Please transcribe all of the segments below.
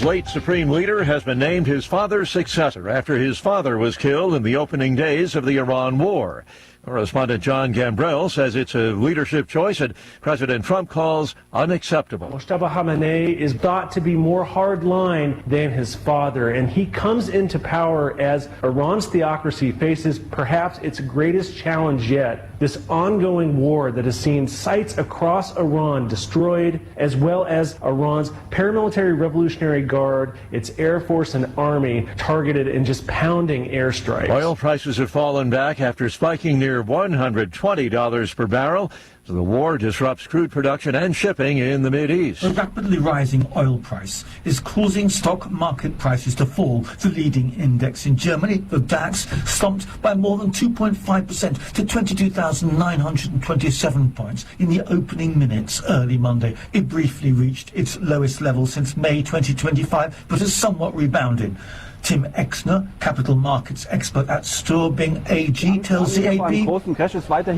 Late Supreme Leader has been named his father's successor after his father was killed in the opening days of the Iran war. Correspondent John Gambrell says it's a leadership choice that President Trump calls unacceptable. Mustafa Khamenei is thought to be more hardline than his father, and he comes into power as Iran's theocracy faces perhaps its greatest challenge yet, this ongoing war that has seen sites across Iran destroyed, as well as Iran's paramilitary Revolutionary Guard, its Air Force and Army targeted and just pounding airstrikes. Oil prices have fallen back after spiking near $120 per barrel. So the war disrupts crude production and shipping in the Mideast. A rapidly rising oil price is causing stock market prices to fall. The leading index in Germany, the DAX, slumped by more than 2.5% to 22,927 points in the opening minutes early Monday. It briefly reached its lowest level since May 2025, but has somewhat rebounded. Tim Exner, capital markets expert at Sturbing AG, tells the AP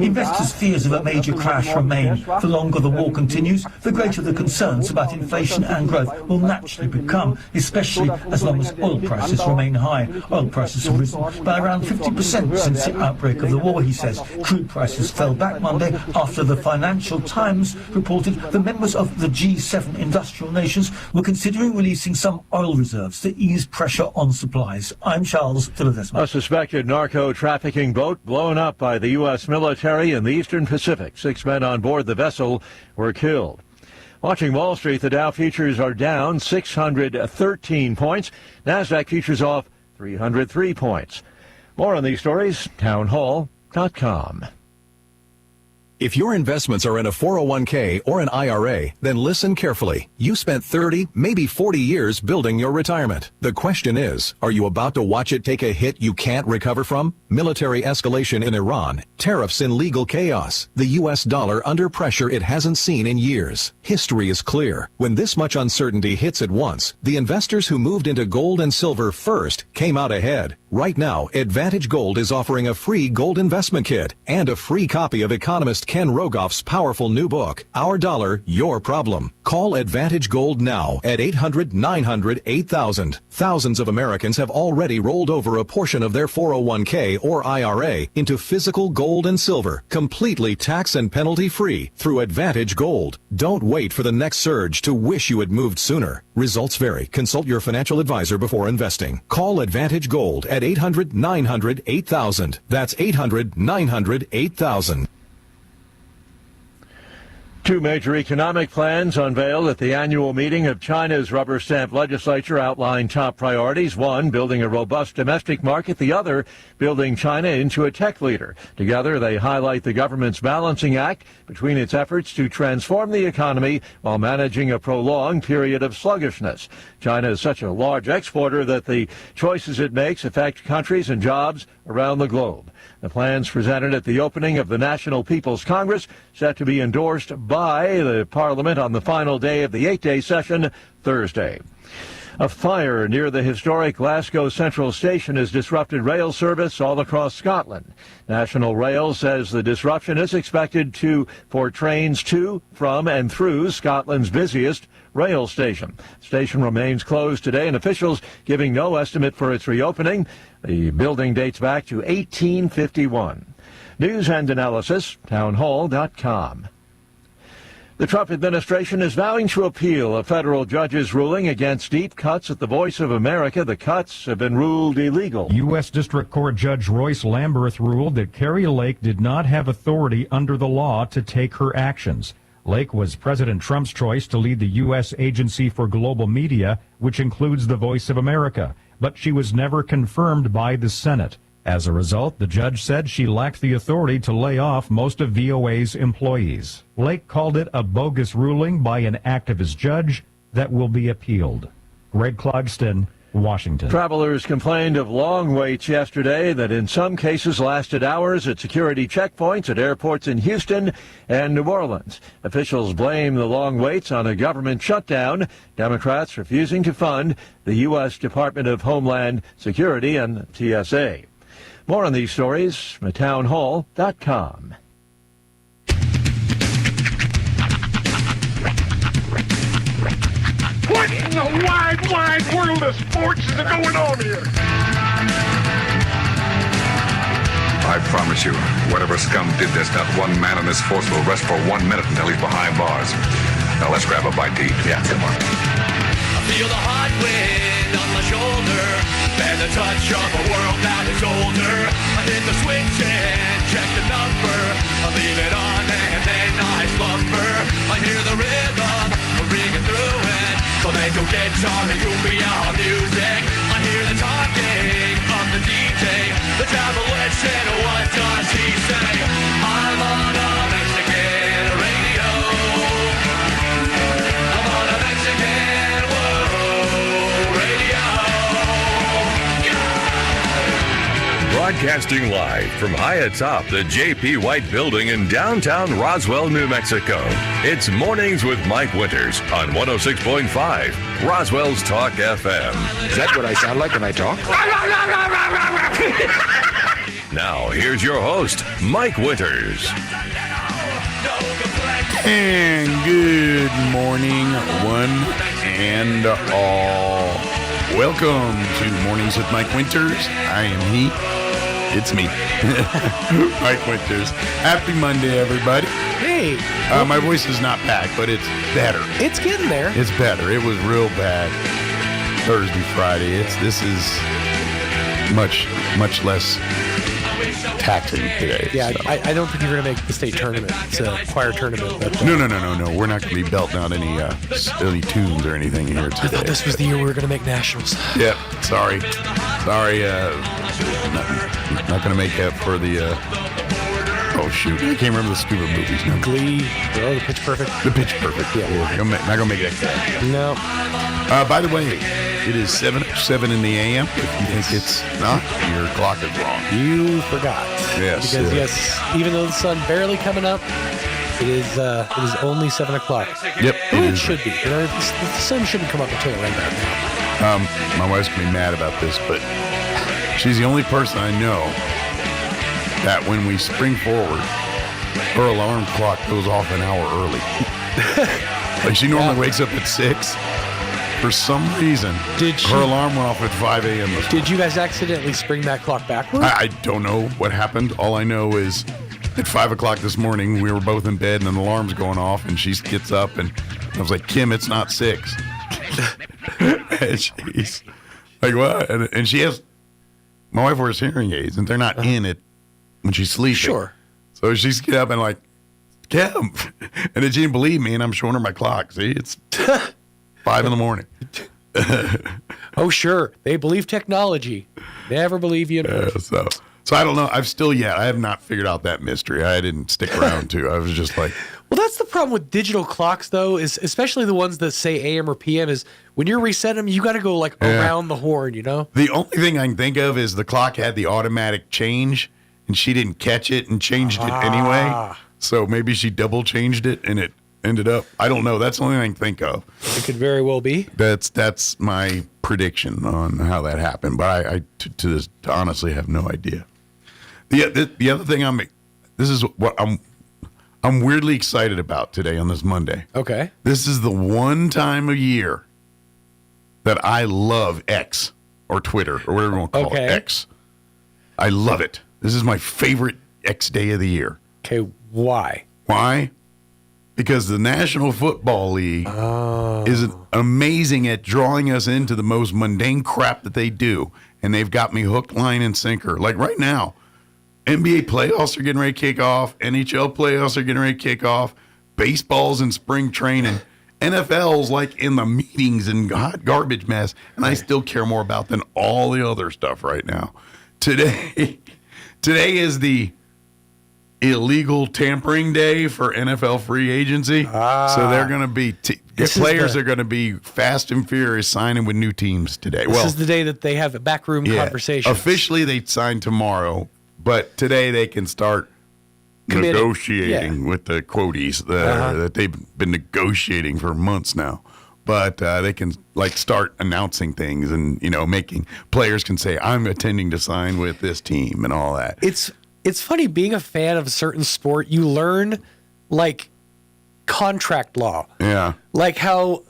investors' fears of a major crash remain. The longer the war continues, the greater the concerns about inflation and growth will naturally become, especially as long as oil prices remain high. Oil prices have risen by around 50% since the outbreak of the war, he says. Crude prices fell back Monday after the Financial Times reported the members of the G7 industrial nations were considering releasing some oil reserves to ease pressure on supplies. I'm Charles Philadelphia. A suspected narco-trafficking boat blown up by the U.S. military in the Eastern Pacific. 6 men on board the vessel were killed. Watching Wall Street, the Dow futures are down 613 points. NASDAQ futures off 303 points. More on these stories, townhall.com. If your investments are in a 401k or an IRA, then listen carefully. You spent 30, maybe 40 years building your retirement. The question is, are you about to watch it take a hit you can't recover from? Military escalation in Iran, tariffs and legal chaos, the U.S. dollar under pressure it hasn't seen in years. History is clear. When this much uncertainty hits at once, the investors who moved into gold and silver first came out ahead. Right now, Advantage Gold is offering a free gold investment kit and a free copy of economist Ken Rogoff's powerful new book, Our Dollar, Your Problem. Call Advantage Gold now at 800-900-8000. Thousands of Americans have already rolled over a portion of their 401k or IRA into physical gold and silver, completely tax and penalty free through Advantage Gold. Don't wait for the next surge to wish you had moved sooner. Results vary. Consult your financial advisor before investing. Call Advantage Gold at 800-900-8000. That's 800-900-8000. Two major economic plans unveiled at the annual meeting of China's rubber stamp legislature outline top priorities. One, building a robust domestic market. The other, building China into a tech leader. Together, they highlight the government's balancing act between its efforts to transform the economy while managing a prolonged period of sluggishness. China is such a large exporter that the choices it makes affect countries and jobs around the globe. The plans presented at the opening of the National People's Congress set to be endorsed by the Parliament on the final day of the 8-day session Thursday. A fire near the historic Glasgow Central Station has disrupted rail service all across Scotland. National Rail says the disruption is expected for trains to, from, and through Scotland's busiest rail station. The station remains closed today, and officials giving no estimate for its reopening. The building dates back to 1851. News and analysis, townhall.com. The Trump administration is vowing to appeal a federal judge's ruling against deep cuts at the Voice of America. The cuts have been ruled illegal. U.S. District Court Judge Royce Lamberth ruled that Kari Lake did not have authority under the law to take her actions. Lake was President Trump's choice to lead the U.S. Agency for Global Media, which includes the Voice of America, but she was never confirmed by the Senate. As a result, the judge said she lacked the authority to lay off most of VOA's employees. Lake called it a bogus ruling by an activist judge that will be appealed. Greg Clugston, Washington. Travelers complained of long waits yesterday that in some cases lasted hours at security checkpoints at airports in Houston and New Orleans. Officials blame the long waits on a government shutdown, Democrats refusing to fund the U.S. Department of Homeland Security and TSA. More on these stories from townhall.com. What in the wide, wide world of sports is going on here? I promise you, whatever scum did this, not one man in this force will rest for 1 minute until he's behind bars. Now let's grab a bite to eat. Yeah, come on. I feel the hot wind on my shoulder and the touch of a world that is older. I hit the switch and check the number. I leave it on and then I slumber. I hear the rhythm ringing through it. Flamenco guitar and cumbia music. I hear the talking of the DJ. The Javelin, what does he say? I'm on a Mexican radio. I'm on a Mexican world radio. Yeah! Broadcasting live from high atop the J.P. White Building in downtown Roswell, New Mexico. It's Mornings with Mike Winters on 106.5 Roswell's Talk FM. Is that what I sound like when I talk? Now, here's your host, Mike Winters. And good morning, one and all. Welcome to Mornings with Mike Winters. I am he. It's me, Mike Winters. Happy Monday, everybody. Hey. My voice is not back, but it's better. It's getting there. It's better. It was real bad Thursday, Friday. This is much less taxing today. Yeah, so. I don't think you're going to make the state tournament. It's a choir tournament. But, No. We're not going to be belting out any tunes or anything here today. I thought this was the year we were going to make nationals. Yep. Sorry. Not going to make that for the. Oh shoot! I can't remember the stupid movies now. Glee. Oh, the Pitch Perfect. The Pitch Perfect. Yeah. Not going to make that. No. By the way, it is 7:07 in the a.m. If you think it's not, your clock is wrong. You forgot. Yes. Because yes, even though the sun barely coming up, it is only 7 o'clock. Yep. It should be. You know, the sun shouldn't come up until right now. My wife's gonna be mad about this, but she's the only person I know that when we spring forward, her alarm clock goes off an hour early. Like she normally wakes up at 6. For some reason, her alarm went off at 5 a.m. Did you guys accidentally spring that clock backward? I don't know what happened. All I know is at 5 o'clock this morning, we were both in bed and an alarm's going off, and she gets up, and I was like, Kim, it's not 6. And she's like, what? And she has, my wife wears hearing aids, and they're not in it when she's sleeping. Sure. So she's get up and like, Kim. And then she didn't believe me, and I'm showing her my clock. See, it's 5 in the morning. Oh, sure. They believe technology. Never believe you. So I don't know. I have not figured out that mystery. I didn't stick around to. I was just like. Well, that's the problem with digital clocks, though, is especially the ones that say AM or PM, is when you're resetting them, you got to go like around the horn, you know? The only thing I can think of is the clock had the automatic change, and she didn't catch it and changed it anyway. So maybe she double changed it, and it ended up. I don't know. That's the only thing I can think of. It could very well be. That's my prediction on how that happened, but I to honestly have no idea. The other thing this is what I'm weirdly excited about today on this Monday. Okay. This is the one time of year that I love X or Twitter or whatever you want to call it. X. I love it. This is my favorite X day of the year. Okay, why? Why? Because the National Football League is amazing at drawing us into the most mundane crap that they do. And they've got me hook, line, and sinker. Like right now, NBA playoffs are getting ready to kick off. NHL playoffs are getting ready to kick off. Baseball's in spring training. NFL's like in the meetings and hot garbage mess. And I still care more about than all the other stuff right now. Today is the illegal tampering day for NFL free agency. So they're going to be players are going to be fast and furious signing with new teams today. This is the day that they have a backroom conversation. Officially, they sign tomorrow, but today they can start negotiating with the quoties that they've been negotiating for months now. But they can start announcing things and making players can say, I'm intending to sign with this team and all that. It's funny being a fan of a certain sport. You learn contract law. Yeah. Like how,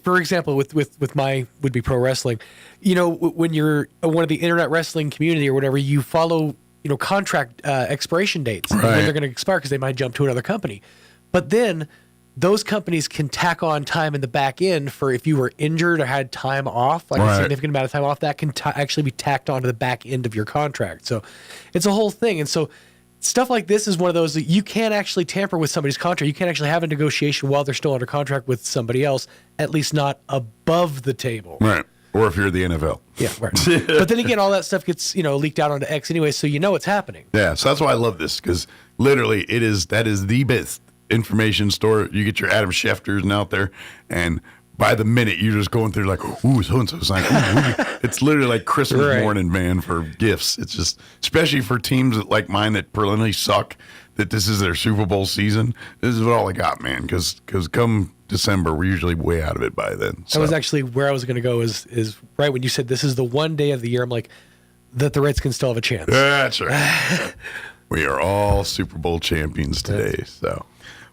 for example, with my would-be pro wrestling, when you're one of the internet wrestling community or whatever, you follow, contract expiration dates and when they're going to expire because they might jump to another company. But then those companies can tack on time in the back end for if you were injured or had time off, like a significant amount of time off, that can actually be tacked onto the back end of your contract. So it's a whole thing. And so stuff like this is one of those that you can't actually tamper with somebody's contract. You can't actually have a negotiation while they're still under contract with somebody else, at least not above the table. Right. Or if you're the NFL. Yeah, right. But then again, all that stuff gets, leaked out onto X anyway, so you know what's happening. Yeah, so that's why I love this, because literally that is the best information store. You get your Adam Schefters out there, and by the minute you're just going through like, ooh, so-and-so signed. It's literally like Christmas morning, man, for gifts. It's just, especially for teams like mine that preliminarily suck, that this is their Super Bowl season. This is all I got, man, because come December, we're usually way out of it by then. So. That was actually where I was going to go is right when you said this is the one day of the year, I'm like, that the Redskins still have a chance. That's right. We are all Super Bowl champions today, so...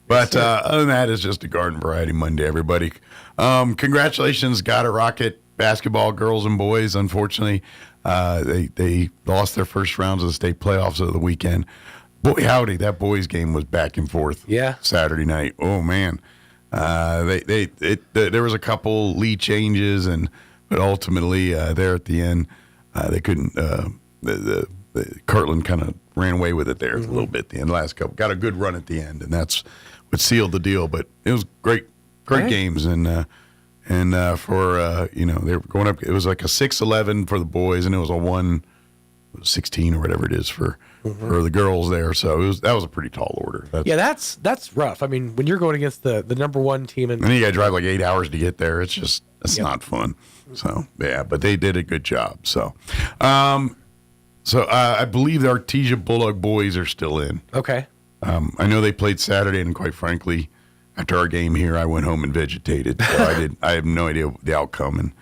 But other than that, it's just a garden variety Monday, everybody. Congratulations, Gotta Rocket basketball girls and boys. Unfortunately, they lost their first rounds of the state playoffs of the weekend. Boy, howdy, that boys game was back and forth. Yeah, Saturday night. Oh man, there was a couple lead changes, but ultimately there at the end, they couldn't. The Kirtland kind of ran away with it there a little bit. At the end, last couple got a good run at the end, and that's what sealed the deal. But it was great games, and for they were going up. It was like a 6-11 for the boys, and it was a 1-16 or whatever it is for the girls there. So that was a pretty tall order. That's rough. I mean, when you're going against the number one team, and then you got to drive like 8 hours to get there. It's not fun. So yeah, but they did a good job. So. So I believe the Artesia Bulldog boys are still in. Okay. I know they played Saturday, and quite frankly, after our game here, I went home and vegetated. So I have no idea the outcome,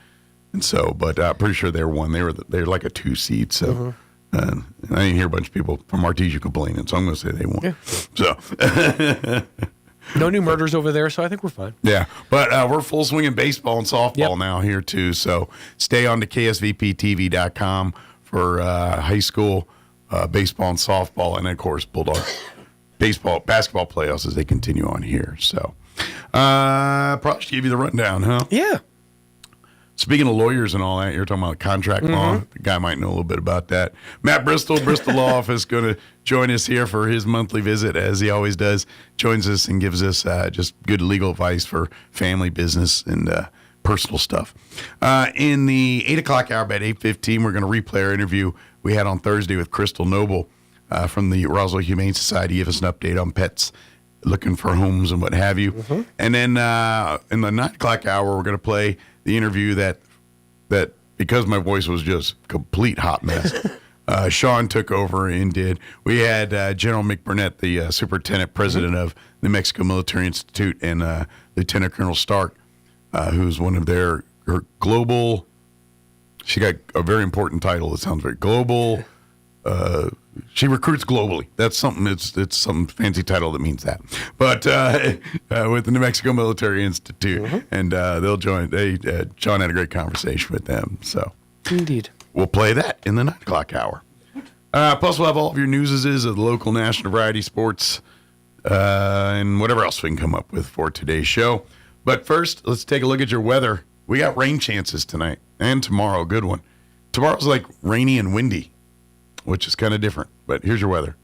and so, but I'm pretty sure they won. They're like a 2 seed. So I didn't hear a bunch of people from Artesia complaining. So I'm going to say they won. Yeah. So. No new murders over there, so I think we're fine. Yeah, but we're full swing in baseball and softball now here too. So stay on to KSVPTV.com. For high school baseball and softball, and of course Bulldog basketball playoffs as they continue on here. So probably should give you the rundown, huh? Yeah. Speaking of lawyers and all that, you're talking about contract law. The guy might know a little bit about that. Matt Bristol Law Office, going to join us here for his monthly visit, as he always does. Joins us and gives us just good legal advice for family, business, and personal stuff. In the 8 o'clock hour, about 8:15, we're going to replay our interview we had on Thursday with Crystal Noble from the Roswell Humane Society. Give us an update on pets looking for homes and what have you. And then in the 9 o'clock hour, we're going to play the interview that because my voice was just complete hot mess, Sean took over and did. We had General McBurnett, the superintendent president of New Mexico Military Institute, and Lieutenant Colonel Stark, who's one of her global, she got a very important title. It sounds very global. She recruits globally. That's something, it's some fancy title that means that. But with the New Mexico Military Institute, and they'll join. John had a great conversation with them. So indeed. We'll play that in the 9 o'clock hour. Plus, we'll have all of your newses of the local, national, variety, sports, and whatever else we can come up with for today's show. But first, let's take a look at your weather. We got rain chances tonight and tomorrow. Good one. Tomorrow's like rainy and windy, which is kind of different. But here's your weather.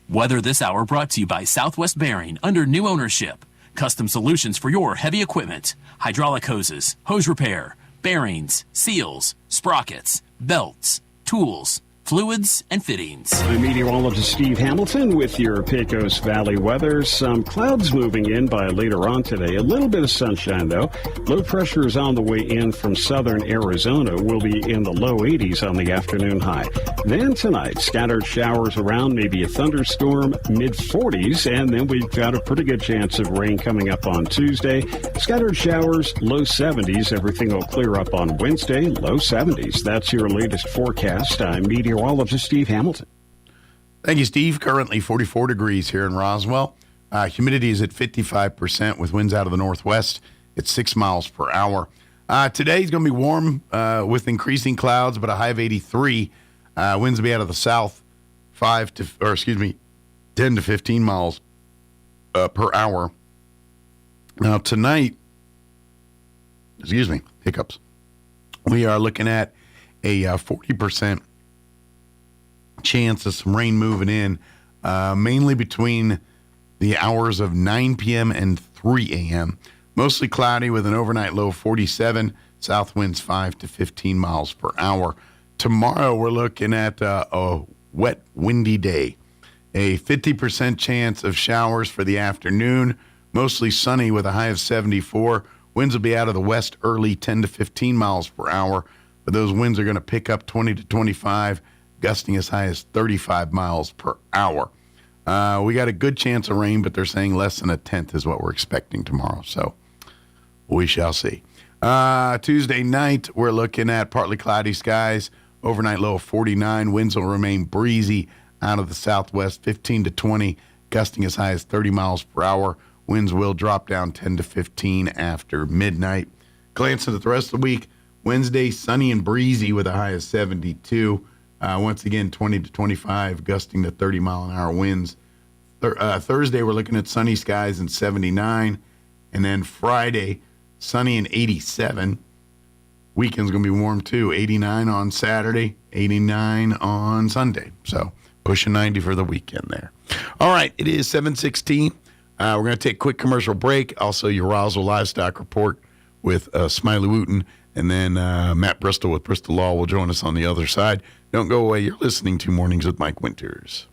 Weather this hour brought to you by Southwest Bearing under new ownership. Custom solutions for your heavy equipment. Hydraulic hoses, hose repair, bearings, seals, sprockets, belts, tools, fluids, and fittings. I'm meteorologist Steve Hamilton with your Pecos Valley weather. Some clouds moving in by later on today. A little bit of sunshine, though. Low pressure is on the way in from southern Arizona. We'll be in the low 80s on the afternoon high. Then tonight, scattered showers around, maybe a thunderstorm, mid-40s. And then we've got a pretty good chance of rain coming up on Tuesday. Scattered showers, low 70s. Everything will clear up on Wednesday, low 70s. That's your latest forecast. I'm meteorologist Steve Hamilton. Thank you, Steve. Currently 44 degrees here in Roswell. Humidity is at 55% with winds out of the northwest at 6 miles per hour. Today's going to be warm with increasing clouds, but a high of 83. Winds will be out of the south, 10 to 15 miles per hour. Now tonight, hiccups. We are looking at a 40% chance of some rain moving in, mainly between the hours of 9 p.m. and 3 a.m. Mostly cloudy with an overnight low of 47, south winds 5 to 15 miles per hour. Tomorrow we're looking at a wet, windy day. A 50% chance of showers for the afternoon, mostly sunny with a high of 74. Winds will be out of the west early, 10 to 15 miles per hour, but those winds are going to pick up 20 to 25, gusting as high as 35 miles per hour. We got a good chance of rain, but they're saying less than a tenth is what we're expecting tomorrow, so we shall see. Tuesday night, we're looking at partly cloudy skies, overnight low of 49. Winds will remain breezy out of the southwest, 15 to 20, gusting as high as 30 miles per hour. Winds will drop down 10 to 15 after midnight. Glancing at the rest of the week, Wednesday, sunny and breezy with a high of 72. Once again, 20 to 25, gusting to 30-mile-an-hour winds. Thursday, we're looking at sunny skies and 79. And then Friday, sunny and 87. Weekend's going to be warm, too. 89 on Saturday, 89 on Sunday. So pushing 90 for the weekend there. All right, it is 7:16. We're going to take a quick commercial break. Also, your Roswell Livestock Report with Smiley Wooten. And then Matt Bristol with Bristol Law will join us on the other side. Don't go away. You're listening to Mornings with Mike Winters.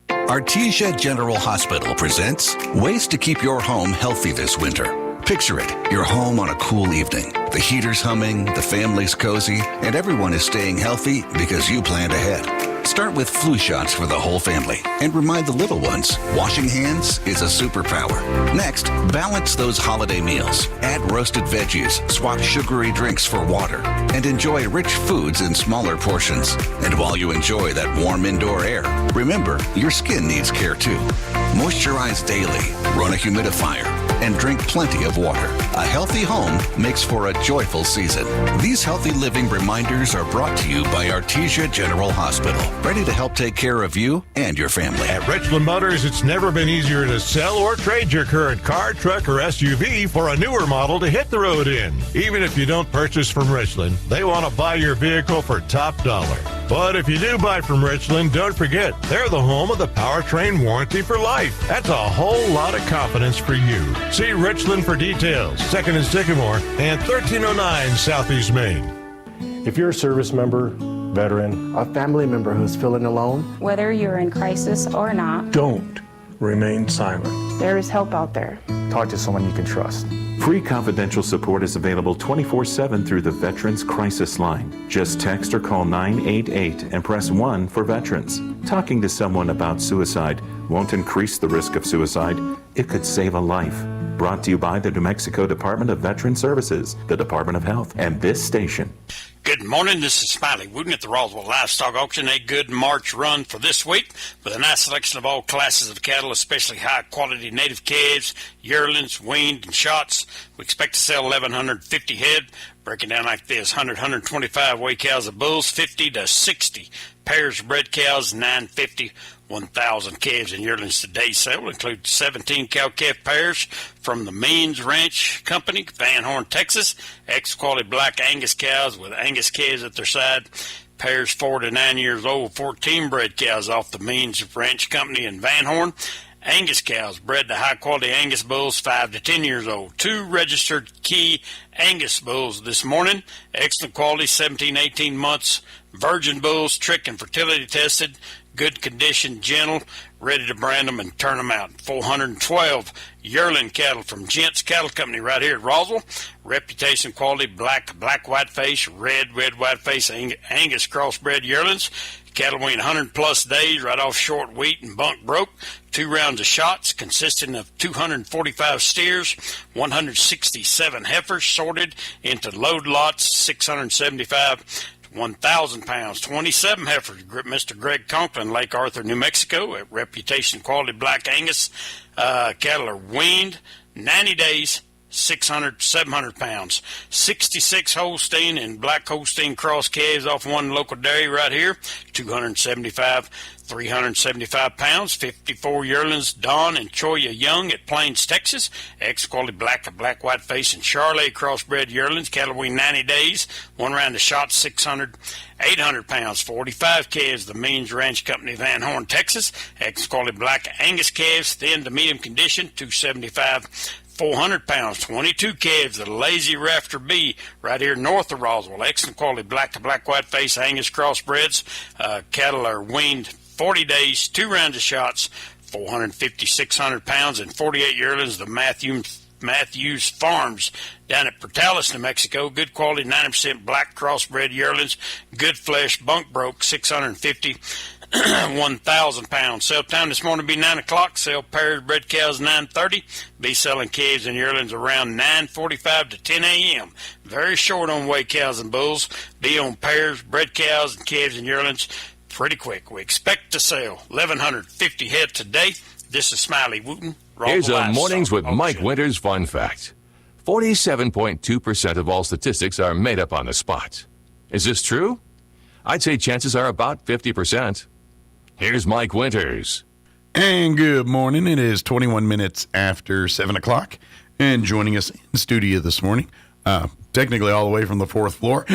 Artesia General Hospital presents ways to keep your home healthy this winter. Picture it, your home on a cool evening. The heater's humming, the family's cozy, and everyone is staying healthy because you planned ahead. Start with flu shots for the whole family and remind the little ones, washing hands is a superpower. Next, balance those holiday meals. Add roasted veggies, swap sugary drinks for water, and enjoy rich foods in smaller portions. And while you enjoy that warm indoor air, remember, your skin needs care too. Moisturize daily, run a humidifier, and drink plenty of water. A healthy home makes for a joyful season. These healthy living reminders are brought to you by Artesia General Hospital, ready to help take care of you and your family. At Richland Motors, it's never been easier to sell or trade your current car, truck, or SUV for a newer model to hit the road in. Even if you don't purchase from Richland, they want to buy your vehicle for top dollar. But if you do buy from Richland, don't forget, they're the home of the powertrain warranty for life. That's a whole lot of confidence for you. See Richland for details. 2nd and Sycamore and 1309 Southeast Main. If you're a service member, veteran, a family member who's feeling alone, whether you're in crisis or not, don't remain silent. There is help out there. Talk to someone you can trust. Free confidential support is available 24/7 through the Veterans Crisis Line. Just text or call 988 and press 1 for veterans. Talking to someone about suicide won't increase the risk of suicide. It could save a life. Brought to you by the New Mexico Department of Veteran Services, the Department of Health, and this station. Good morning, this is Smiley Wooten at the Roswell Livestock Auction. A good March run for this week with a nice selection of all classes of cattle, especially high-quality native calves, yearlings, weaned, and shots. We expect to sell 1,150 head, breaking down like this: 125 weigh cows of bulls, 50 to 60 pairs of bred cows, 950. 1,000 calves and yearlings today's sale will include 17 cow-calf pairs from the Means Ranch Company, Van Horn, Texas. X-quality black Angus cows with Angus calves at their side. Pairs 4 to 9 years old, 14 bred cows off the Means Ranch Company in Van Horn. Angus cows bred to high-quality Angus bulls 5 to 10 years old. 2 registered key Angus bulls this morning. Excellent quality, 17, 18 months. Virgin bulls, trick and fertility tested. Good condition, gentle, ready to brand them and turn them out. 412 yearling cattle from Gents Cattle Company right here at Roswell. Reputation, quality, black, white face, red, white face, Angus crossbred yearlings. Cattle weigh 100-plus days, right off short wheat and bunk broke. 2 rounds of shots consisting of 245 steers, 167 heifers sorted into load lots, 675 1,000 pounds, 27 heifers. Mr. Greg Conklin, Lake Arthur, New Mexico, at Reputation Quality Black Angus. Cattle are weaned, 90 days, 600, 700 pounds. 66 Holstein and Black Holstein cross calves off one local dairy right here, 275, 375 pounds. 54 yearlings, Don and Choya Young at Plains, Texas. Quality black white face and Charlet crossbred yearlings. Cattle weigh 90 days. One round of shot, 600, 800 pounds. 45 calves, the Means Ranch Company, Van Horn, Texas. Quality black Angus calves, thin to medium condition, 275, 400 pounds. 22 calves, the Lazy Rafter B, right here north of Roswell. Excellent quality black to black white face Angus crossbreds. Cattle are weaned 40 days, 2 rounds of shots, 450, 600 pounds, and 48 yearlings, the Matthews Farms down at Portales, New Mexico. Good quality, 90% black crossbred yearlings, good flesh, bunk broke, 650, 1,000 pounds. Sale time this morning be 9 o'clock. Sell pairs, bred cows 9:30. Be selling calves and yearlings around 9:45 to 10 a.m. Very short on weigh cows and bulls. Be on pairs, bred cows, and calves and yearlings pretty quick. We expect to sell 1,150 head today. This is Smiley Wooten. Here's a Mornings with Mike Winters fun fact. 47.2% of all statistics are made up on the spot. Is this true? I'd say chances are about 50%. Here's Mike Winters. And good morning. It is 21 minutes after 7 o'clock. And joining us in studio this morning, technically all the way from the 4th floor,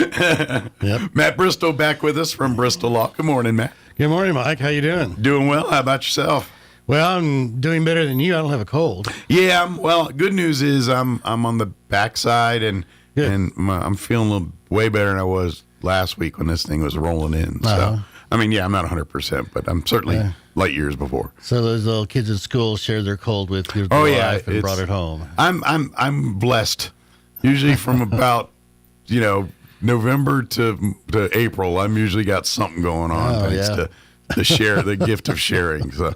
Matt Bristow back with us from Bristol Law. Good morning, Matt. Good morning, Mike. How you doing? Doing well. How about yourself? Well, I'm doing better than you. I don't have a cold. Yeah. Well, good news is I'm on the backside and I'm feeling a little way better than I was last week when this thing was rolling in. So, I mean, yeah, I'm not 100%, but I'm certainly light years before. So those little kids at school shared their cold with your wife and brought it home. I'm blessed. Usually from about November to April, I'm usually got something going on thanks to the gift of sharing. So,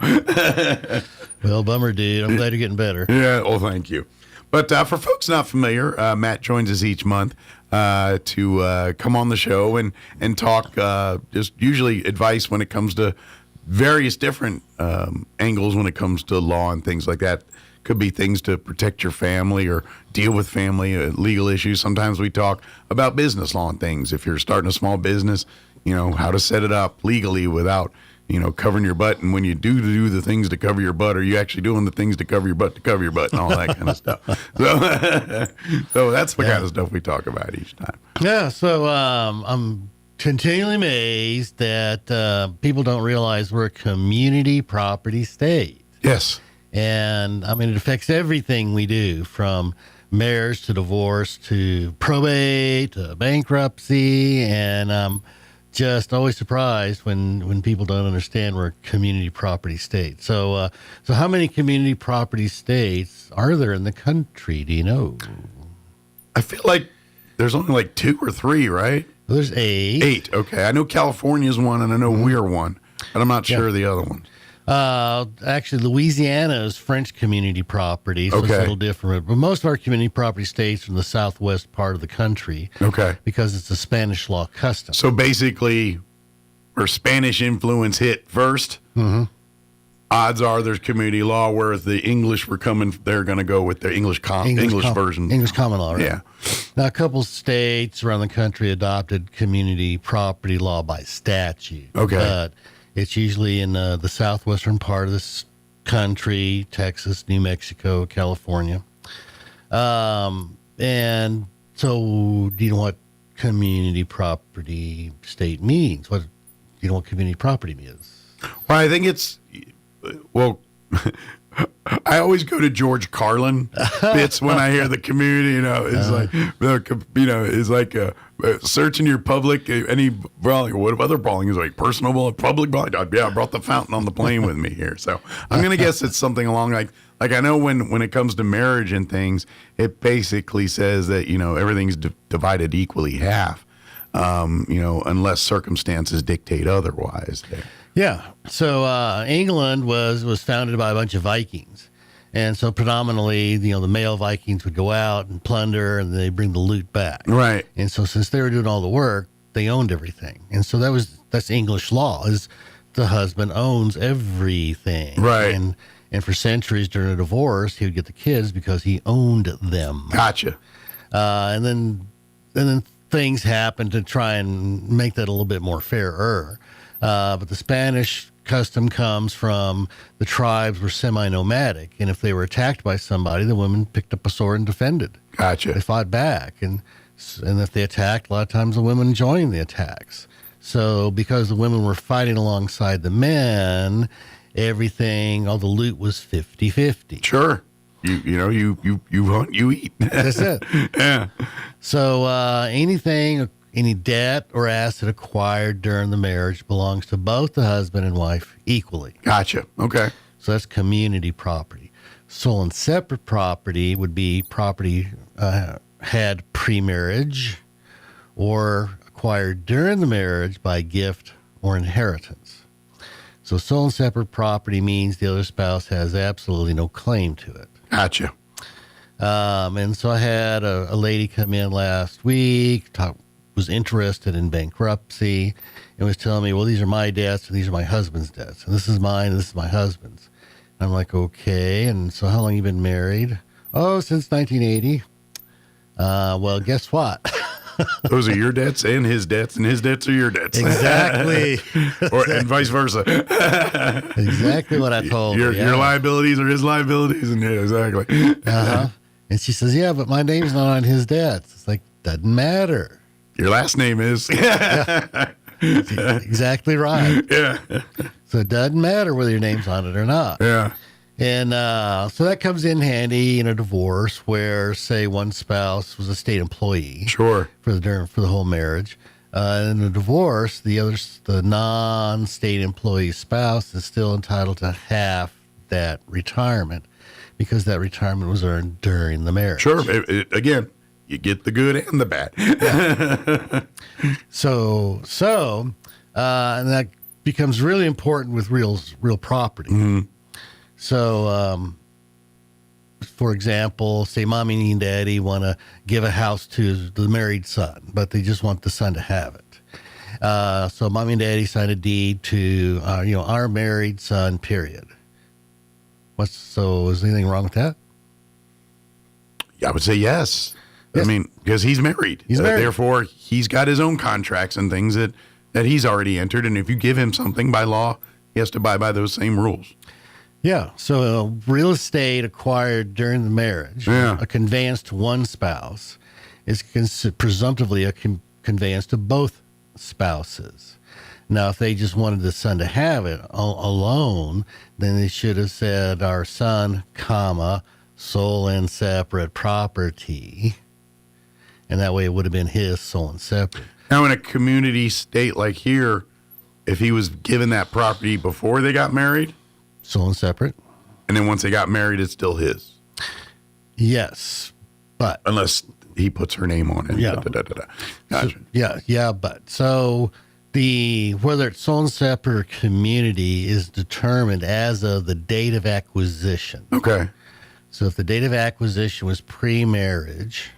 well, bummer, dude. I'm glad you're getting better. Yeah. Well, thank you. But for folks not familiar, Matt joins us each month to come on the show and talk just usually advice when it comes to various different angles when it comes to law and things like that. Could be things to protect your family or deal with family legal issues. Sometimes we talk about business law and things. If you're starting a small business, how to set it up legally without covering your butt. And when you do the things to cover your butt, are you actually doing the things to cover your butt and all that kind of stuff? So that's the kind of stuff we talk about each time. Yeah. So I'm continually amazed that people don't realize we're a community property state. Yes. And I mean, it affects everything we do, from marriage to divorce to probate to bankruptcy. And I'm just always surprised when people don't understand we're a community property state. So how many community property states are there in the country? Do you know? I feel like there's only like 2 or 3, right? Well, there's 8. 8. Okay. I know California's one and I know we're one, but I'm not sure of the other ones. Actually, Louisiana is French community property, so it's a little different. But most of our community property states are in the southwest part of the country. Okay. Because it's a Spanish law custom. So basically, where Spanish influence hit first, odds are there's community law, where the English were coming, they're going to go with the English version. English common law, right? Yeah. Now, a couple states around the country adopted community property law by statute. Okay. But it's usually in the southwestern part of this country, Texas, New Mexico, California. And so do you know what community property state means? Do you know what community property means? Well, I think it's, I always go to George Carlin bits when I hear the community, it's like searching your public, any brawling, what other brawling is like personal, public brawling. Yeah, I brought the fountain on the plane with me here. So I'm going to guess it's something along like I know when it comes to marriage and things, it basically says that, everything's divided equally half, unless circumstances dictate otherwise there. Yeah. So England was founded by a bunch of Vikings. And so predominantly, the male Vikings would go out and plunder, and they bring the loot back. Right. And so since they were doing all the work, they owned everything. And so that's English law, is the husband owns everything. Right. And for centuries during a divorce, he would get the kids because he owned them. Gotcha. And then things happened to try and make that a little bit more fairer. But the Spanish custom comes from the tribes were semi-nomadic, and if they were attacked by somebody, the women picked up a sword and defended. Gotcha. They fought back, and if they attacked, a lot of times the women joined the attacks. So because the women were fighting alongside the men, everything, all the loot was 50-50. Sure. You hunt, you eat. That's it. Yeah. So any debt or asset acquired during the marriage belongs to both the husband and wife equally. Gotcha. Okay. So that's community property. Sole and separate property would be property had pre-marriage or acquired during the marriage by gift or inheritance. So sole and separate property means the other spouse has absolutely no claim to it. Gotcha. And so I had a lady come in last week, was interested in bankruptcy, and was telling me, well, these are my debts and these are my husband's debts, and this is mine and this is my husband's. And I'm like, okay. And so how long you been married? Oh, since 1980. Well, guess what? Those are your debts and his debts are your debts. Exactly. And vice versa. Exactly what I told her. Your liabilities are his liabilities. And yeah, exactly. Uh-huh. And she says, yeah, but my name's not on his debts. It's like, doesn't matter. Your last name is. Exactly right. Yeah. So it doesn't matter whether your name's on it or not. Yeah. And so that comes in handy in a divorce where, say, one spouse was a state employee. Sure. For the whole marriage. In a divorce, the non-state employee spouse is still entitled to half that retirement because that retirement was earned during the marriage. Sure. Again, you get the good and the bad. Yeah. So, and that becomes really important with real property. Mm-hmm. So, for example, say mommy and daddy want to give a house to the married son, but they just want the son to have it. So mommy and daddy sign a deed to, our married son, period. So is anything wrong with that? I would say yes. I mean, because he's married. He's married. Therefore, he's got his own contracts and things that he's already entered. And if you give him something by law, he has to abide by those same rules. Yeah. So real estate acquired during the marriage, a conveyance to one spouse, is presumptively a conveyance to both spouses. Now, if they just wanted the son to have it alone, then they should have said our son, sole and separate property. And that way it would have been his sole and separate. Now, in a community state like here, if he was given that property before they got married? Sole and separate. And then once they got married, it's still his? Yes, but... Unless he puts her name on it. Yeah. Gotcha. So, but. So whether it's sole and separate or community is determined as of the date of acquisition. Okay. So if the date of acquisition was pre-marriage...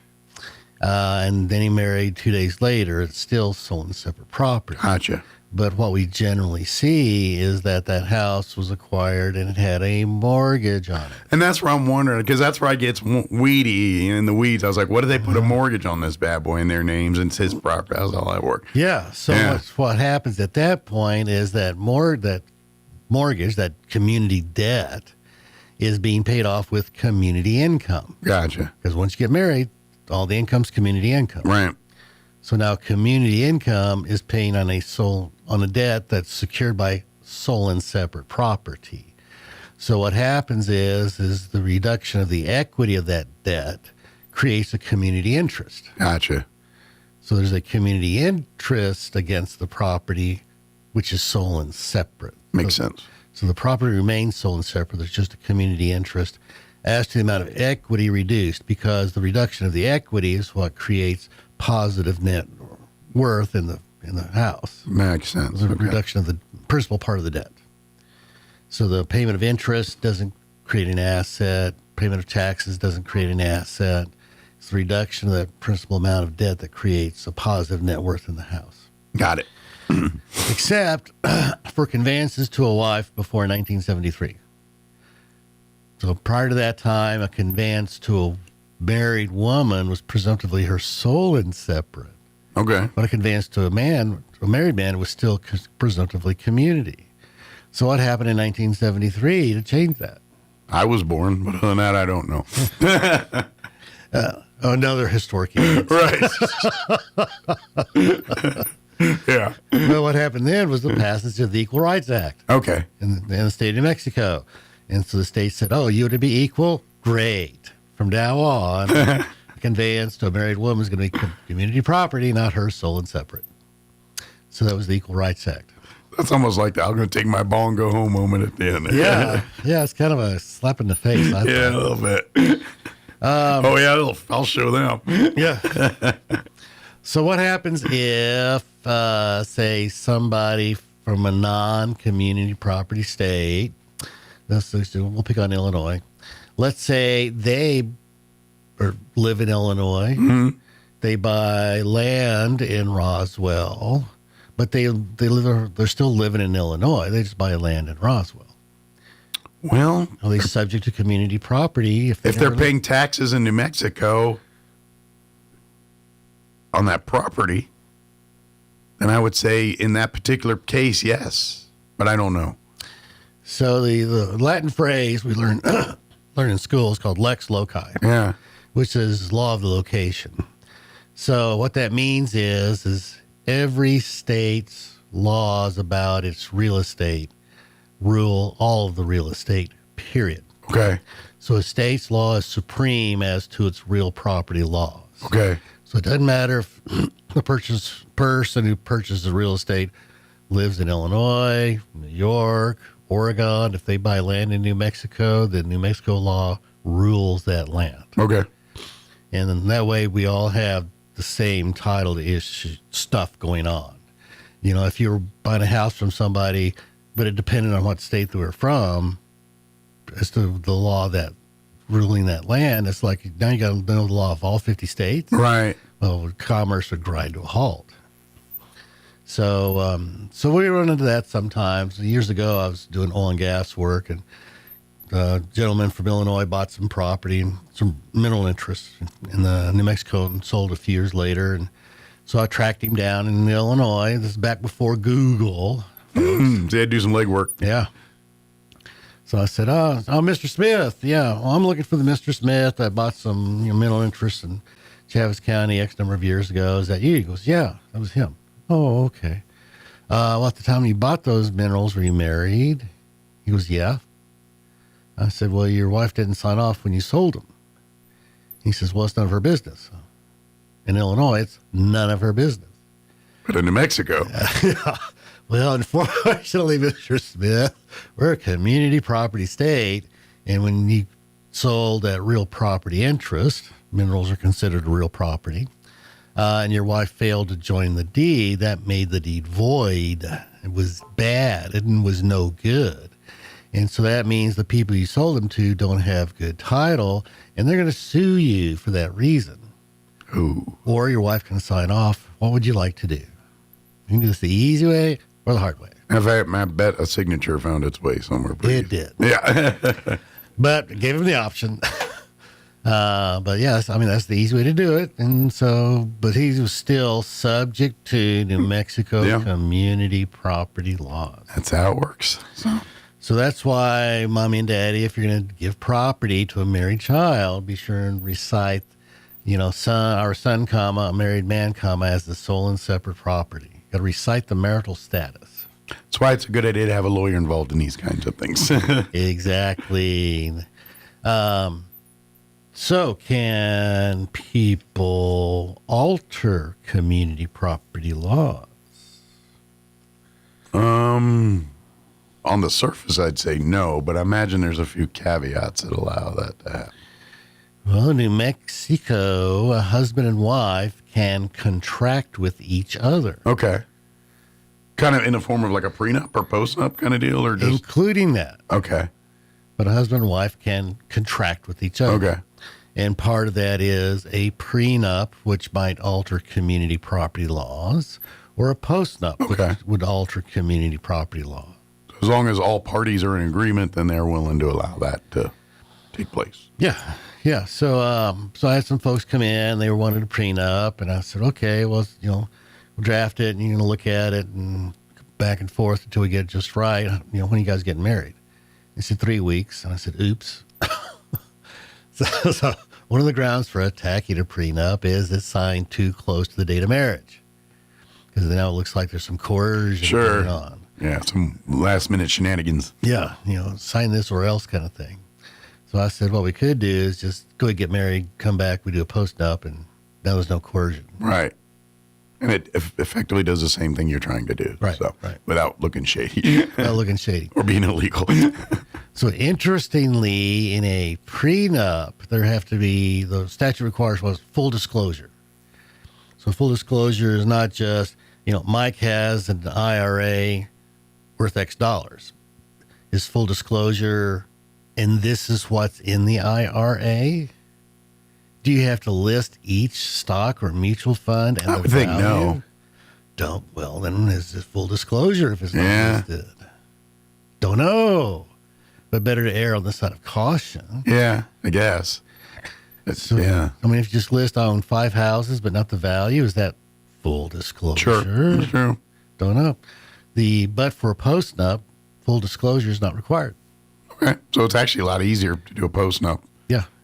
and then he married 2 days later, it's still sole and separate property. Gotcha. But what we generally see is that house was acquired and it had a mortgage on it. And that's where I'm wondering, because that's where I get weedy in the weeds. I was like, what do they put a mortgage on this bad boy in their names? And it's his property. How's all that work? Yeah. So what happens at that point is that mortgage, that community debt, is being paid off with community income. Gotcha. Because once you get married, all the income's community income. Right. So now community income is paying on a debt that's secured by sole and separate property. So what happens is the reduction of the equity of that debt creates a community interest. Gotcha. So there's a community interest against the property, which is sole and separate. Makes sense. So the property remains sole and separate. There's just a community interest as to the amount of equity reduced, because the reduction of the equity is what creates positive net worth in the house. Makes sense. The reduction of the principal part of the debt. So the payment of interest doesn't create an asset. Payment of taxes doesn't create an asset. It's the reduction of the principal amount of debt that creates a positive net worth in the house. Got it. Except for conveyances to a wife before 1973. So prior to that time, a conveyance to a married woman was presumptively her sole and separate. Okay. But a conveyance to a married man, was still presumptively community. So what happened in 1973 to change that? I was born, but other than that, I don't know. Another historic event. Right. Yeah. Well, what happened then was the passage of the Equal Rights Act. Okay. In the state of New Mexico. And so the state said, oh, you to be equal? Great. From now on, a conveyance to a married woman is going to be community property, not her sole and separate. So that was the Equal Rights Act. That's almost like the I'm going to take my ball and go home moment at the end. Yeah. Yeah, it's kind of a slap in the face. I Yeah, thought. a little bit. I'll show them. Yeah. So what happens if, say, somebody from a non-community property state, we'll pick on Illinois. Let's say they live in Illinois. Mm-hmm. They buy land in Roswell, but they're still living in Illinois. They just buy land in Roswell. Well, are they subject to community property if they're paying taxes in New Mexico on that property? Then I would say in that particular case, yes, but I don't know. So the Latin phrase we learn in school is called lex loci. Yeah, which is law of the location. So what that means is every state's laws about its real estate rule all of the real estate, period. Okay. So a state's law is supreme as to its real property laws. Okay. So it doesn't matter if the person who purchases the real estate lives in Illinois, New York, Oregon. If they buy land in New Mexico, the New Mexico law rules that land. Okay. And then that way we all have the same title to issue stuff going on. You know, if you were buying a house from somebody, but it depended on what state they were from, as to the law that ruling that land, it's like now you got to know the law of all 50 states. Right. Well, commerce would grind to a halt. So we run into that sometimes. Years ago, I was doing oil and gas work, and a gentleman from Illinois bought some property and some mineral interests in New Mexico and sold a few years later. And so I tracked him down in Illinois. This is back before Google. So you had to do some legwork. Yeah. So I said, oh, Mr. Smith. Yeah, well, I'm looking for the Mr. Smith. I bought some mineral interests in Chaves County X number of years ago. Is that you? He goes, yeah, that was him. Oh, okay. Well, at the time you bought those minerals, were you married? He goes, yeah. I said, well, your wife didn't sign off when you sold them. He says, well, it's none of her business. In Illinois, it's none of her business. But in New Mexico. Yeah. Well, unfortunately, Mr. Smith, we're a community property state, and when you sold that real property interest, minerals are considered real property, and your wife failed to join the deed, that made the deed void. It was bad. It was no good. And so that means the people you sold them to don't have good title, and they're going to sue you for that reason. Ooh. Or your wife can sign off. What would you like to do? You can do this the easy way or the hard way. In fact, I bet a signature found its way somewhere. It did. Yeah. But it gave him the option. But yes, I mean, that's the easy way to do it. And so, but he was still subject to New Mexico community property laws. That's how it works. So that's why, Mommy and Daddy, if you're going to give property to a married child, be sure and recite, son, comma, a married man, comma, as the sole and separate property. You got to recite the marital status. That's why it's a good idea to have a lawyer involved in these kinds of things. Exactly. So can people alter community property laws? On the surface, I'd say no, but I imagine there's a few caveats that allow that to happen. Well, in New Mexico, a husband and wife can contract with each other. Okay. Kind of in the form of like a prenup or postnup kind of deal, or just including that. Okay. But a husband and wife can contract with each other. Okay. And part of that is a prenup, which might alter community property laws, or a post-nup, which would alter community property law. As long as all parties are in agreement, then they're willing to allow that to take place. Yeah. So I had some folks come in. They wanted a prenup, and I said, okay, well, we'll draft it, and you're going to look at it, and back and forth until we get it just right. When are you guys getting married? They said 3 weeks, and I said, oops. So one of the grounds for attacking a prenup is it's signed too close to the date of marriage, because now it looks like there's some coercion going on. Yeah, some last-minute shenanigans. Yeah, sign this or else kind of thing. So I said, what we could do is just go ahead and get married, come back, we do a post-nup, and now there's no coercion. Right. And it effectively does the same thing you're trying to do. Right. Without looking shady. Without looking shady. Or being illegal. So interestingly, in a prenup, there have to be, the statute requires full disclosure. So full disclosure is not just, Mike has an IRA worth X dollars. Is full disclosure, and this is what's in the IRA? Do you have to list each stock or mutual fund and I would think no. Don't. Well, then is it full disclosure if it's not listed? Don't know. But better to err on the side of caution. Yeah, I guess. If you just list I own 5 houses but not the value, is that full disclosure? Sure. True. Don't know. But for a post-nup, full disclosure is not required. Okay. So it's actually a lot easier to do a post-nup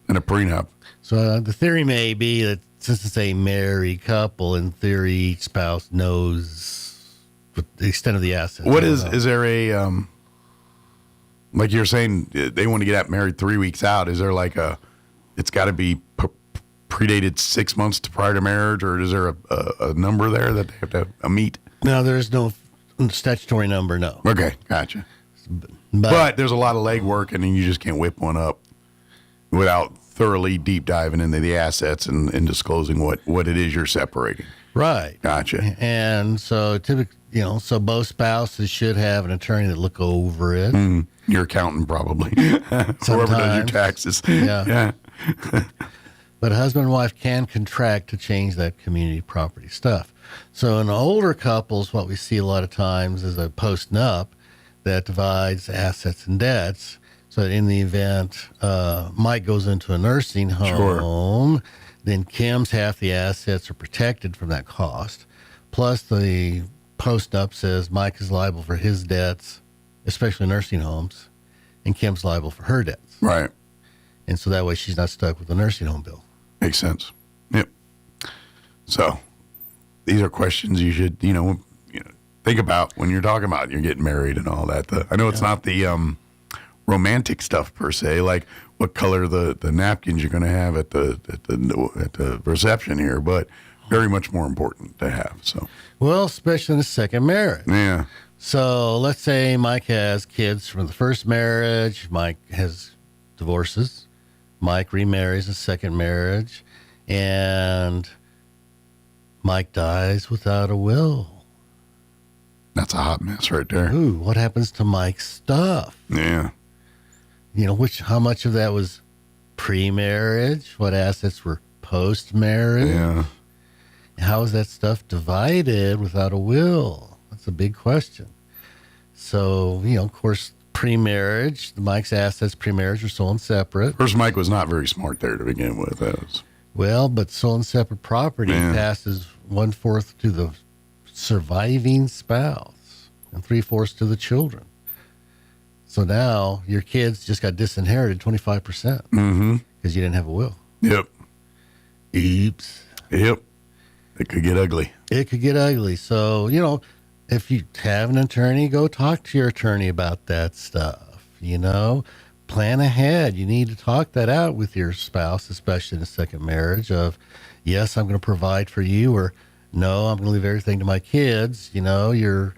than a prenup. So the theory may be that since it's a married couple, in theory, each spouse knows the extent of the assets. What is there a, like you're saying, they want to get married 3 weeks out. Is there it's got to be predated 6 months prior to marriage, or is there a number there that they have to meet? No, there's no statutory number, no. Okay, gotcha. But there's a lot of legwork, and then you just can't whip one up without thoroughly deep diving into the assets and disclosing what it is you're separating. Right. Gotcha. And so typically, so both spouses should have an attorney that look over it. Your accountant probably. Whoever does your taxes. Yeah. But husband and wife can contract to change that community property stuff. So in older couples, what we see a lot of times is a post-nup that divides assets and debts. So in the event Mike goes into a nursing home, then Kim's half the assets are protected from that cost. Plus the post-nup says Mike is liable for his debts, especially nursing homes, and Kim's liable for her debts. Right. And so that way she's not stuck with the nursing home bill. Makes sense. Yep. So these are questions you should, think about when you're talking about you're getting married and all that. I know it's not the romantic stuff per se, like what color the napkins you're going to have at the reception here, but very much more important to have. So, well, especially in the second marriage. Yeah. So let's say Mike has kids from the first marriage. Mike has divorces. Mike remarries a second marriage, and Mike dies without a will. That's a hot mess right there. Ooh, what happens to Mike's stuff? Yeah. How much of that was pre-marriage? What assets were post-marriage? Yeah. How is that stuff divided without a will? That's a big question. So, of course, pre-marriage, Mike's assets pre-marriage are sold separate. First, Mike was not very smart there to begin with. Well, but sold separate property passes 1/4 to the surviving spouse and 3/4 to the children. So now your kids just got disinherited 25% because you didn't have a will. Yep. Oops. Yep. It could get ugly. It could get ugly. So, if you have an attorney, go talk to your attorney about that stuff. Plan ahead. You need to talk that out with your spouse, especially in a second marriage of, yes, I'm going to provide for you, or no, I'm going to leave everything to my kids. You're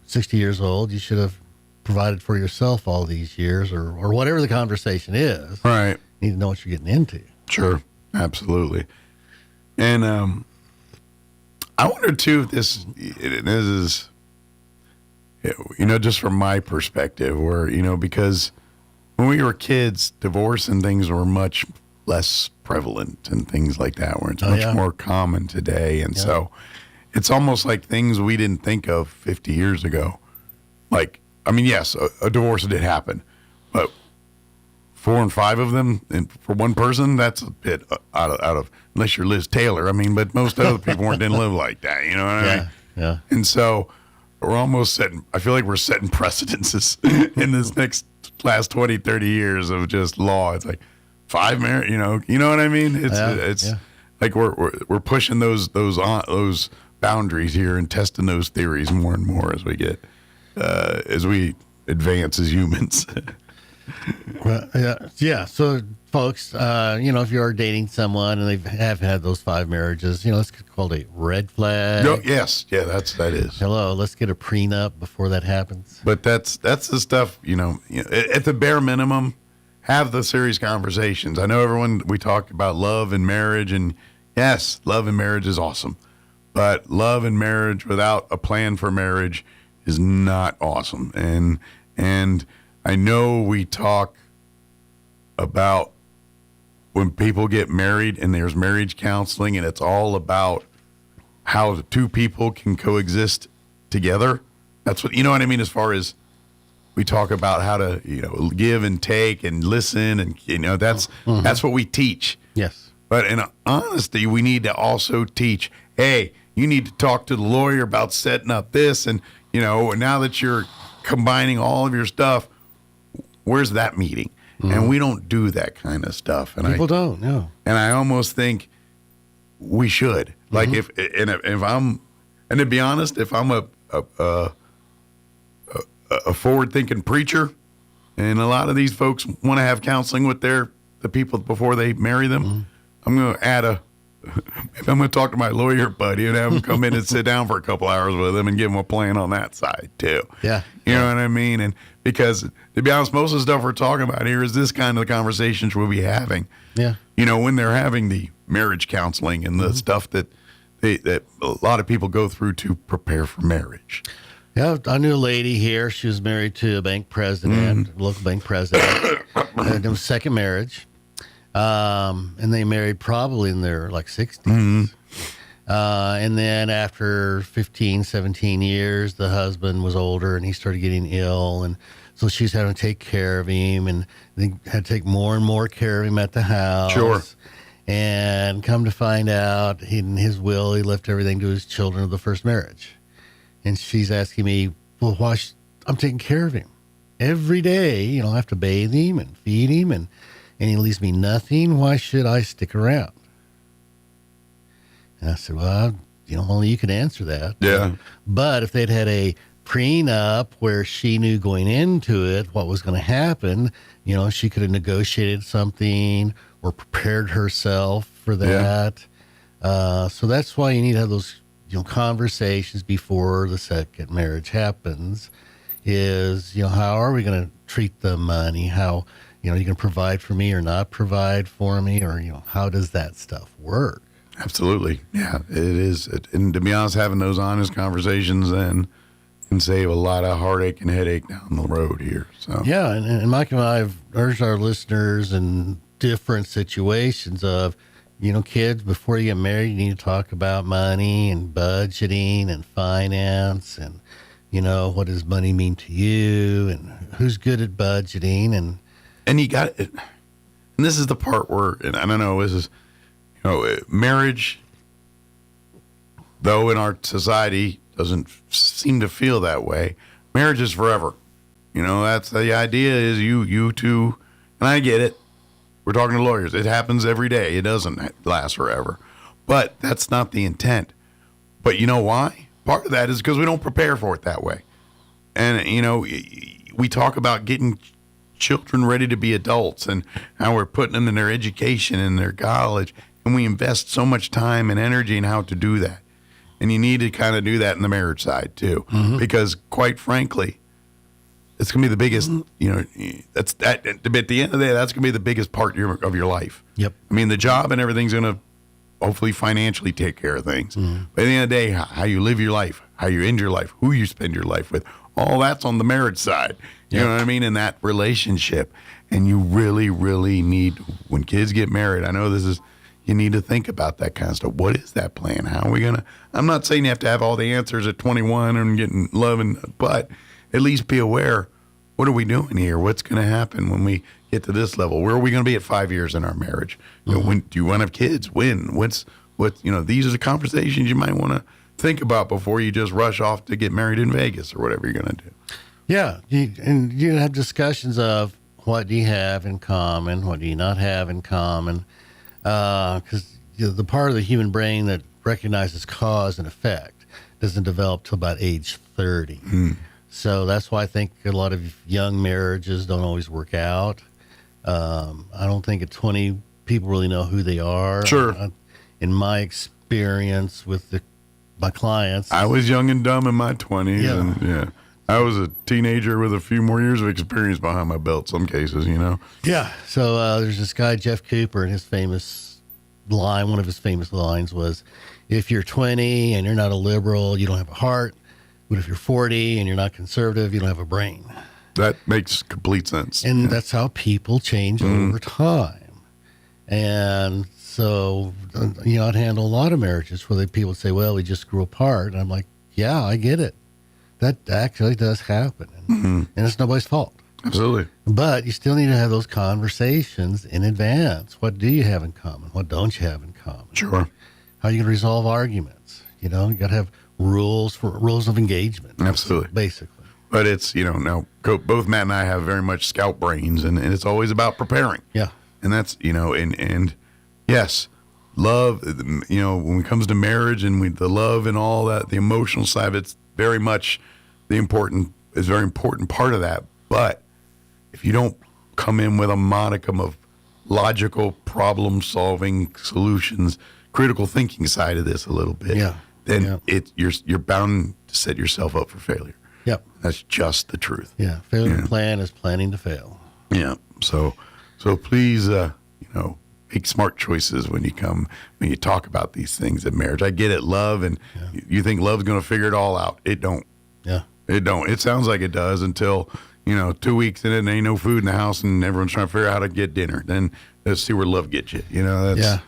60 years old. You should have provided for yourself all these years, or whatever the conversation is. Right. You need to know what you're getting into. Sure. Absolutely. And I wonder too if this is, just from my perspective, where, because when we were kids, divorce and things were much less prevalent and things like that, where it's much more common today. And so it's almost like things we didn't think of 50 years ago. Like, I mean, yes, a divorce did happen, but 4 and 5 of them, and for one person, that's a bit out of unless you're Liz Taylor. I mean, but most other people didn't live like that. You know what I mean? Yeah. And so we're almost setting. I feel like we're setting precedences in this last 20, 30 years of just law. It's like 5 marriage. You know what I mean? It's like we're pushing those boundaries here and testing those theories more and more as we get as we advance as humans. Well, yeah. So, folks, if you are dating someone and they have had those 5 marriages, it's called a red flag. No, yes, yeah, that is. Hello, let's get a prenup before that happens. But that's the stuff. At the bare minimum, have the serious conversations. I know we talk about love and marriage, and yes, love and marriage is awesome, but love and marriage without a plan for marriage is not awesome. And I know we talk about when people get married and there's marriage counseling and it's all about how the two people can coexist together. That's what, you know what I mean? As far as we talk about how to, give and take and listen and, that's what we teach. Yes. But in honesty, we need to also teach, hey, you need to talk to the lawyer about setting up this. And, now that you're combining all of your stuff, where's that meeting? And we don't do that kind of stuff. And People don't, no. And I almost think we should. Like if I'm, and to be honest, if I'm a forward-thinking preacher, and a lot of these folks want to have counseling with the people before they marry them, I'm going to add maybe I'm going to talk to my lawyer buddy and have him come in and sit down for a couple hours with him and give him a plan on that side too. Yeah. You know what I mean? And because to be honest, most of the stuff we're talking about here is this kind of conversations we'll be having. Yeah. When they're having the marriage counseling and the stuff that a lot of people go through to prepare for marriage. Yeah, I knew a lady here. She was married to a bank president, a local bank president. And it was second marriage. And they married probably in their 60s. And then after 15, 17 years, the husband was older and he started getting ill. And so she's having to take care of him, and they had to take more and more care of him at the house. Sure. And come to find out, in his will, he left everything to his children of the first marriage. And she's asking me, well, why I'm taking care of him every day. I have to bathe him and feed him, and he leaves me nothing. Why should I stick around? And I said, well, only you can answer that. Yeah. But if they'd had a prenup where she knew going into it what was going to happen, she could have negotiated something or prepared herself for that. Yeah. So that's why you need to have those conversations before the second marriage happens. Is how are we going to treat the money? How you can provide for me or not provide for me, or how does that stuff work? Absolutely, yeah, it is. And to be honest, having those honest conversations then can save a lot of heartache and headache down the road here. So yeah, and Mike and I have urged our listeners in different situations of, kids, before you get married, you need to talk about money and budgeting and finance and, what does money mean to you and who's good at budgeting. And you got it. And this is the part where, and I don't know, this is, marriage, though in our society doesn't seem to feel that way. Marriage is forever. That's the idea is you two, and I get it. We're talking to lawyers. It happens every day. It doesn't last forever. But that's not the intent. But you know why? Part of that is because we don't prepare for it that way. And, we talk about getting children ready to be adults and how we're putting them in their education and their college. And we invest so much time and energy in how to do that. And you need to kind of do that in the marriage side too. Because quite frankly, it's going to be the biggest, at the end of the day, that's going to be the biggest part of your life. Yep. I mean, the job and everything's going to hopefully financially take care of things. But at the end of the day, how you live your life, how you end your life, who you spend your life with, all that's on the marriage side. You know what I mean? In that relationship. And you really, really need, when kids get married, I know this is, you need to think about that kind of stuff. What is that plan? How are we going to, I'm not saying you have to have all the answers at 21 and getting love, but at least be aware, what are we doing here? What's going to happen when we get to this level? Where are we going to be at 5 years in our marriage? You know, when do you want to have kids? When? These are the conversations you might want to think about before you just rush off to get married in Vegas or whatever you're going to do. Yeah, you have discussions of what do you have in common, what do you not have in common, because the part of the human brain that recognizes cause and effect doesn't develop till about age 30. So that's why I think a lot of young marriages don't always work out. I don't think at 20 people really know who they are. Sure. In my experience with my clients, I was young and dumb in my 20s. Yeah. And I was a teenager with a few more years of experience behind my belt, some cases, Yeah. So there's this guy, Jeff Cooper, and his famous line, one of his famous lines was, if you're 20 and you're not a liberal, you don't have a heart. But if you're 40 and you're not conservative, you don't have a brain. That makes complete sense. And that's how people change over time. And so, I'd handle a lot of marriages where people say, well, we just grew apart. And I'm like, yeah, I get it. That actually does happen. And it's nobody's fault. Absolutely. But you still need to have those conversations in advance. What do you have in common? What don't you have in common? Sure. How are you going to resolve arguments? You got to have rules of engagement. Absolutely. Basically. But it's, now both Matt and I have very much scout brains, and it's always about preparing. Yeah. And that's, and yes, love, when it comes to marriage and the love and all that, the emotional side, it's very much very important part of that. But if you don't come in with a modicum of logical problem solving solutions, critical thinking side of this a little bit, then you're bound to set yourself up for failure. Yep. That's just the truth. Yeah. Failure to plan is planning to fail. Yeah. So please, make smart choices when you talk about these things in marriage. I get it, love, and you think love's going to figure it all out. It don't. Yeah. It don't. It sounds like it does until, 2 weeks in it and ain't no food in the house and everyone's trying to figure out how to get dinner. Then let's see where love gets you. That's,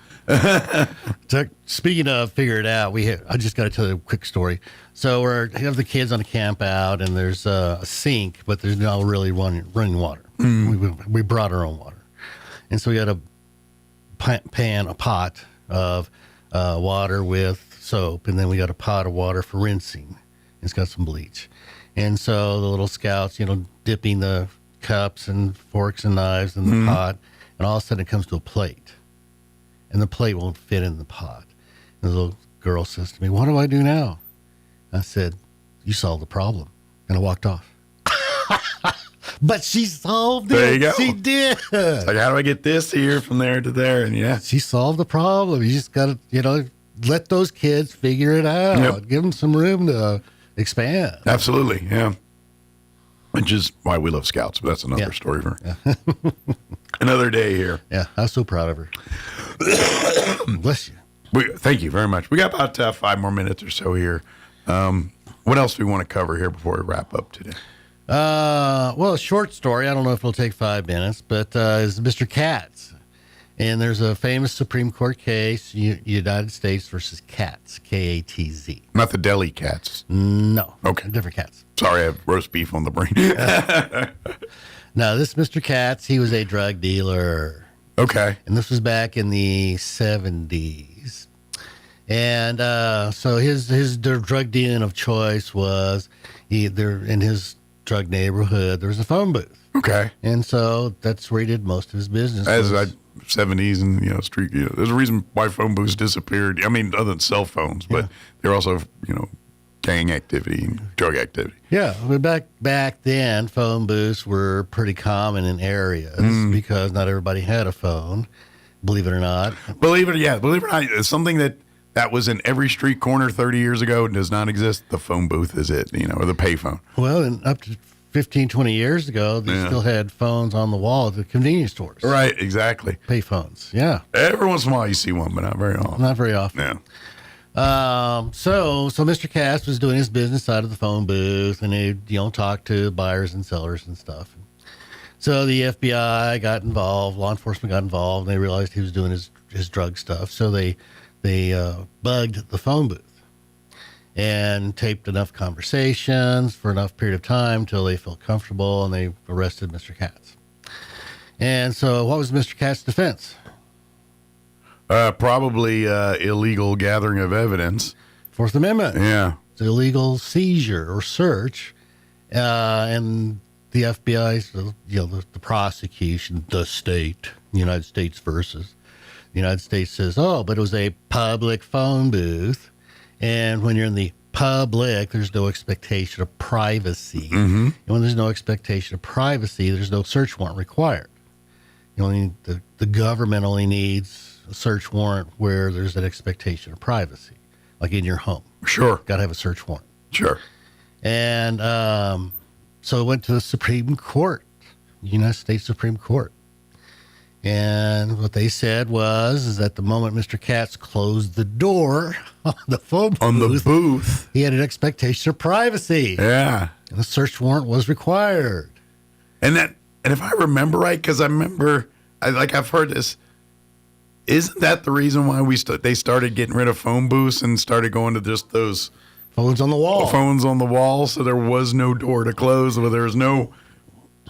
So, speaking of figure it out, I just got to tell you a quick story. So we have the kids on a camp out, and there's a sink, but there's not really running water. We brought our own water, and so we had a pot of water with soap, and then we got a pot of water for rinsing. It's got some bleach, and so the little scouts, dipping the cups and forks and knives in the pot, and all of a sudden it comes to a plate. And the plate won't fit in the pot. And the little girl says to me, what do I do now? I said, you solved the problem. And I walked off. But she solved it. There you go. She did. It's like, how do I get this here from there to there? And she solved the problem. You just got to, let those kids figure it out. Yep. Give them some room to expand. Absolutely, yeah. Which is why we love Scouts, but that's another story for another day here. Yeah, I was so proud of her. Bless you. Thank you very much. We got about 5 more minutes or so here. What else do we want to cover here before we wrap up today? Well, a short story. I don't know if it'll take 5 minutes, but is Mr. Katz. And there's a famous Supreme Court case, United States versus Katz, K-A-T-Z. Not the deli cats. No. Okay. Different cats. Sorry, I have roast beef on the brain. Now, this Mr. Katz, he was a drug dealer. Okay. And this was back in the 70s. And so his drug dealing of choice was either in his drug neighborhood, there was a phone booth. Okay. And so that's where he did most of his business. 70s and, street, there's a reason why phone booths disappeared. I mean, other than cell phones, but they're also, gang activity and drug activity. Yeah. But back then, phone booths were pretty common in areas because not everybody had a phone, believe it or not. Believe it or not, it's something that was in every street corner 30 years ago does not exist. The phone booth is it, or the payphone. Well, and up to 15, 20 years ago, they still had phones on the wall at the convenience stores. Right, exactly. Pay phones, yeah. Every once in a while you see one, but not very often. Not very often. Yeah. So Mr. Cass was doing his business out of the phone booth, and he, talked to buyers and sellers and stuff. So the FBI got involved, law enforcement got involved, and they realized he was doing his his drug stuff. So they bugged the phone booth and taped enough conversations for enough period of time till they felt comfortable, and they arrested Mr. Katz. And so what was Mr. Katz's defense? Probably illegal gathering of evidence. Fourth Amendment. Yeah. It's illegal seizure or search. And the FBI, the prosecution, the state, the United States versus the United States says, oh, but it was a public phone booth. And when you're in the public, there's no expectation of privacy. Mm-hmm. And when there's no expectation of privacy, there's no search warrant required. The government only needs a search warrant where there's an expectation of privacy, like in your home. Sure. Got to have a search warrant. Sure. And so it went to the Supreme Court, United States Supreme Court. And what they said is that the moment Mr. Katz closed the door on the phone booth, he had an expectation of privacy. Yeah. And the search warrant was required. And if I remember right, because I remember, I've heard this, isn't that the reason why they started getting rid of phone booths and started going to just those phones on the wall? Phones on the wall, so there was no door to close, or there was no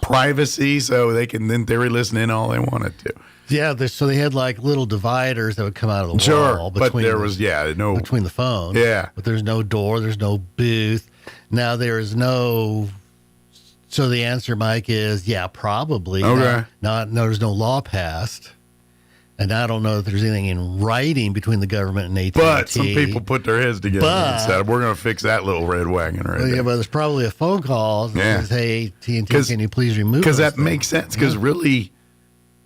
privacy, so they can then theory listen in all they wanted to. Yeah, so they had like little dividers that would come out of the wall. But there was no between the phones. Yeah, but there's no door, there's no booth. Now there is no. So the answer, Mike, is probably. Okay. No, there's no law passed, and I don't know if there's anything in writing between the government and AT&T. But some people put their heads together and said, "We're going to fix that little red wagon right there." Yeah, but there's probably a phone call that says, "Hey, AT&T, can you please remove?" Because that makes sense. Because really,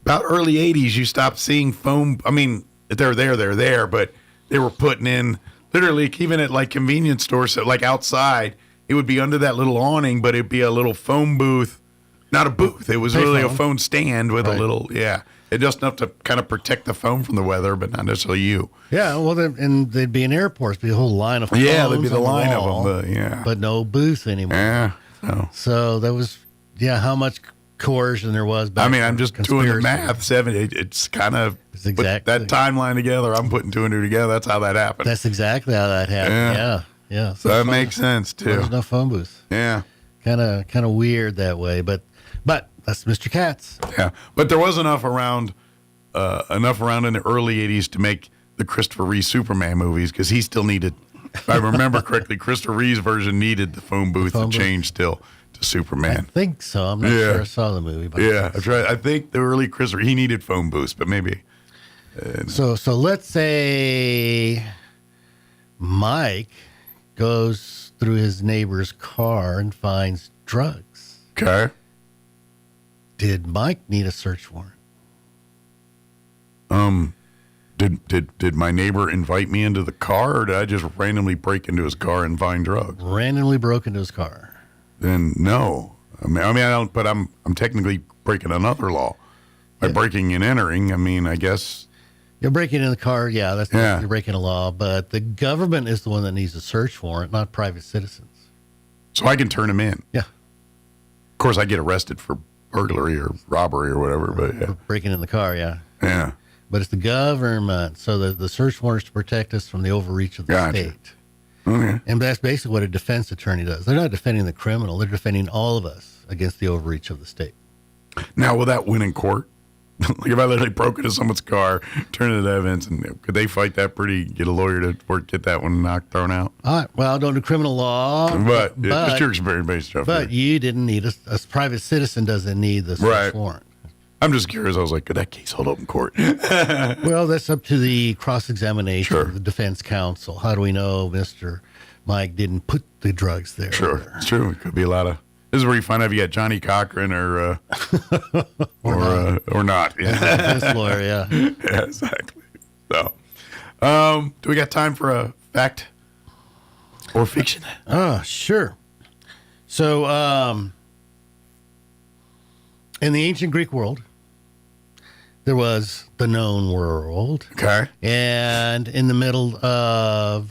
about early '80s, you stopped seeing phone. I mean, they're there, but they were putting in literally even at like convenience stores, so like outside. It would be under that little awning, but it'd be a little phone booth. Not a booth. It was really a phone stand with a little, It just enough to kind of protect the phone from the weather, but not necessarily you. Yeah, well, and they'd be in airports, be a whole line of phones. Yeah, there'd be the line of them. But no booth anymore. Yeah. So that was, how much coercion there was back. I mean, I'm just doing the math. It's kind of put that timeline together. I'm putting two and two together. That's how that happened. That's exactly how that happened. Yeah. So that makes sense too. There's no phone booth. Yeah. Kind of weird that way, but that's Mr. Katz. Yeah, but there was enough around in the early '80s to make the Christopher Reeve Superman movies, because he still needed. If I remember correctly, Christopher Reeve's version needed the phone booth to change still to Superman. I think so. I'm not sure I saw the movie. But I think the early Christopher, he needed phone booths, but maybe. So let's say Mike goes through his neighbor's car and finds drugs. Okay. Did Mike need a search warrant? Did my neighbor invite me into the car, or did I just randomly break into his car and find drugs? Randomly broke into his car. Then no. I mean I don't. But I'm technically breaking another law by breaking and entering. I mean, I guess. You're breaking in the car, you're breaking a law, but the government is the one that needs a search warrant, not private citizens. So I can turn him in? Yeah. Of course, I get arrested for burglary or robbery or whatever, but breaking in the car, Yeah. But it's the government, so the search warrant is to protect us from the overreach of the state. Okay. And that's basically what a defense attorney does. They're not defending the criminal, they're defending all of us against the overreach of the state. Now, will that win in court? Like if I literally broke into someone's car, turn it into evidence, and could they fight that get a lawyer to get that one thrown out? Well, I don't do criminal law. But just your experience-based stuff. But you didn't need a private citizen doesn't need the search warrant. I'm just curious. I was like, could that case hold up in court? Well, that's up to the cross-examination of the defense counsel. How do we know Mr. Mike didn't put the drugs there? Sure, it's true. It could be a lot of. This is where you find out if you got Johnny Cochran or not. Yeah. This lawyer, yeah. Yeah, exactly. So, do we got time for a fact or fiction? Sure. So, in the ancient Greek world, there was the known world. Okay. And in the middle of,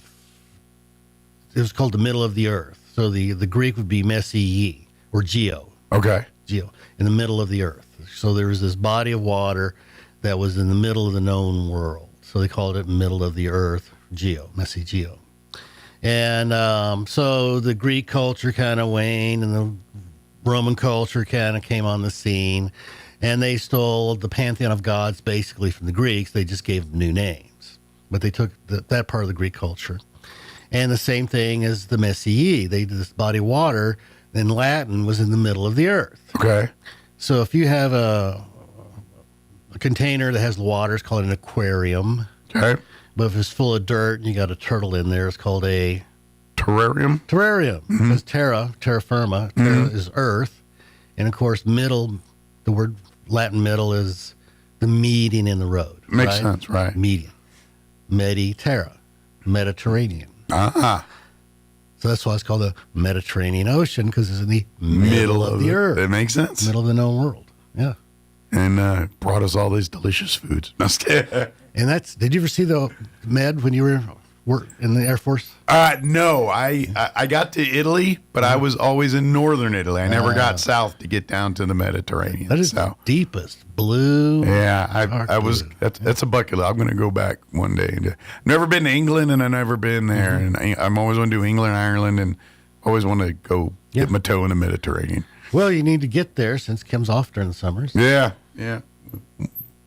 it was called the middle of the earth. So the Greek would be Messiae. Or Geo. Okay. Geo. In the middle of the earth. So there was this body of water that was in the middle of the known world. So they called it middle of the earth, Messy Geo. And so the Greek culture kind of waned, and the Roman culture kind of came on the scene, and they stole the pantheon of gods basically from the Greeks. They just gave them new names, but they took that part of the Greek culture. And the same thing as the Messiae. They did this body of water in Latin was in the middle of the earth. Okay. So if you have a container that has water, it's called an aquarium. Okay. But if it's full of dirt and you got a turtle in there, it's called a terrarium. Terrarium. Mm-hmm. Because terra firma, terra is earth. And of course, middle, the word Latin middle is the median in the road. Makes sense, right. Median. Mediterra. Mediterranean. Ah. So that's why it's called the Mediterranean Ocean, because it's in the middle of the earth. That makes sense. Middle of the known world. Yeah. And brought us all these delicious foods. No, and did you ever see the Med when you were in the Air Force? No, I got to Italy, but I was always in northern Italy. I never got south to get down to the Mediterranean. That is the deepest blue. Yeah, I was. That's a bucket list. I'm going to go back one day. Never been to England, and I've never been there. And I'm always want to do England, Ireland, and always want to go get my toe in the Mediterranean. Well, you need to get there since Kim's off during the summers. Yeah.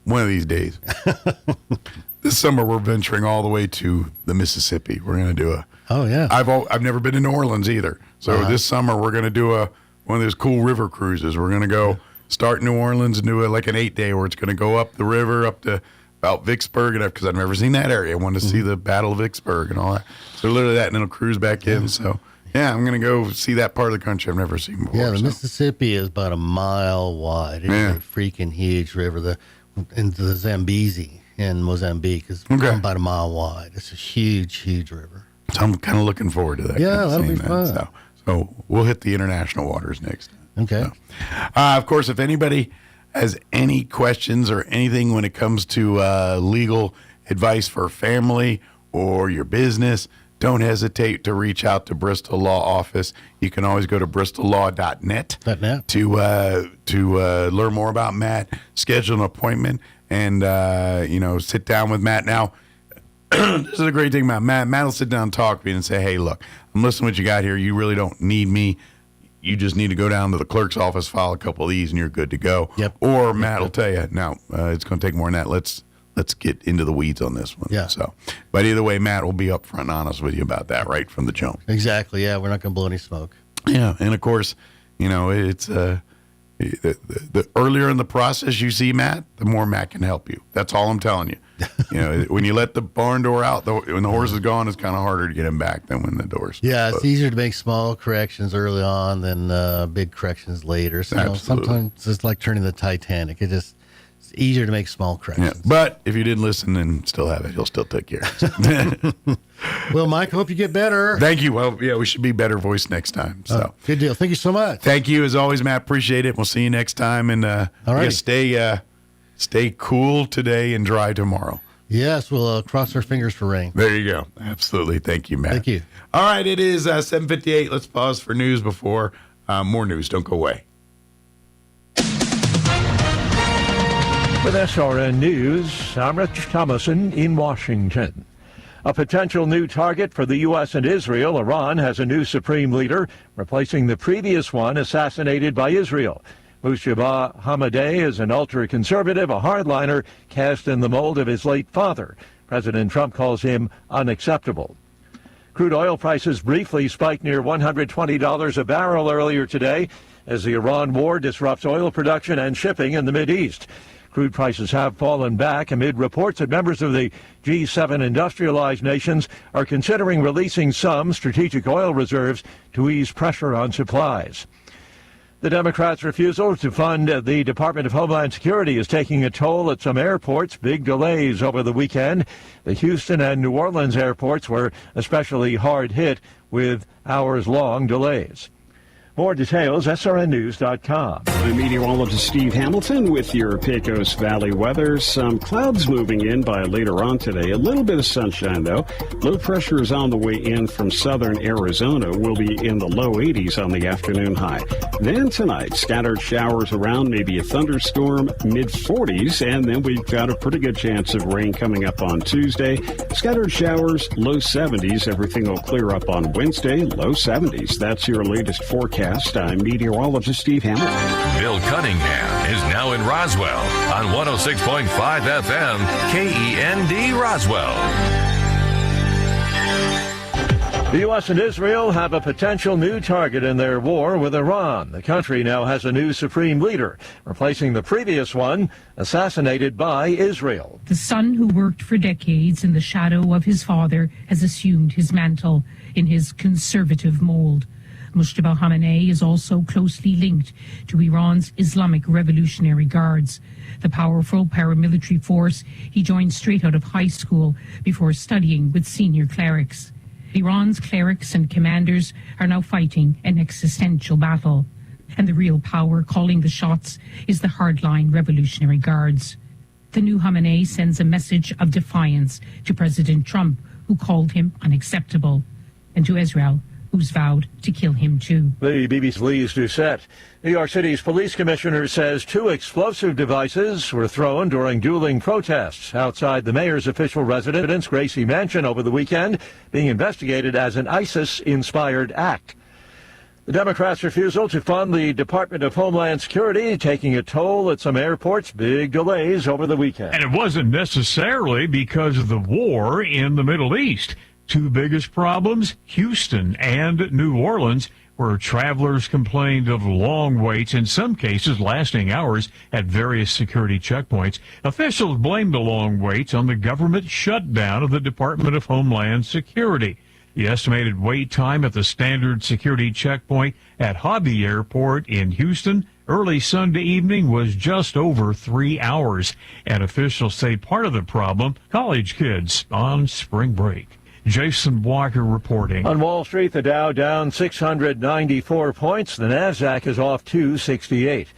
One of these days. This summer we're venturing all the way to the Mississippi. We're going to do I've never been to New Orleans either. So this summer we're going to do one of those cool river cruises. We're going to go start in New Orleans and do like an 8-day where it's going to go up the river up to about Vicksburg, because I've never seen that area. I wanted to see the Battle of Vicksburg and all that. So literally that, and then it'll cruise back in. So yeah, I'm going to go see that part of the country I've never seen before. Yeah, the Mississippi is about a mile wide. It's a freaking huge river. Into the Zambezi in Mozambique is about a mile wide. It's a huge, huge river. So I'm kind of looking forward to that. Yeah, that'll be fun. So we'll hit the international waters next time. Okay. So, of course, if anybody has any questions or anything when it comes to legal advice for family or your business, don't hesitate to reach out to Bristol Law Office. You can always go to bristollaw.net to learn more about Matt, schedule an appointment, and sit down with Matt. Now, this is a great thing about Matt. Matt will sit down and talk to me and say, hey, look, I'm listening to what you got here. You really don't need me. You just need to go down to the clerk's office, file a couple of these, and you're good to go. Yep. Or Matt will tell you, no, it's going to take more than that. Let's get into the weeds on this one. Yeah. So, but either way, Matt will be upfront and honest with you about that right from the jump. Exactly. Yeah, we're not going to blow any smoke. Yeah, and of course, it's the earlier in the process you see Matt, the more Matt can help you. That's all I'm telling you. When you let the barn door out, when the horse is gone, it's kind of harder to get him back than when the door's it's easier to make small corrections early on than big corrections later. So sometimes it's like turning the Titanic. It's easier to make small corrections. Yeah, but if you didn't listen and still have it, you'll still take care of it. Well, Mike, hope you get better. Thank you. Well, yeah, we should be better voice next time. So good deal. Thank you so much. Thank you as always, Matt. Appreciate it. We'll see you next time. And stay cool today and dry tomorrow. Yes, we'll cross our fingers for rain. There you go. Absolutely. Thank you, Matt. Thank you. All right, it is 7:58. Let's pause for news before more news. Don't go away. With SRN News, I'm Rich Thomason in Washington. A potential new target for the U.S. and Israel, Iran has a new supreme leader, replacing the previous one assassinated by Israel. Mujtaba Hamadeh is an ultra-conservative, a hardliner cast in the mold of his late father. President Trump calls him unacceptable. Crude oil prices briefly spiked near $120 a barrel earlier today as the Iran war disrupts oil production and shipping in the Mideast. Crude prices have fallen back amid reports that members of the G7 industrialized nations are considering releasing some strategic oil reserves to ease pressure on supplies. The Democrats' refusal to fund the Department of Homeland Security is taking a toll at some airports. Big delays over the weekend. The Houston and New Orleans airports were especially hard hit with hours-long delays. More details, srnnews.com. I'm meteorologist Steve Hamilton with your Pecos Valley weather. Some clouds moving in by later on today. A little bit of sunshine, though. Low pressure is on the way in from southern Arizona. We'll be in the low 80s on the afternoon high. Then tonight, scattered showers around, maybe a thunderstorm, mid-40s. And then we've got a pretty good chance of rain coming up on Tuesday. Scattered showers, low 70s. Everything will clear up on Wednesday, low 70s. That's your latest forecast. I'm meteorologist Steve Hamilton. Bill Cunningham is now in Roswell on 106.5 FM, KEND Roswell. The U.S. and Israel have a potential new target in their war with Iran. The country now has a new supreme leader, replacing the previous one, assassinated by Israel. The son who worked for decades in the shadow of his father has assumed his mantle in his conservative mold. Mujtaba Khamenei is also closely linked to Iran's Islamic Revolutionary Guards, the powerful paramilitary force he joined straight out of high school before studying with senior clerics. Iran's clerics and commanders are now fighting an existential battle, and the real power calling the shots is the hardline Revolutionary Guards. The new Khamenei sends a message of defiance to President Trump, who called him unacceptable, and to Israel, who's vowed to kill him too. The BBC's Lise Doucette. New York City's police commissioner says 2 explosive devices were thrown during dueling protests outside the mayor's official residence, Gracie Mansion, over the weekend, being investigated as an ISIS-inspired act. The Democrats' refusal to fund the Department of Homeland Security taking a toll at some airports. Big delays over the weekend. And it wasn't necessarily because of the war in the Middle East. 2 biggest problems, Houston and New Orleans, where travelers complained of long waits, in some cases lasting hours, at various security checkpoints. Officials blamed the long waits on the government shutdown of the Department of Homeland Security. The estimated wait time at the standard security checkpoint at Hobby Airport in Houston early Sunday evening was just over 3 hours. And officials say part of the problem, college kids on spring break. Jason Walker reporting. On Wall Street, the Dow down 694 points. The Nasdaq is off 268.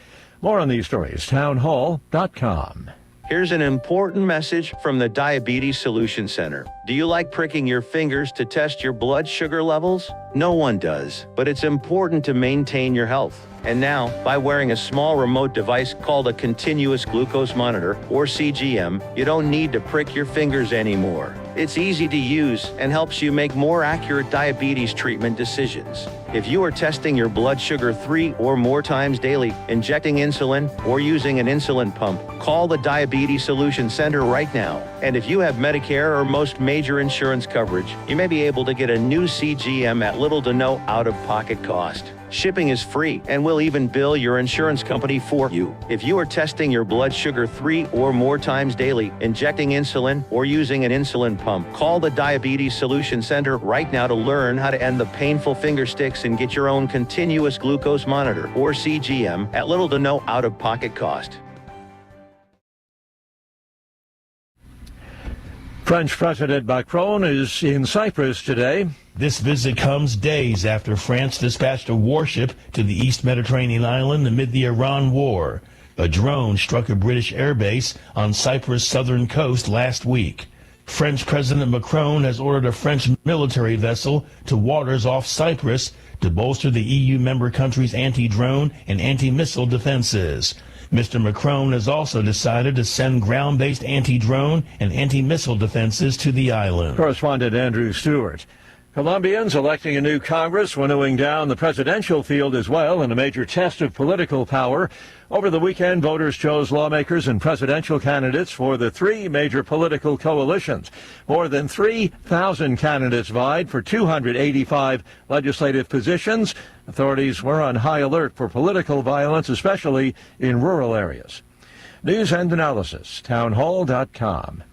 More on these stories, townhall.com. Here's an important message from the Diabetes Solution Center. Do you like pricking your fingers to test your blood sugar levels? No one does, but it's important to maintain your health. And now, by wearing a small remote device called a continuous glucose monitor, or CGM, you don't need to prick your fingers anymore. It's easy to use and helps you make more accurate diabetes treatment decisions. If you are testing your blood sugar 3 or more times daily, injecting insulin, or using an insulin pump, call the Diabetes Solution Center right now. And if you have Medicare or most major insurance coverage, you may be able to get a new CGM at little to no out-of-pocket cost. Shipping is free, and we'll even bill your insurance company for you. If you are testing your blood sugar 3 or more times daily, injecting insulin, or using an insulin pump, call the Diabetes Solution Center right now to learn how to end the painful finger sticks and get your own continuous glucose monitor, or CGM, at little to no out-of-pocket cost. French President Macron is in Cyprus today. This visit comes days after France dispatched a warship to the East Mediterranean island amid the Iran war. A drone struck a British airbase on Cyprus' southern coast last week. French President Macron has ordered a French military vessel to waters off Cyprus to bolster the EU member country's anti-drone and anti-missile defenses. Mr. Macron has also decided to send ground-based anti-drone and anti-missile defenses to the island. Correspondent Andrew Stewart. Colombians electing a new Congress, winnowing down the presidential field as well in a major test of political power. Over the weekend, voters chose lawmakers and presidential candidates for the 3 major political coalitions. More than 3,000 candidates vied for 285 legislative positions. Authorities were on high alert for political violence, especially in rural areas. News and analysis, townhall.com.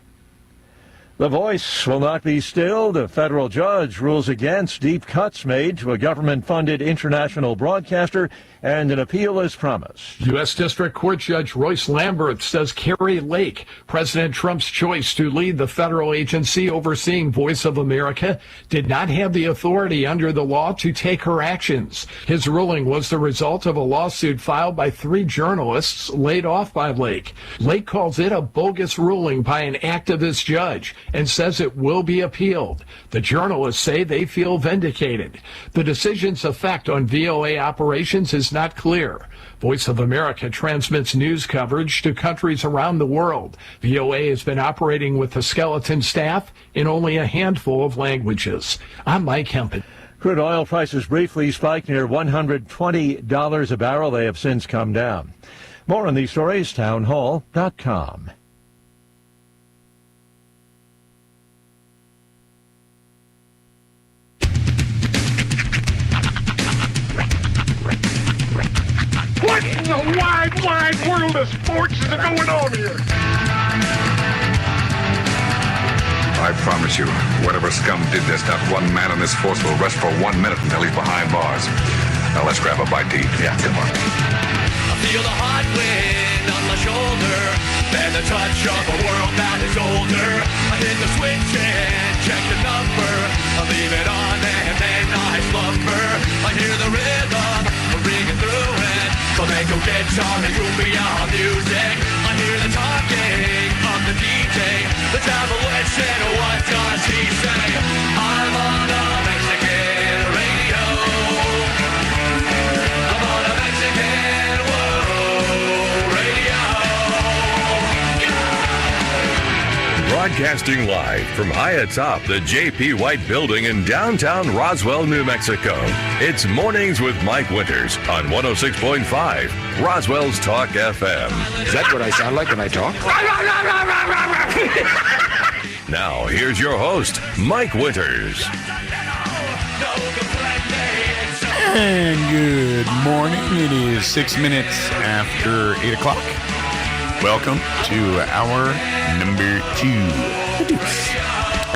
The voice will not be stilled. A federal judge rules against deep cuts made to a government-funded international broadcaster, and an appeal is promised. U.S. District Court Judge Royce Lamberth says Carrie Lake, President Trump's choice to lead the federal agency overseeing Voice of America, did not have the authority under the law to take her actions. His ruling was the result of a lawsuit filed by 3 journalists laid off by Lake. Lake calls it a bogus ruling by an activist judge and says it will be appealed. The journalists say they feel vindicated. The decision's effect on VOA operations is not clear. Voice of America transmits news coverage to countries around the world. VOA has been operating with a skeleton staff in only a handful of languages. I'm Mike Hempel. Crude oil prices briefly spiked near $120 a barrel. They have since come down. More on these stories, townhall.com. What in the wide world of sports is going on here? I promise you, whatever scum did this, not one man in this force will rest for 1 minute until he's behind bars. Now let's grab a bite to eat. Yeah, come on. I feel the hot wind on my shoulder and the touch of a world that is older. I hit the switch and check the number. I leave it on and then I slumber. I hear the rhythm ringing through it. Flamenco guitar and cumbia music. I hear the talking of the DJ. The devil listen, what does he say? I'm on a Mexican radio. I'm on a Mexican radio. Broadcasting live from high atop the J.P. White Building in downtown Roswell, New Mexico. It's Mornings with Mike Winters on 106.5 Roswell's Talk FM. Is that what I sound like when I talk? Now, here's your host, Mike Winters. And good morning. It is 6 minutes after 8 o'clock. Welcome to hour number 2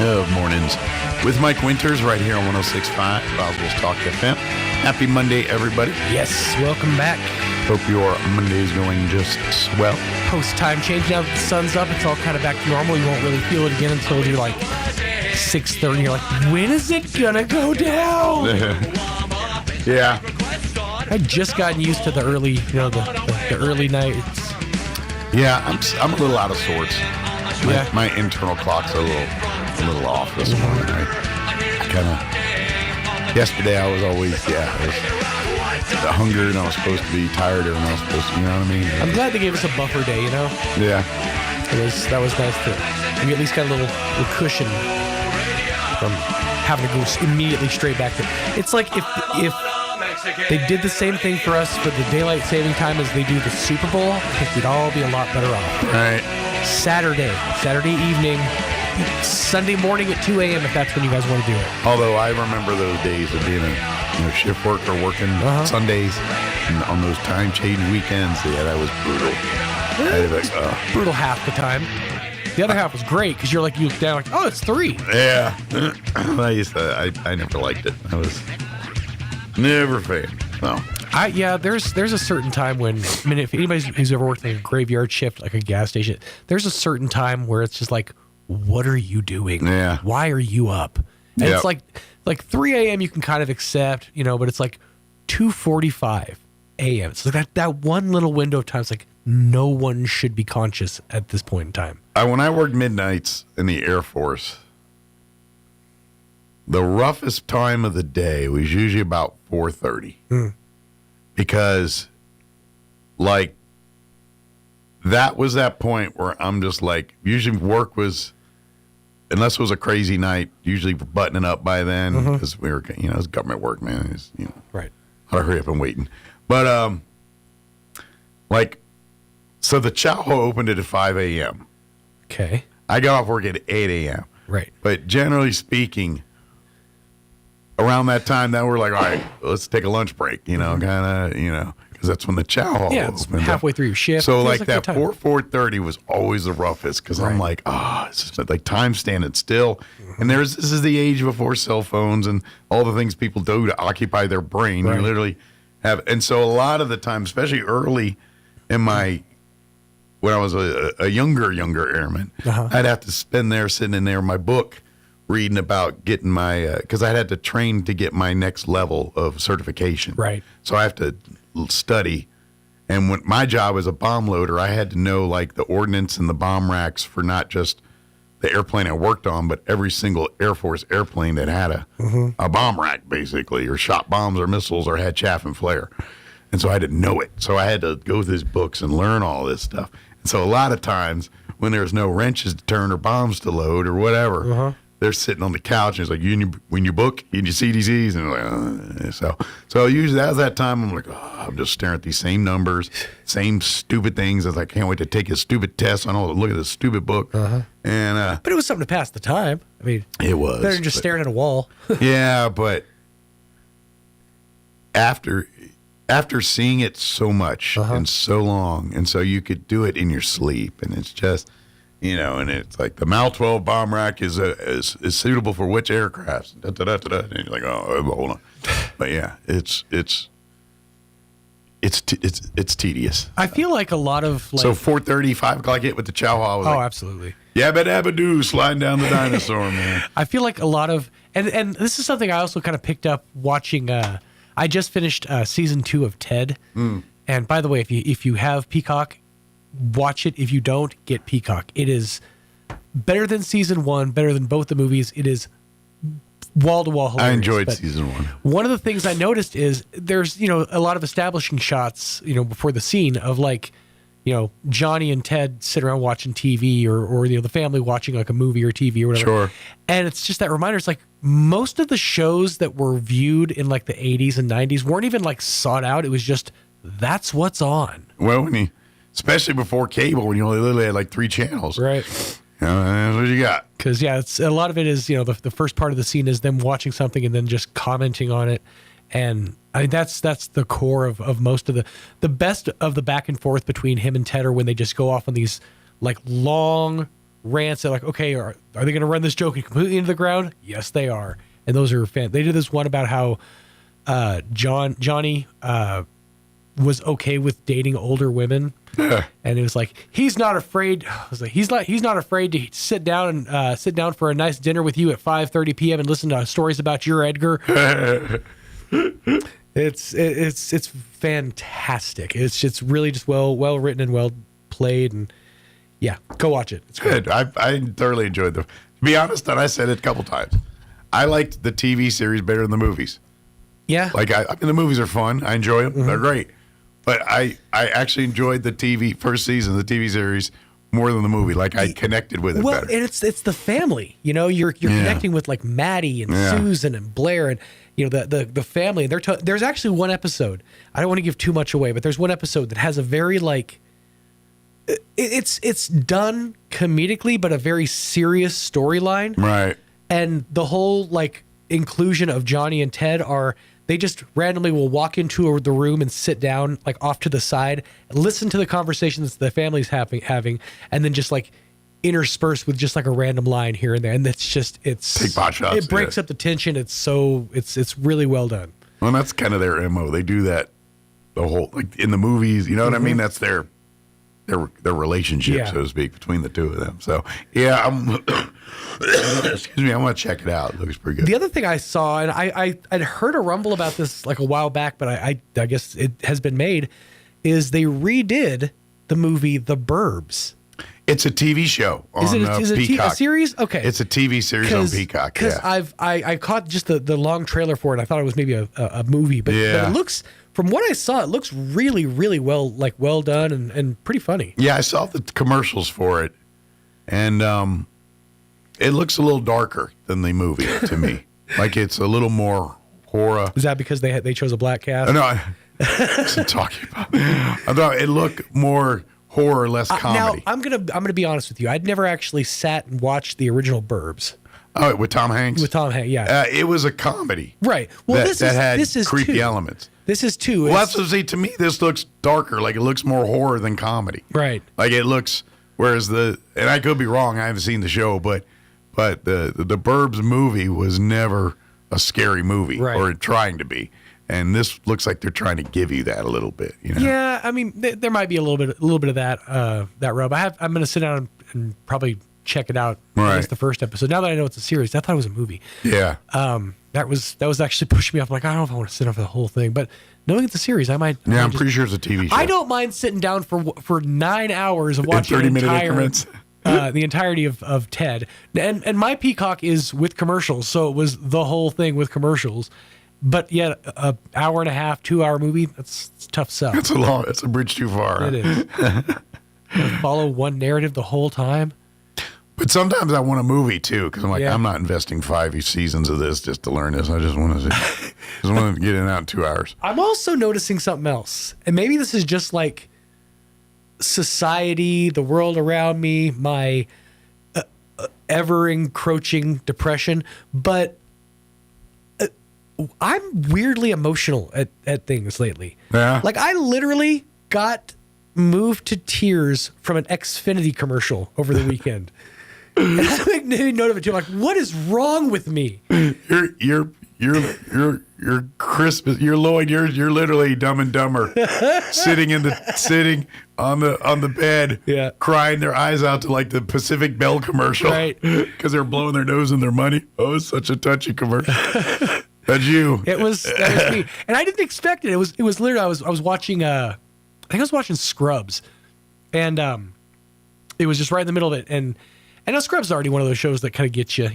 of Mornings with Mike Winters right here on 106.5 Roswell's Talk FM. Happy Monday, everybody. Yes, welcome back. Hope your Monday is going just swell. Post time change, now that the sun's up, it's all kind of back to normal. You won't really feel it again until you're like 6:30. You're like, when is it gonna go down? Yeah. I've just gotten used to the early, the early nights. Yeah, I'm a little out of sorts. My internal clock's a little off this morning. I kind of yesterday I was always I was the hunger and I was supposed to be tired and I was supposed to, you know what I mean? I'm glad they gave us a buffer day, you know? Yeah. That was nice to we at least got a little cushion from having to go immediately straight back to. It's like if they did the same thing for us for the daylight saving time as they do the Super Bowl, I think we'd all be a lot better off. Right. Saturday evening, Sunday morning at 2 a.m. if that's when you guys want to do it. Although I remember those days of being a shift worker working Sundays and on those time change weekends. Yeah, that was brutal. Brutal half the time. The other half was great because you look down like, oh, it's 3. Yeah. I never liked it. I was never a fan. No. There's a certain time when, I mean, if anybody who's ever worked like a graveyard shift, like a gas station, there's a certain time where it's just like, what are you doing? Yeah. Why are you up? And it's like 3 a.m. you can kind of accept, but it's like 2:45 a.m. It's like that one little window of time. It's like no one should be conscious at this point in time. When I worked midnights in the Air Force, the roughest time of the day was usually about 4:30. Because, that was that point where I'm just like, usually work was, unless it was a crazy night, usually buttoning up by then, because we were, it was government work, man. It was, right. I'd hurry up and waiting. But, so the chow opened at 5 a.m. Okay. I got off work at 8 a.m. Right. But generally speaking, around that time, then we're like, all right, let's take a lunch break, kind of because that's when the chow hall it's opens. halfway through your shift. So Feels like a that good time. 4:30 was always the roughest because I'm like, it's just like time standing still. And this is the age before cell phones and all the things people do to occupy their brain. You literally have, and so a lot of the time, especially early in when I was a younger airman, I'd have to spend there sitting in there with my book, reading about getting my, because I had to train to get my next level of certification. Right. So I have to study. And when my job as a bomb loader, I had to know like the ordnance and the bomb racks for not just the airplane I worked on, but every single Air Force airplane that had a bomb rack, basically, or shot bombs or missiles or had chaff and flare. And so I had to know it. So I had to go through these books and learn all this stuff. And so a lot of times when there's no wrenches to turn or bombs to load or whatever, they're sitting on the couch and it's like, when you book, you your CDCs, and like, so usually as that time, I'm like, I'm just staring at these same numbers, same stupid things. As I can't wait to take his stupid test. I don't look at this stupid book, and but it was something to pass the time. I mean, it was better than just staring at a wall. Yeah, but after seeing it so much and so long, and so you could do it in your sleep, and it's just. And it's like the MAL 12 bomb rack is suitable for which aircraft? And you're like, hold on. But yeah, it's tedious. I feel like a lot of so 4:30, 5 o'clock hit with the chow hall. Absolutely. Yabba dabba doo, sliding down the dinosaur, man. I feel like a lot of and this is something I also kind of picked up watching. I just finished season 2 of Ted, and by the way, if you have Peacock. Watch it. If you don't, get Peacock. It is better than season 1, better than both the movies. It is wall-to-wall hilarious. I enjoyed season 1. One of the things I noticed is there's, a lot of establishing shots, before the scene of like, Johnny and Ted sit around watching TV or the family watching like a movie or TV or whatever. Sure. And it's just that reminder. It's like most of the shows that were viewed in like the 80s and 90s weren't even like sought out. It was just, that's what's on. Well, especially before cable, when you only literally had like 3 channels. Right. That's what you got. Because, it's a lot of it is, the first part of the scene is them watching something and then just commenting on it. And I mean, that's the core of most of the best of the back and forth between him and Ted are when they just go off on these like long rants. They're like, okay, are they going to run this joke completely into the ground? Yes, they are. And those are fan. They did this one about how Johnny was okay with dating older women. And it was like he's not afraid. I was like he's not afraid to sit down for a nice dinner with you at 5:30 p.m. and listen to stories about your Edgar. It's fantastic. It's really just well written and well played, and yeah, go watch it. It's good. I thoroughly enjoyed them. To be honest, and I said it a couple times, I liked the TV series better than the movies. Yeah, like I mean, the movies are fun. I enjoy them. They're great. But I actually enjoyed the first season of the TV series more than the movie. Like I connected with it better. Well, and it's the family. You're connecting with like Maddie and Susan and Blair and the family. And there's actually one episode. I don't want to give too much away, but there's one episode that has a very like it's done comedically, but a very serious storyline. Right. And the whole like inclusion of Johnny and Ted they just randomly will walk into the room and sit down like off to the side, listen to the conversations the family's having, and then just like interspersed with just like a random line here and there. And it's take pot shots. It breaks up the tension. It's really well done. Well, that's kind of their MO. They do that the whole like in the movies. You know what I mean? That's their relationship, so to speak, between the two of them. So yeah, excuse me, I want to check it out. It looks pretty good. The other thing I saw, and I'd heard a rumble about this like a while back, but I guess it has been made, is they redid the movie The Burbs. It's a TV show on Peacock. A series? Okay. It's a TV series on Peacock. Because I caught just the long trailer for it. I thought it was maybe a movie, but it looks, from what I saw, it looks really, really well done and pretty funny. Yeah, I saw the commercials for it, and it looks a little darker than the movie to me. Like it's a little more horror. Is that because they chose a black cast? No, I wasn't talking about. I thought it looked more horror, less comedy. Now I'm gonna be honest with you. I'd never actually sat and watched the original Burbs. Oh, with Tom Hanks? With Tom Hanks, yeah. It was a comedy. Right. Well, that had creepy too. elements. This is too. Well, that's what I say. To me, this looks darker. Like, it looks more horror than comedy. Right. Like, it looks, whereas and I could be wrong, I haven't seen the show, but the Burbs movie was never a scary movie, right, or trying to be. And this looks like they're trying to give you that a little bit, you know? Yeah, I mean, there might be a little bit of that rub. I'm going to sit down and probably check it out. Right. It's the first episode. Now that I know it's a series, I thought it was a movie. Yeah. That was actually pushing me off. I'm like, I don't know if I want to sit down for the whole thing, but knowing it's a series, I might. Yeah, I'm pretty sure it's a TV show. I don't mind sitting down for 9 hours of watching 30-minute increments. The entirety of Ted. And my Peacock is with commercials, so it was the whole thing with commercials. But yet, an hour and a half, 2 hour movie, it's a tough sell. It's a bridge too far. It is. Follow one narrative the whole time. But sometimes I want a movie too, because I'm like, I'm not investing 5 seasons of this just to learn this. I just want to get it out in 2 hours. I'm also noticing something else, and maybe this is just like society, the world around me, my ever encroaching depression, but I'm weirdly emotional at things lately. Yeah. Like, I literally got moved to tears from an Xfinity commercial over the weekend. And I made note of it too. I'm like, what is wrong with me? You're Christmas. You're Lloyd. You're literally Dumb and Dumber, sitting on the bed, crying their eyes out to like the Pacific Bell commercial, right? Because they're blowing their nose in their money. Oh, it's such a touchy commercial. That's you. That was me, and I didn't expect it. It was literally I was watching. I think I was watching Scrubs, and it was just right in the middle of it. And I know Scrubs is already one of those shows that kind of gets you,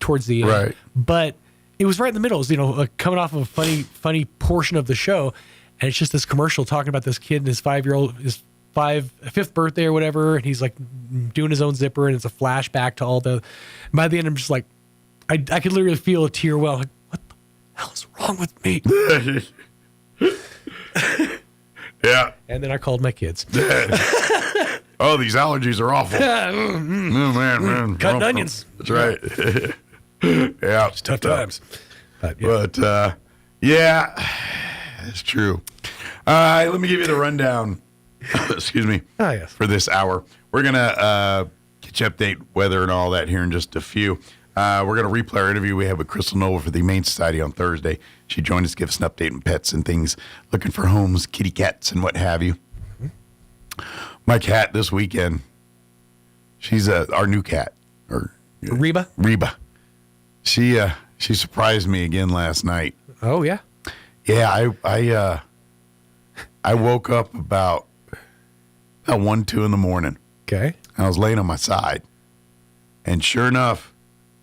towards the end. Right. But it was right in the middle. It was, coming off of a funny portion of the show, and it's just this commercial talking about this kid and his 5-year-old, his fifth birthday or whatever, and he's like doing his own zipper, and it's a flashback to all the. By the end, I'm just like, I could literally feel a tear well. Like, what the hell is wrong with me? Yeah. And then I called my kids. Oh, these allergies are awful. Oh, man. Cutting onions. That's right. Yeah. It's tough times. But it's true. Let me give you the rundown. Excuse me. Oh, yes. For this hour. We're going to get you update weather and all that here in just a few. We're going to replay our interview we had with Crystal Noble for the Humane Society on Thursday. She joined us to give us an update on pets and things, looking for homes, kitty cats, and what have you. My cat this weekend, she's our new cat. Reba? Reba. She surprised me again last night. Oh, yeah? Yeah, I woke up about 1, 2 in the morning. Okay. And I was laying on my side. And sure enough,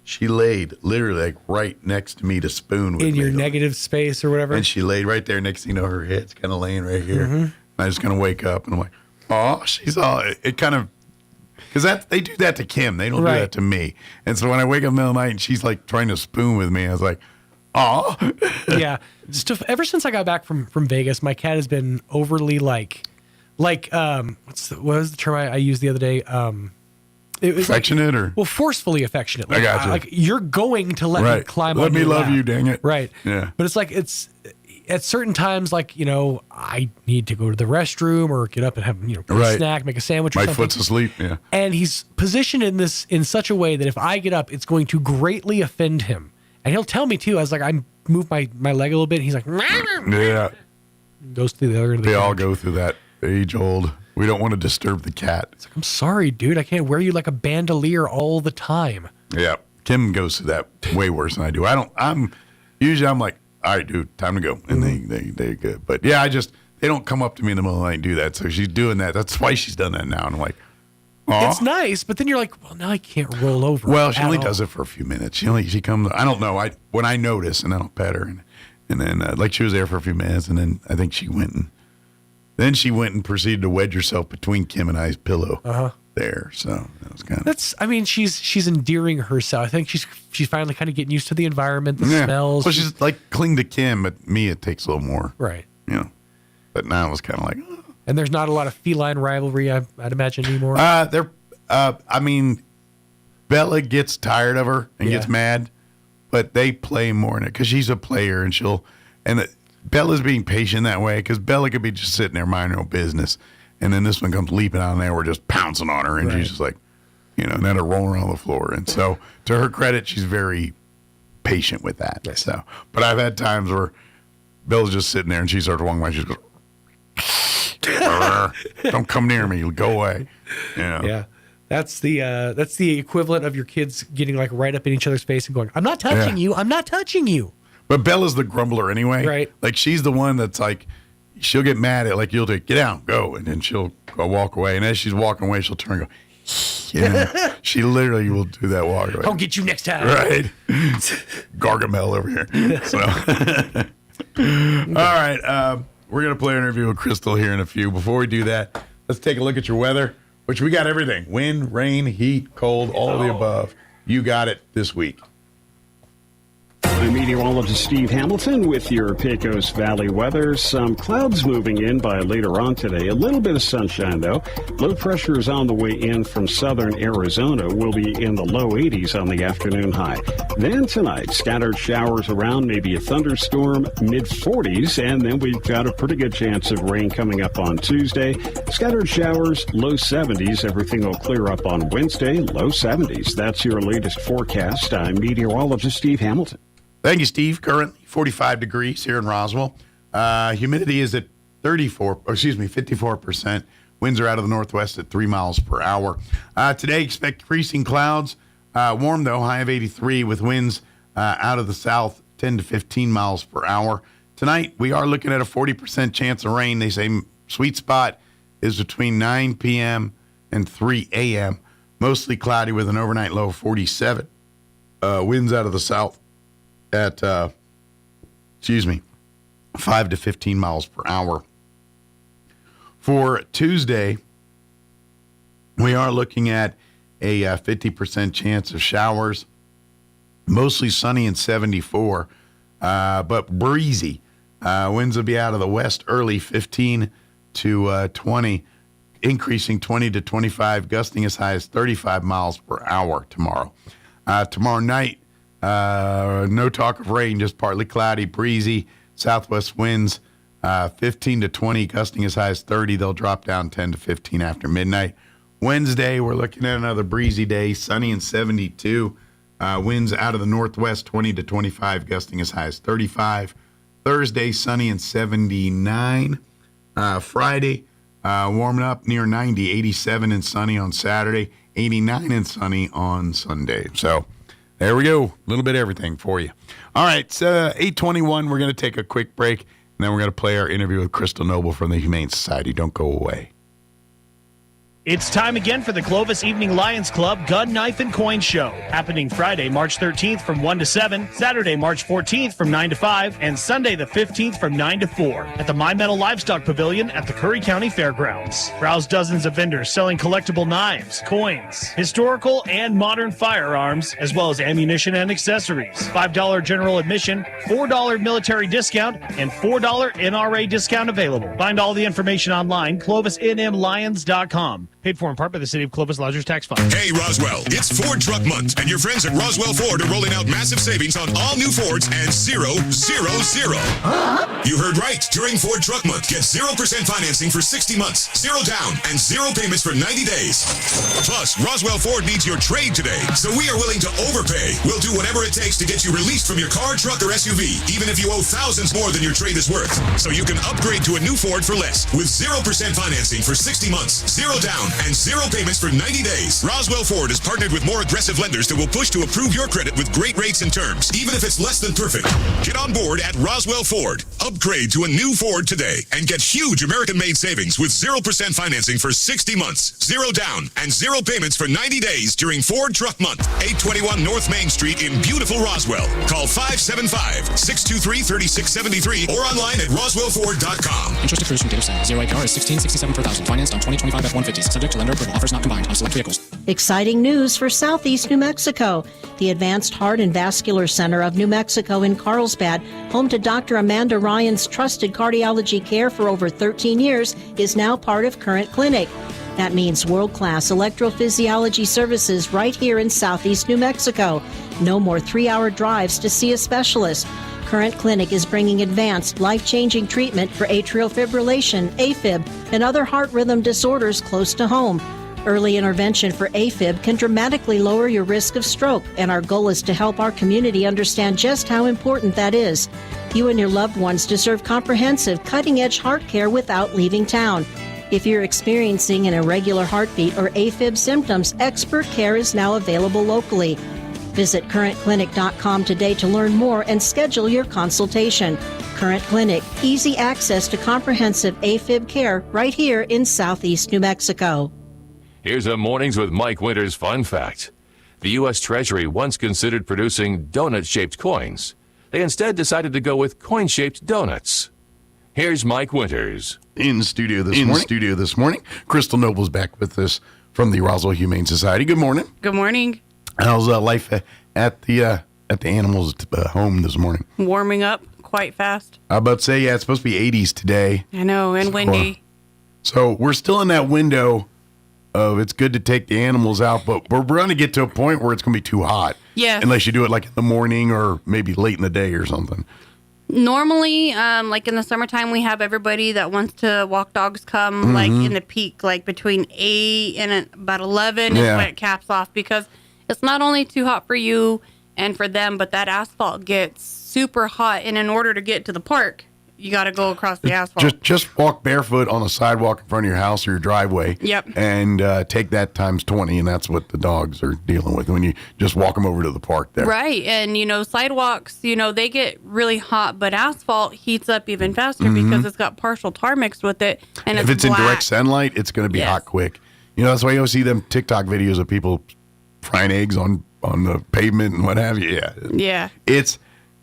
she laid literally like right next to me to spoon with me. In your negative space or whatever? And she laid right there. Next thing you know, her head's kind of laying right here. Mm-hmm. And I just kind of wake up and I'm like, oh, she's all, it kind of, because they do that to Kim. They don't do that to me. And so when I wake up in the middle of the night and she's like trying to spoon with me, I was like, oh. Yeah. Ever since I got back from Vegas, my cat has been overly what was the term I used the other day? It was affectionate forcefully affectionate. I got you. Like, you're going to let me climb on Let me your love lap. you, dang it. Right. Yeah. But it's at certain times, like, I need to go to the restroom or get up and have, a snack, make a sandwich or my something. foot's asleep, yeah. And he's positioned in such a way that if I get up, it's going to greatly offend him. And he'll tell me too. I was like, I move my leg a little bit. And he's like, yeah. Goes to the other end of the They all couch. go through that age old. We don't want to disturb the cat. It's like, I'm sorry, dude. I can't wear you like a bandolier all the time. Yeah. Kim goes through that way worse than I do. I'm like, all right, dude, time to go. And they're good. But yeah, they don't come up to me in the middle of the night and do that. So she's doing that. That's why she's done that now. And I'm like, oh. It's nice, but then you're like, well, now I can't roll over. Well, she only does it for a few minutes. She comes, I don't know. When I notice, and then I'll pet her. And then like she was there for a few minutes. And then I think she went and proceeded to wedge herself between Kim and I's pillow there. So that was kind of. She's endearing herself. I think she's finally kind of getting used to the environment, the smells. Well, she's like cling to Kim, but me, it takes a little more. Right. But now it's kind of like. And there's not a lot of feline rivalry, I'd imagine, anymore. Bella gets tired of her and gets mad, but they play more in it because she's a player and Bella's being patient that way because Bella could be just sitting there minding her own business. And then this one comes leaping out and there. We're just pouncing on her. And she's just like, and then they're rolling on the floor. And so to her credit, she's very patient with that. Yes. So, but I've had times where Bella's just sitting there and she starts walking away. She goes, don't come near me. Go away. Yeah. That's the equivalent of your kids getting like right up in each other's face and going, I'm not touching you. I'm not touching you. But Bella's the grumbler anyway. Right. Like she's the one that's like, she'll get mad at like, you'll do, get out, go. And then she'll go walk away. And as she's walking away, she'll turn and go, she literally will do that walk away. I'll get you next time. Right. Gargamel over here. So, all right. We're going to play an interview with Crystal here in a few. Before we do that, let's take a look at your weather, which we got everything. Wind, rain, heat, cold, all of the above. You got it this week. I'm meteorologist Steve Hamilton with your Pecos Valley weather. Some clouds moving in by later on today. A little bit of sunshine, though. Low pressure is on the way in from southern Arizona. We'll be in the low 80s on the afternoon high. Then tonight, scattered showers around, maybe a thunderstorm, mid-40s. And then we've got a pretty good chance of rain coming up on Tuesday. Scattered showers, low 70s. Everything will clear up on Wednesday, low 70s. That's your latest forecast. I'm meteorologist Steve Hamilton. Thank you, Steve. Currently 45 degrees here in Roswell. Humidity is at 54%. Winds are out of the northwest at 3 miles per hour. Today, expect increasing clouds. Warm, though, high of 83 with winds out of the south 10 to 15 miles per hour. Tonight, we are looking at a 40% chance of rain. They say sweet spot is between 9 p.m. and 3 a.m. Mostly cloudy with an overnight low of 47. Winds out of the south at 5 to 15 miles per hour. For Tuesday, we are looking at a 50% chance of showers, mostly sunny and 74, but breezy. Winds will be out of the west early, 15 to 20, increasing 20 to 25, gusting as high as 35 miles per hour tomorrow. Tomorrow night, no talk of rain, just partly cloudy, breezy, southwest winds, 15 to 20, gusting as high as 30. They'll drop down 10 to 15 after midnight. Wednesday, we're looking at another breezy day, sunny and 72. Winds out of the northwest, 20 to 25, gusting as high as 35. Thursday, sunny and 79. Friday, warming up near 90, 87 and sunny on Saturday, 89 and sunny on Sunday. So there we go. A little bit of everything for you. All right, it's 8:21. We're going to take a quick break, and then we're going to play our interview with Crystal Noble from the Humane Society. Don't go away. It's time again for the Clovis Evening Lions Club Gun, Knife, and Coin Show, happening Friday, March 13th from 1 to 7, Saturday, March 14th from 9 to 5, and Sunday the 15th from 9 to 4 at the My Metal Livestock Pavilion at the Curry County Fairgrounds. Browse dozens of vendors selling collectible knives, coins, historical and modern firearms, as well as ammunition and accessories. $5 general admission, $4 military discount, and $4 NRA discount available. Find all the information online, clovisnmlions.com. Paid for in part by the City of Clovis Lodgers Tax Fund. Hey, Roswell, it's Ford Truck Month, and your friends at Roswell Ford are rolling out massive savings on all new Fords and 000. You heard right. During Ford Truck Month, get 0% financing for 60 months, 0 down, and 0 payments for 90 days. Plus, Roswell Ford needs your trade today, so we are willing to overpay. We'll do whatever it takes to get you released from your car, truck, or SUV, even if you owe thousands more than your trade is worth. So you can upgrade to a new Ford for less, with 0% financing for 60 months, 0 down, and 0 payments for 90 days. Roswell Ford has partnered with more aggressive lenders that will push to approve your credit with great rates and terms, even if it's less than perfect. Get on board at Roswell Ford. Upgrade to a new Ford today and get huge American-made savings with 0% financing for 60 months, 0 down, and 0 payments for 90 days during Ford Truck Month. 821 North Main Street in beautiful Roswell. Call 575-623-3673 or online at roswellford.com. Interest accrues from date of sale. 0 APR is $16.67 per thousand. Financed on 2025 F-150s. Subject to lender approval. Offers not combined on select vehicles. Exciting news for Southeast New Mexico. The Advanced Heart and Vascular Center of New Mexico in Carlsbad, home to Dr. Amanda Ryan's trusted cardiology care for over 13 years, is now part of Current Clinic. That means world-class electrophysiology services right here in southeast New Mexico. No more 3-hour drives to see a specialist. Current Clinic is bringing advanced, life-changing treatment for atrial fibrillation, AFib, and other heart rhythm disorders close to home. Early intervention for AFib can dramatically lower your risk of stroke, and our goal is to help our community understand just how important that is. You and your loved ones deserve comprehensive, cutting-edge heart care without leaving town. If you're experiencing an irregular heartbeat or AFib symptoms, expert care is now available locally. Visit currentclinic.com today to learn more and schedule your consultation. Current Clinic, easy access to comprehensive AFib care right here in southeast New Mexico. Here's a Mornings with Mike Winters fun fact. The U.S. Treasury once considered producing donut-shaped coins. They instead decided to go with coin-shaped donuts. Here's Mike Winters. In studio this morning, Crystal Noble's back with us from the Roswell Humane Society. Good morning. Good morning. How's life at the animals' home this morning? Warming up quite fast. I was about to say, yeah, it's supposed to be 80s today. I know, and windy. So we're still in that window of it's good to take the animals out, but we're going to get to a point where it's going to be too hot. Yes. Unless you do it like in the morning or maybe late in the day or something. Normally, like in the summertime, we have everybody that wants to walk dogs come like in the peak, like between 8 and about 11 is when it caps off, because it's not only too hot for you and for them, but that asphalt gets super hot. And in order to get to the park, you got to go across the asphalt. Just walk barefoot on a sidewalk in front of your house or your driveway. Yep. And take that times 20, and that's what the dogs are dealing with when you just walk them over to the park there. Right. And, sidewalks, they get really hot, but asphalt heats up even faster because it's got partial tar mixed with it. And if it's black. in direct sunlight, it's going to be hot quick. That's why you always see them TikTok videos of people frying eggs on the pavement and what have you. Yeah.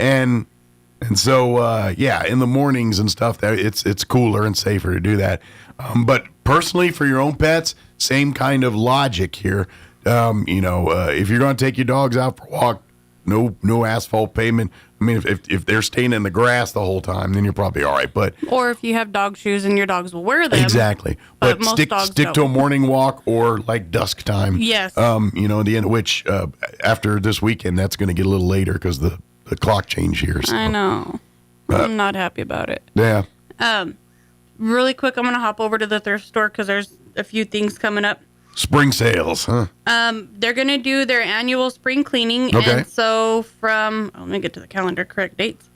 And so, in the mornings and stuff, it's cooler and safer to do that. But personally, for your own pets, same kind of logic here. If you're going to take your dogs out for a walk, no asphalt pavement. I mean, if they're staying in the grass the whole time, then you're probably all right. But or if you have dog shoes and your dogs will wear them. Exactly. But most stick dogs to don't. a morning walk or like dusk time. Yes. The end of which, after this weekend, that's going to get a little later because the clock change here. So. I know. I'm not happy about it. Yeah. Really quick, I'm going to hop over to the thrift store because there's a few things coming up. Spring sales, huh? They're going to do their annual spring cleaning. Okay. And so let me get to the calendar, correct dates.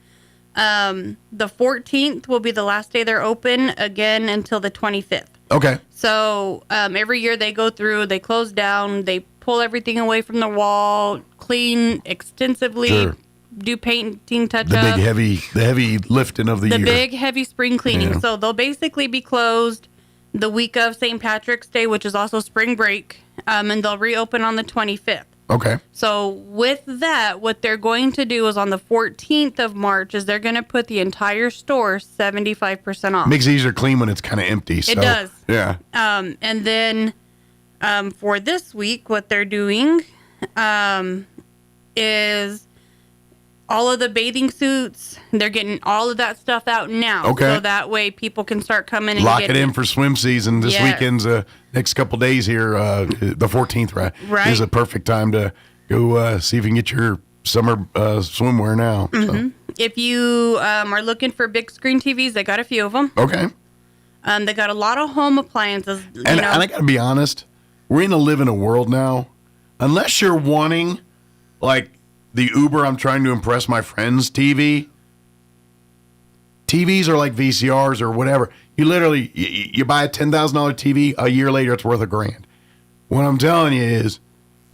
The 14th will be the last day they're open again until the 25th. Okay. So every year they go through, they close down, they pull everything away from the wall, clean extensively. Sure. Do painting touch-ups. The heavy lifting of the year. The big, heavy spring cleaning. Yeah. So they'll basically be closed the week of St. Patrick's Day, which is also spring break, and they'll reopen on the 25th. Okay. So with that, what they're going to do is on the 14th of March is they're going to put the entire store 75% off. Makes it easier to clean when it's kind of empty. So, it does. Yeah. And then for this week, what they're doing is all of the bathing suits, they're getting all of that stuff out now. Okay. So that way people can start coming and Lock getting it in for swim season. This weekend's next couple days here, the 14th, right, is a perfect time to go see if you can get your summer swimwear now. Mm-hmm. If you are looking for big screen TVs, they got a few of them. Okay. They got a lot of home appliances. And I got to be honest, we're in a world now, unless you're wanting, like, the Uber I'm trying to impress my friends TVs are like VCRs or whatever. You literally, you buy a $10,000 TV, a year later it's worth $1,000. What I'm telling you is,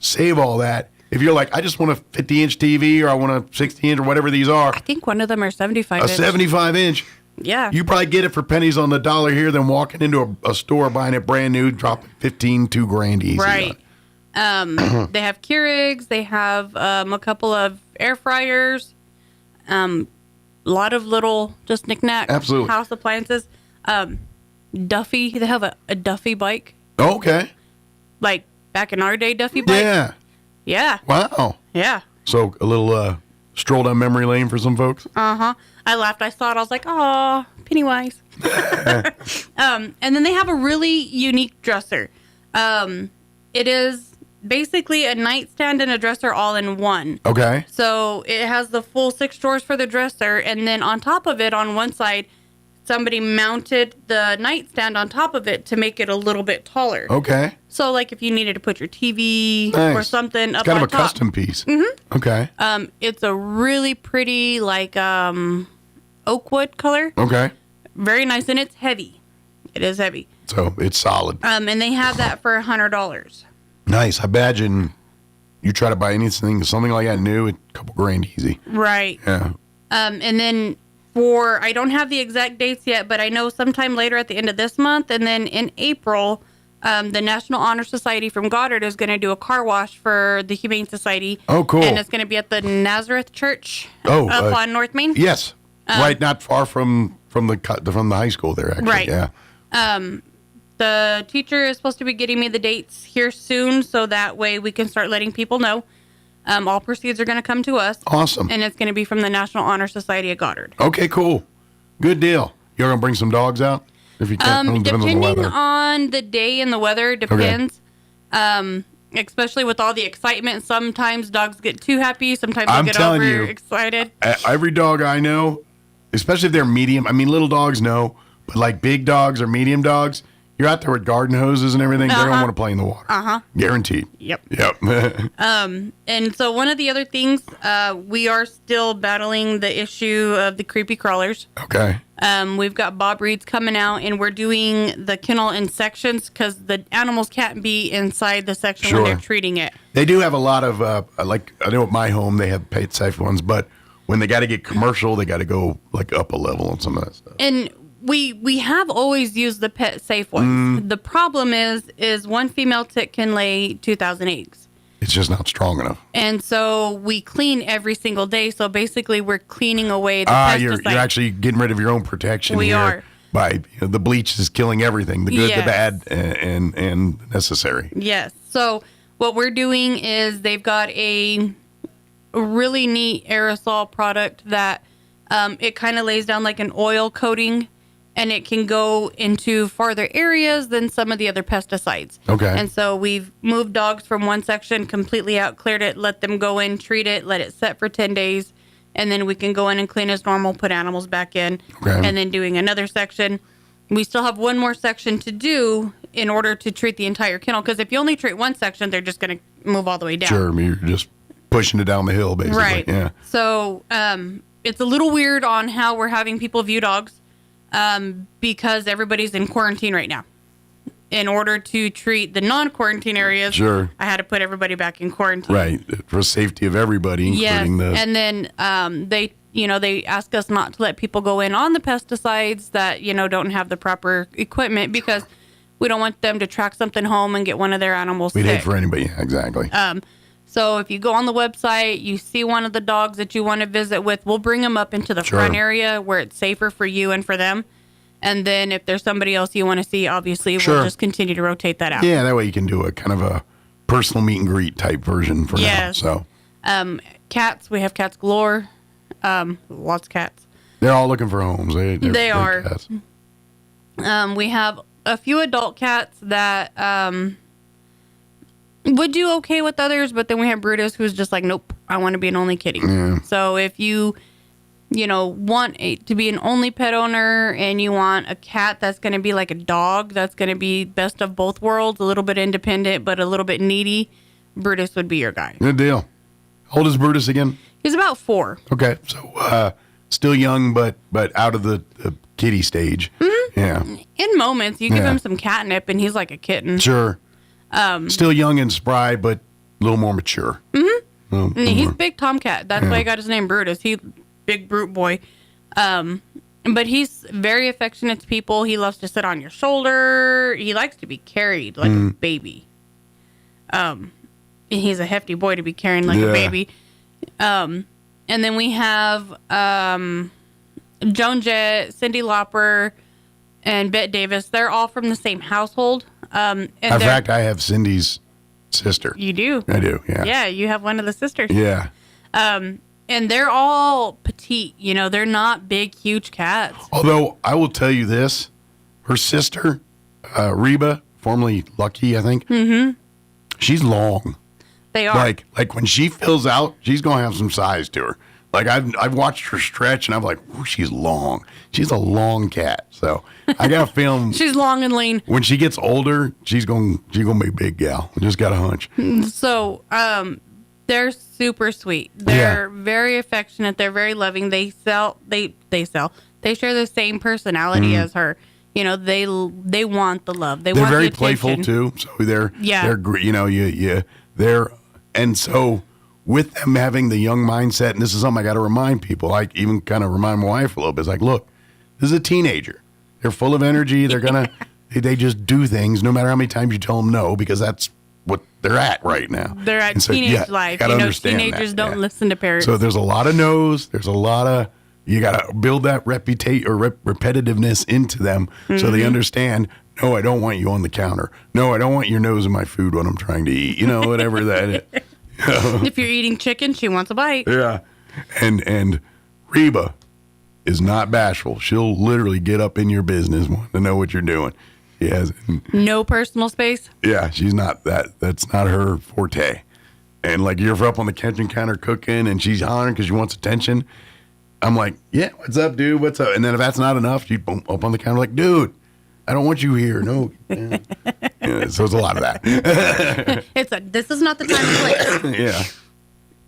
save all that. If you're like, I just want a 50-inch TV or I want a 60-inch or whatever these are. I think one of them are 75-inch. A 75-inch. Yeah. You probably get it for pennies on the dollar here than walking into a store, buying it brand new, dropping $2,000 easy. Right. They have Keurigs. They have a couple of air fryers. A lot of little just knickknack house appliances. Duffy. They have a Duffy bike. Oh, okay. Like back in our day, Duffy bike. Yeah. Yeah. Wow. Yeah. So a little stroll down memory lane for some folks. I laughed. I saw it. I was like, "Oh, Pennywise." And then they have a really unique dresser. It is basically a nightstand and a dresser all in one. Okay. So it has the full 6 drawers for the dresser, and then on top of it, on one side, somebody mounted the nightstand on top of it to make it a little bit taller. Okay. So, like, if you needed to put your TV Nice. or something It's up kind on of a top. custom piece. Mm-hmm. Okay. It's a really pretty, like, oak wood color. Okay. Very nice, and it's heavy. It is heavy. So it's solid. And they have that for $100. Nice. I imagine you try to buy something like that new, a couple grand easy. Right. Yeah. And then I don't have the exact dates yet, but I know sometime later at the end of this month, and then in April, the National Honor Society from Goddard is going to do a car wash for the Humane Society. Oh, cool. And it's going to be at the Nazareth Church up on North Main. Yes. Right, not far from the high school there, actually. Right. Yeah. The teacher is supposed to be getting me the dates here soon, so that way we can start letting people know. All proceeds are going to come to us. Awesome. And it's going to be from the National Honor Society of Goddard. Okay, cool. Good deal. You're going to bring some dogs out? If you can, Depending on the day and the weather, depends. Okay. Especially with all the excitement, sometimes dogs get too happy. Sometimes they get overexcited. Every dog I know, especially if they're medium, I mean, little dogs, no, but like big dogs or medium dogs, you're out there with garden hoses and everything. They don't want to play in the water. Guaranteed. Yep. And so one of the other things, we are still battling the issue of the creepy crawlers. Okay. We've got Bob Reed's coming out, and we're doing the kennel in sections because the animals can't be inside the section when they're treating it. They do have a lot of, like, I know at my home they have paid safe ones, but when they got to get commercial, they got to go like up a level on some of that stuff. And we have always used the pet safe ones. The problem is one female tick can lay 2,000 eggs. It's just not strong enough. And so we clean every single day. So basically we're cleaning away the pesticides. You're actually getting rid of your own protection We here. are. By the bleach is killing everything, the good, the bad, and necessary. Yes. So what we're doing is they've got a really neat aerosol product that it kind of lays down like an oil coating, and it can go into farther areas than some of the other pesticides. Okay. And so we've moved dogs from one section completely out, cleared it, let them go in, treat it, let it set for 10 days, and then we can go in and clean as normal, put animals back in, and then doing another section. We still have one more section to do in order to treat the entire kennel, because if you only treat one section, they're just going to move all the way down. Sure, I mean, you're just pushing it down the hill, basically. Right. Yeah. So it's a little weird on how we're having people view dogs because everybody's in quarantine right now. In order to treat the non-quarantine areas, I had to put everybody back in quarantine. Right, for safety of everybody, including the... And then they ask us not to let people go in on the pesticides that, don't have the proper equipment because we don't want them to track something home and get one of their animals We'd sick. hate for anybody, yeah, exactly. So if you go on the website, you see one of the dogs that you want to visit with, we'll bring them up into the front area where it's safer for you and for them. And then if there's somebody else you want to see, obviously, we'll just continue to rotate that out. Yeah, that way you can do a kind of a personal meet and greet type version for now. So cats, we have cats galore. Lots of cats. They're all looking for homes. They are. Cats. We have a few adult cats that would do okay with others, but then we have Brutus, who's just like, nope, I want to be an only kitty. Yeah. So if you want to be an only pet owner and you want a cat that's going to be like a dog, that's going to be best of both worlds, a little bit independent, but a little bit needy, Brutus would be your guy. Good deal. How old is Brutus again? He's about 4. Okay, so still young, but out of the kitty stage. Mm-hmm. Yeah. In moments, you give him some catnip and he's like a kitten. Sure. Still young and spry, but a little more mature. Mm-hmm. He's big tomcat. That's why he got his name Brutus. He's big brute boy. But he's very affectionate to people. He loves to sit on your shoulder. He likes to be carried like a baby. And he's a hefty boy to be carrying like a baby. And then we have Joan Jett, Cindy Lauper, and Bette Davis. They're all from the same household. In fact, I have Cindy's sister. You do? I do, yeah. Yeah, you have one of the sisters. Yeah. And they're all petite, you know, they're not big, huge cats. Although I will tell you this, her sister, Reba, formerly Lucky, I think, she's long. They are. Like when she fills out, she's going to have some size to her. Like I've watched her stretch, and I'm like, ooh, she's long. She's a long cat. So I got a feeling she's long and lean. When she gets older, she's gonna be a big gal. I just got a hunch. So, they're super sweet. They're very affectionate. They're very loving. They share the same personality as her. You know, they want the love. They're want very the playful too. So they're you know they're and so with them having the young mindset, and this is something I got to remind people. Like even kind of remind my wife a little bit. It's like, look, this is a teenager. They're full of energy. They're gonna they just do things no matter how many times you tell them no, because that's what they're at right now. They're at teenage life. You know, teenagers don't listen to parents. So there's a lot of no's. There's a lot of, you got to build that repetitiveness into them so they understand, no, I don't want you on the counter. No, I don't want your nose in my food when I'm trying to eat. You know, whatever that is. If you're eating chicken, she wants a bite. Yeah. And Reba is not bashful. She'll literally get up in your business, want to know what you're doing. She has no personal space. Yeah, she's not that. That's not her forte. And like you're up on the kitchen counter cooking, and she's hollering because she wants attention. I'm like, yeah, what's up, dude? What's up? And then if that's not enough, she's up on the counter like, dude, I don't want you here. No. Yeah, so it's a lot of that. This is not the time and place.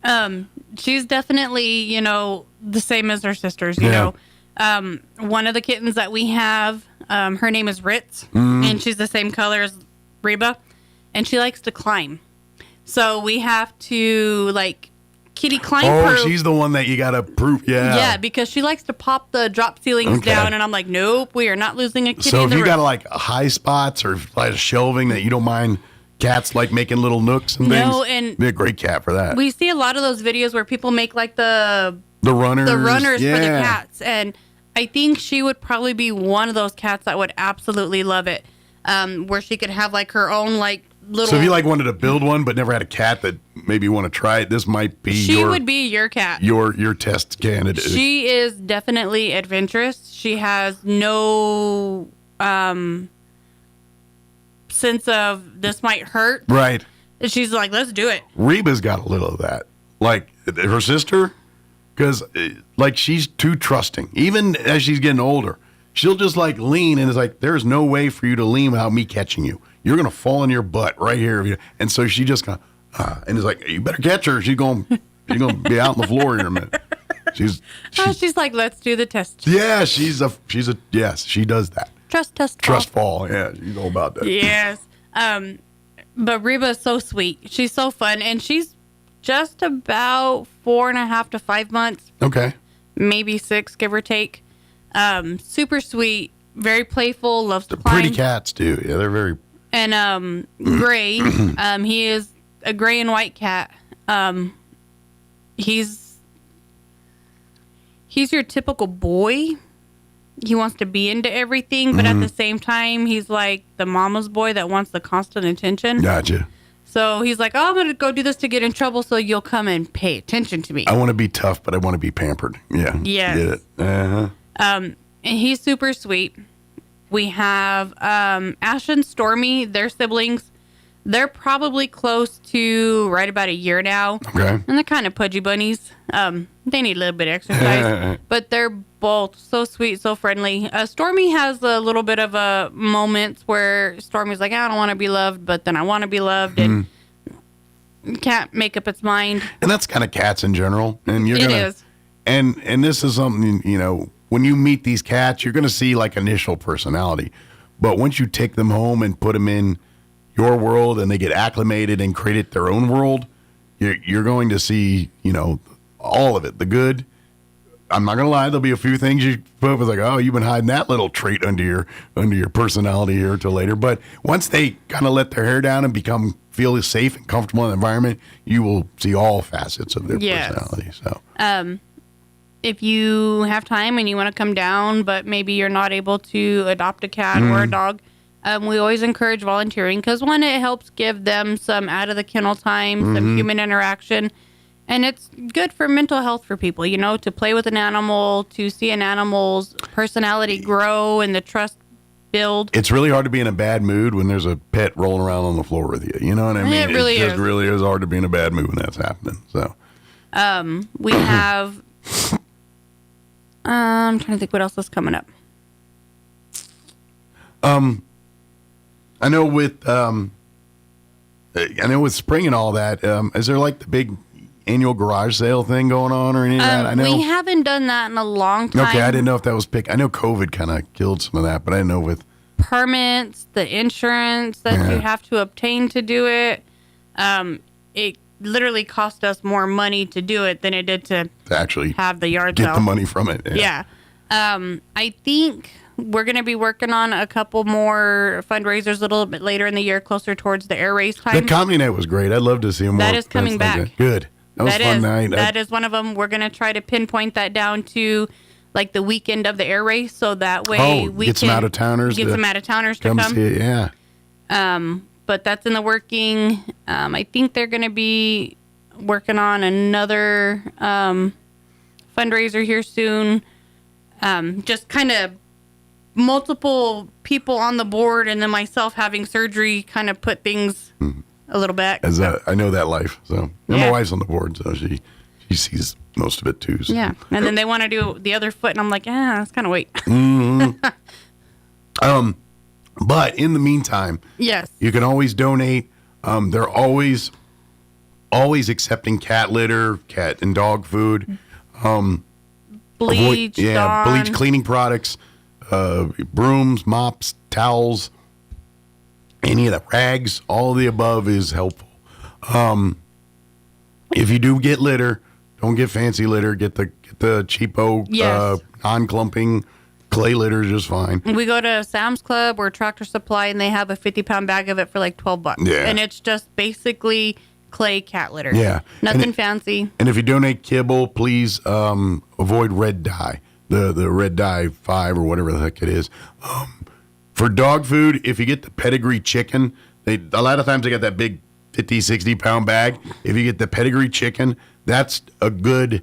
Yeah. She's definitely, you know, the same as her sisters. You know, one of the kittens that we have. Her name is Ritz, and she's the same color as Reba, and she likes to climb. So we have to, like, kitty climb proof. She's the one that you got to prove, Yeah, because she likes to pop the drop ceilings down, and I'm like, nope, we are not losing a kitty So in the if you room. got, like, high spots or like shelving that you don't mind cats, like, making little nooks and things, and be a great cat for that. We see a lot of those videos where people make, like, the runners for the cats, and I think she would probably be one of those cats that would absolutely love it, where she could have like her own like little. So if you like wanted to build one but never had a cat that maybe you want to try it, this might be she would be your cat. Your test candidate. She is definitely adventurous. She has no sense of this might hurt. Right. She's like, let's do it. Reba's got a little of that. Like her sister. Because, like, she's too trusting. Even as she's getting older, she'll just, like, lean, and it's like, there's no way for you to lean without me catching you. You're going to fall on your butt right here. And so she just kind of, and it's like, you better catch her. She's going to be out on the floor here in a minute. She's like, let's do the test. Yeah, yes, she does that. Trust fall. Yeah, you know about that. Yes. But Reba is so sweet. She's so fun, and she's just about 4.5 to 5 months. Okay. Maybe 6, give or take. Super sweet, very playful, loves to climb. Pretty cats too. Yeah, they're very. And Gray, he is a gray and white cat. He's your typical boy. He wants to be into everything, but at the same time, he's like the mama's boy that wants the constant attention. Gotcha. So he's like, oh, I'm going to go do this to get in trouble so you'll come and pay attention to me. I want to be tough, but I want to be pampered. Yeah. Yes. Get it. Uh-huh. And he's super sweet. We have Ash and Stormy, their siblings. They're probably close to right about a year now. Okay. And they're kind of pudgy bunnies. They need a little bit of exercise. But they're both so sweet, so friendly. Stormy has a little bit of a moments where Stormy's like, I don't want to be loved, but then I want to be loved. And can't make up its mind. And that's kind of cats in general. And you're It gonna, is. And this is something, you know, when you meet these cats, you're going to see like initial personality. But once you take them home and put them in your world and they get acclimated and create their own world, you're going to see, you know, all of it. The good. I'm not going to lie. There'll be a few things you put up with like, oh, you've been hiding that little trait under your personality here until later. But once they kind of let their hair down and feel safe and comfortable in the environment, you will see all facets of their personality. So, if you have time and you want to come down, but maybe you're not able to adopt a cat or a dog, we always encourage volunteering because, one, it helps give them some out of the kennel time, some human interaction. And it's good for mental health for people, to play with an animal, to see an animal's personality grow and the trust build. It's really hard to be in a bad mood when there's a pet rolling around on the floor with you. You know what I mean? It really just really is hard to be in a bad mood when that's happening. So, we have. I'm trying to think what else is coming up. I know with spring and all that. Is there like the big annual garage sale thing going on or any of that? I know we haven't done that in a long time. Okay, I didn't know if that was I know COVID kind of killed some of that, but I didn't know with permits, the insurance that you have to obtain to do it. It literally cost us more money to do it than it did to actually have the yard get sale. the money from it. Yeah. I think we're going to be working on a couple more fundraisers a little bit later in the year, closer towards the air race time. The comedy night was great. I'd love to see them. That is coming back. Good. That was a fun night. That is one of them. We're going to try to pinpoint that down to like the weekend of the air race, so that way we get can some out-of-towners get some out-of-towners to come. See it. Yeah. But that's in the working. I think they're going to be working on another fundraiser here soon. Just kind of multiple people on the board, and then myself having surgery kind of put things a little back. I know that life. So my wife's on the board, so she sees most of it too. So. Yeah, and then they want to do the other foot, and I'm like, let's kind of wait. But in the meantime, yes, you can always donate. They're always accepting cat litter, cat and dog food. Bleach, bleach, cleaning products, brooms, mops, towels, any of the rags, all of the above is helpful. If you do get litter, don't get fancy litter. Get the cheapo, non-clumping clay litter is just fine. We go to Sam's Club or Tractor Supply, and they have a 50-pound bag of it for like $12. Yeah. And it's just basically clay cat litter. Yeah. Nothing fancy. And if you donate kibble, please avoid red dye, the red dye 5 or whatever the heck it is. For dog food, if you get the pedigree chicken, a lot of times they got that big 50, 60-pound bag. If you get the pedigree chicken, that's a good,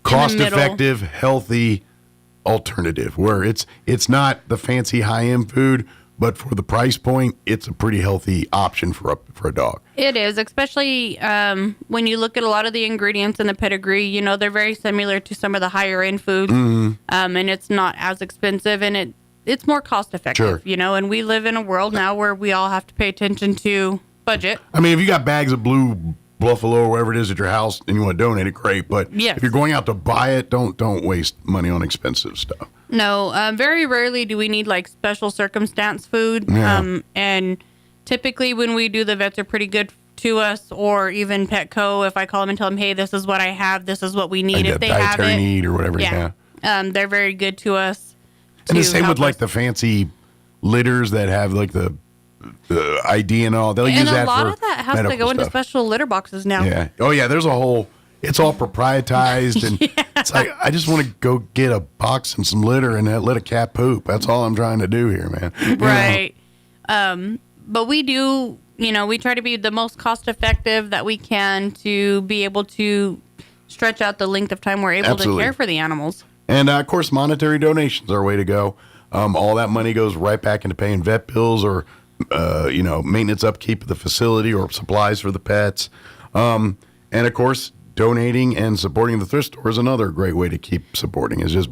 cost-effective, healthy alternative where it's not the fancy high-end food, but for the price point, it's a pretty healthy option for a dog. It is, especially when you look at a lot of the ingredients in the pedigree. They're very similar to some of the higher-end foods, and it's not as expensive, and it's more cost-effective. Sure. And we live in a world now where we all have to pay attention to budget. I mean, if you got bags of blue Buffalo or whatever it is at your house and you want to donate it, great. But if you're going out to buy it, don't waste money on expensive stuff. No, very rarely do we need like special circumstance food. Yeah. And typically when we do, the vets are pretty good to us, or even Petco. If I call them and tell them, hey, this is what I have, this is what we need. If they have it, need or whatever. Yeah. They're very good to us. And the same with like the fancy litters that have like the ID and all. They'll use that for and a lot of that has to go into special litter boxes now. Yeah. Oh yeah. There's a whole. It's all proprietized, and it's like I just want to go get a box and some litter and let a cat poop. That's all I'm trying to do here, man. Right. But we do. We try to be the most cost effective that we can to be able to stretch out the length of time we're able to care for the animals. And of course, monetary donations are a way to go. All that money goes right back into paying vet bills or maintenance upkeep of the facility or supplies for the pets. And of course, donating and supporting the thrift store is another great way to keep supporting, is just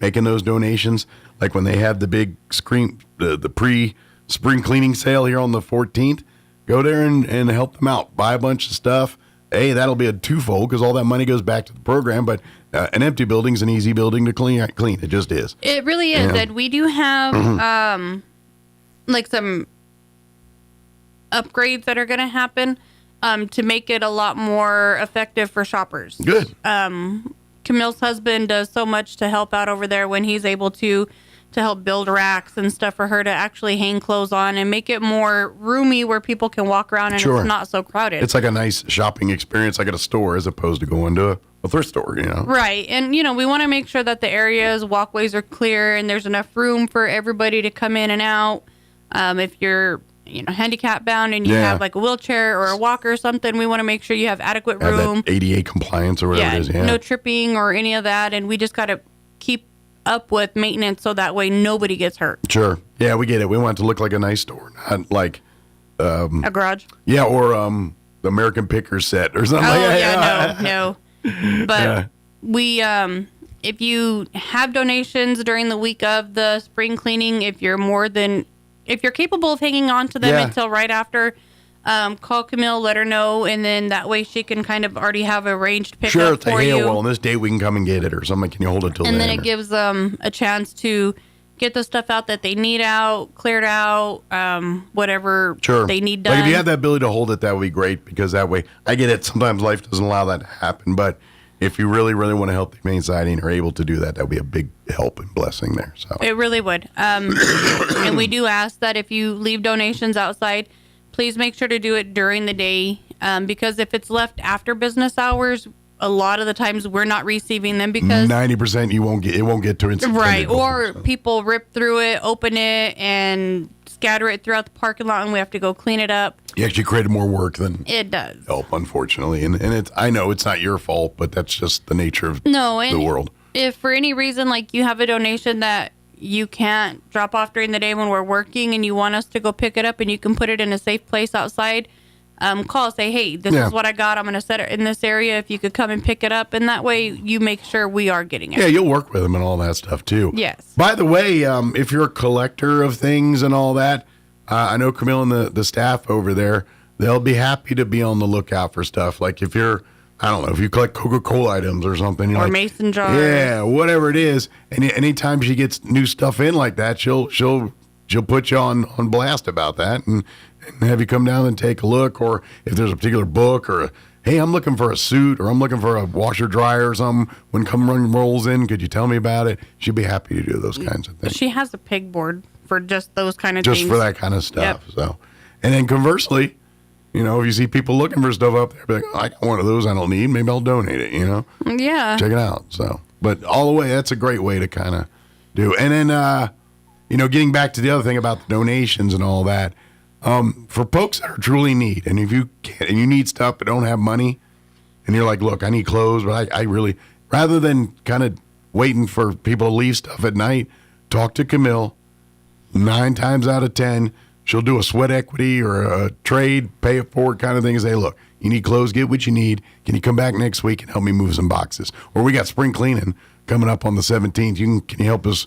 making those donations. Like when they have the big the pre-spring cleaning sale here on the 14th, go there and help them out. Buy a bunch of stuff. Hey, that'll be a twofold because all that money goes back to the program, but an empty building's an easy building to clean. It just is. It really is. And we do have like some upgrades that are going to happen to make it a lot more effective for shoppers. Good. Camille's husband does so much to help out over there when he's able to help build racks and stuff for her to actually hang clothes on and make it more roomy where people can walk around and it's not so crowded. It's like a nice shopping experience, like at a store, as opposed to going to a thrift store, Right. And, we want to make sure that the areas, walkways are clear and there's enough room for everybody to come in and out. If you're handicap bound and you have like a wheelchair or a walker or something, we want to make sure you have adequate room. That ADA compliance or whatever it is. Yeah. No tripping or any of that. And we just got to keep up with maintenance so that way nobody gets hurt. Sure. Yeah, we get it. We want it to look like a nice store, not like a garage. Yeah, or the American Pickers set or something. No. But we, if you have donations during the week of the spring cleaning, if you're capable of hanging on to them until right after, call Camille, let her know, and then that way she can kind of already have arranged pickup for you. Well, on this day we can come and get it or something. Can you hold it till then? And then it gives them a chance to get the stuff out that they need out, cleared out, whatever they need done. Like if you have that ability to hold it, that would be great, because that way, I get it, sometimes life doesn't allow that to happen, but if you really, really want to help the Humane Society and are able to do that, that would be a big help and blessing there. So it really would. And we do ask that if you leave donations outside, please make sure to do it during the day, because if it's left after business hours, a lot of the times we're not receiving them because 90% it won't get to it. Right. Or people rip through it, open it, and scatter it throughout the parking lot, and we have to go clean it up. You actually created more work than it does. Help, unfortunately. And it's, I know it's not your fault, but that's just the nature of the world. If for any reason, like you have a donation that you can't drop off during the day when we're working and you want us to go pick it up and you can put it in a safe place outside, call, say, hey, this is what I got. I'm going to set it in this area. If you could come and pick it up. And that way you make sure we are getting it. Yeah, you'll work with them and all that stuff too. Yes. By the way, if you're a collector of things and all that, I know Camille and the staff over there, they'll be happy to be on the lookout for stuff. Like if you're, I don't know, if you collect Coca-Cola items or something. Or like, mason jars. Yeah, whatever it is. And anytime she gets new stuff in like that, she'll put you on blast about that and have you come down and take a look. Or if there's a particular book or hey, I'm looking for a suit or I'm looking for a washer dryer or something, when rolls in, could you tell me about it? She'd be happy to do those kinds of things. She has a pegboard for just those kind of things. Just for that kind of stuff. Yep. So, and then conversely, if you see people looking for stuff up there, be like, I got one of those I don't need. Maybe I'll donate it, Yeah. Check it out. So, but all the way, that's a great way to kind of do. And then, getting back to the other thing about the donations and all that, for folks that are truly in need, and if you can't, and you need stuff but don't have money, and you're like, look, I need clothes, but I really, rather than kind of waiting for people to leave stuff at night, talk to Camille. 9 times out of 10, she'll do a sweat equity or a trade, pay it forward kind of thing. And say, look, you need clothes, get what you need. Can you come back next week and help me move some boxes? Or we got spring cleaning coming up on the 17th. Can you help us,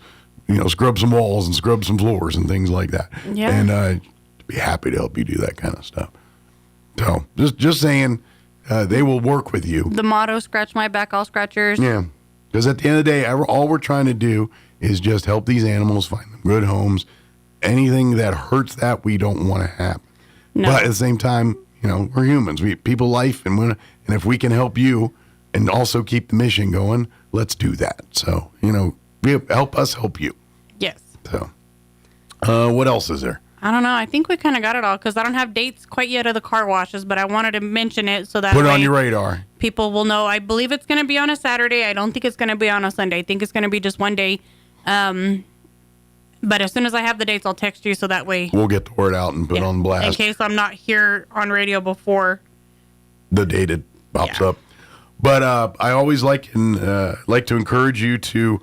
scrub some walls and scrub some floors and things like that? Yeah. And be happy to help you do that kind of stuff. So just saying, they will work with you. The motto, scratch my back, I'll scratch yours. Yeah. Because at the end of the day, all we're trying to do is just help these animals find them good homes. Anything that hurts that, we don't want to happen. No. But at the same time, we're humans. People life, and if we can help you and also keep the mission going, let's do that. So, help us help you. Yes. So, what else is there? I don't know. I think we kind of got it all because I don't have dates quite yet of the car washes, but I wanted to mention it so that put it on your radar. People will know. I believe it's going to be on a Saturday. I don't think it's going to be on a Sunday. I think it's going to be just one day. But as soon as I have the dates, I'll text you so that way we'll get the word out and put it on blast. In case I'm not here on radio before the date it pops up. But I always like to encourage you to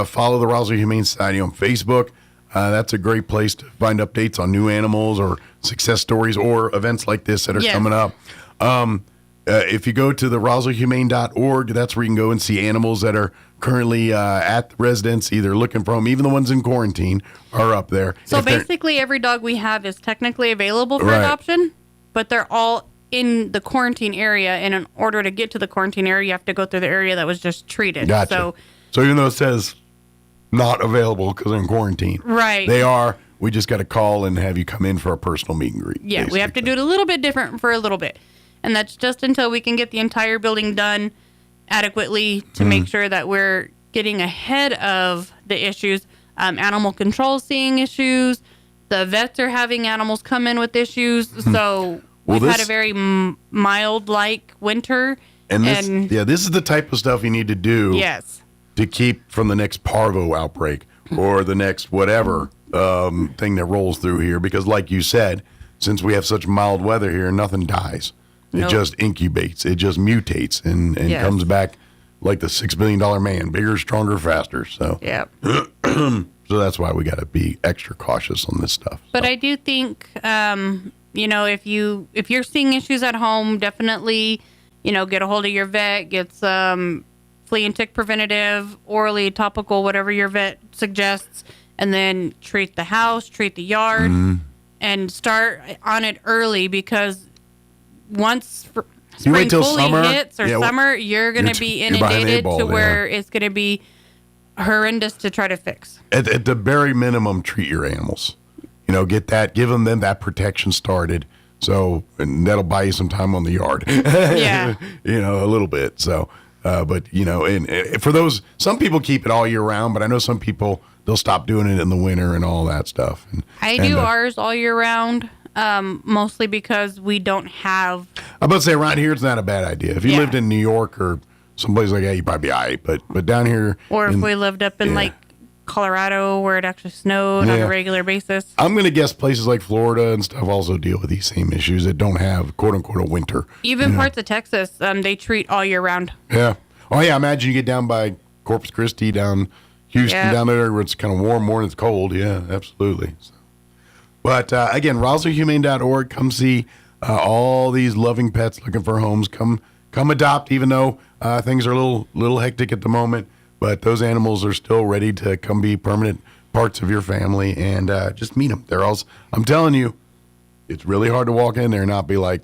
follow the Roswell Humane Society on Facebook. That's a great place to find updates on new animals or success stories or events like this that are coming up. If you go to the roswellhumane.org, that's where you can go and see animals that are currently at the residence, either looking for them. Even the ones in quarantine are up there. So basically every dog we have is technically available for adoption, but they're all in the quarantine area. And in order to get to the quarantine area, you have to go through the area that was just treated. Gotcha. So even though it says not available because they're in quarantine, right? They are. We just got to call and have you come in for a personal meet and greet. Yeah, basically. We have to do it a little bit different for a little bit. And that's just until we can get the entire building done adequately to make sure that we're getting ahead of the issues. Animal control seeing issues. The vets are having animals come in with issues. So we've had a very mild-like winter. And this is the type of stuff you need to do to keep from the next parvo outbreak or the next whatever thing that rolls through here. Because like you said, since we have such mild weather here, nothing dies. It just incubates. It just mutates and comes back like the $6 billion man, bigger, stronger, faster. So, so that's why we got to be extra cautious on this stuff. But I do think, if you're seeing issues at home, definitely, get a hold of your vet, get some flea and tick preventative, orally, topical, whatever your vet suggests, and then treat the house, treat the yard, and start on it early, because once spring fully hits or summer, you're going to be inundated to where it's going to be horrendous to try to fix. At the very minimum, treat your animals. Give them that protection started. So, and that'll buy you some time on the yard. Yeah. A little bit. So, but and for those, some people keep it all year round, but I know some people, they'll stop doing it in the winter and all that stuff. I do ours all year round. Mostly because we don't have. I'm about to say around here, it's not a bad idea. If you lived in New York or someplace like that, you'd probably be all right. But down here, or if we lived up in like Colorado where it actually snowed on a regular basis. I'm gonna guess places like Florida and stuff also deal with these same issues that don't have quote unquote a winter. Even parts of Texas, they treat all year round. Yeah. Oh yeah. Imagine you get down by Corpus Christi, down Houston, down there where it's kind of warm more than it's cold. Yeah, absolutely. So. But again, RoswellHumane.org. Come see all these loving pets looking for homes. Come adopt, even though things are a little hectic at the moment. But those animals are still ready to come be permanent parts of your family, and just meet them. I'm telling you, it's really hard to walk in there and not be like,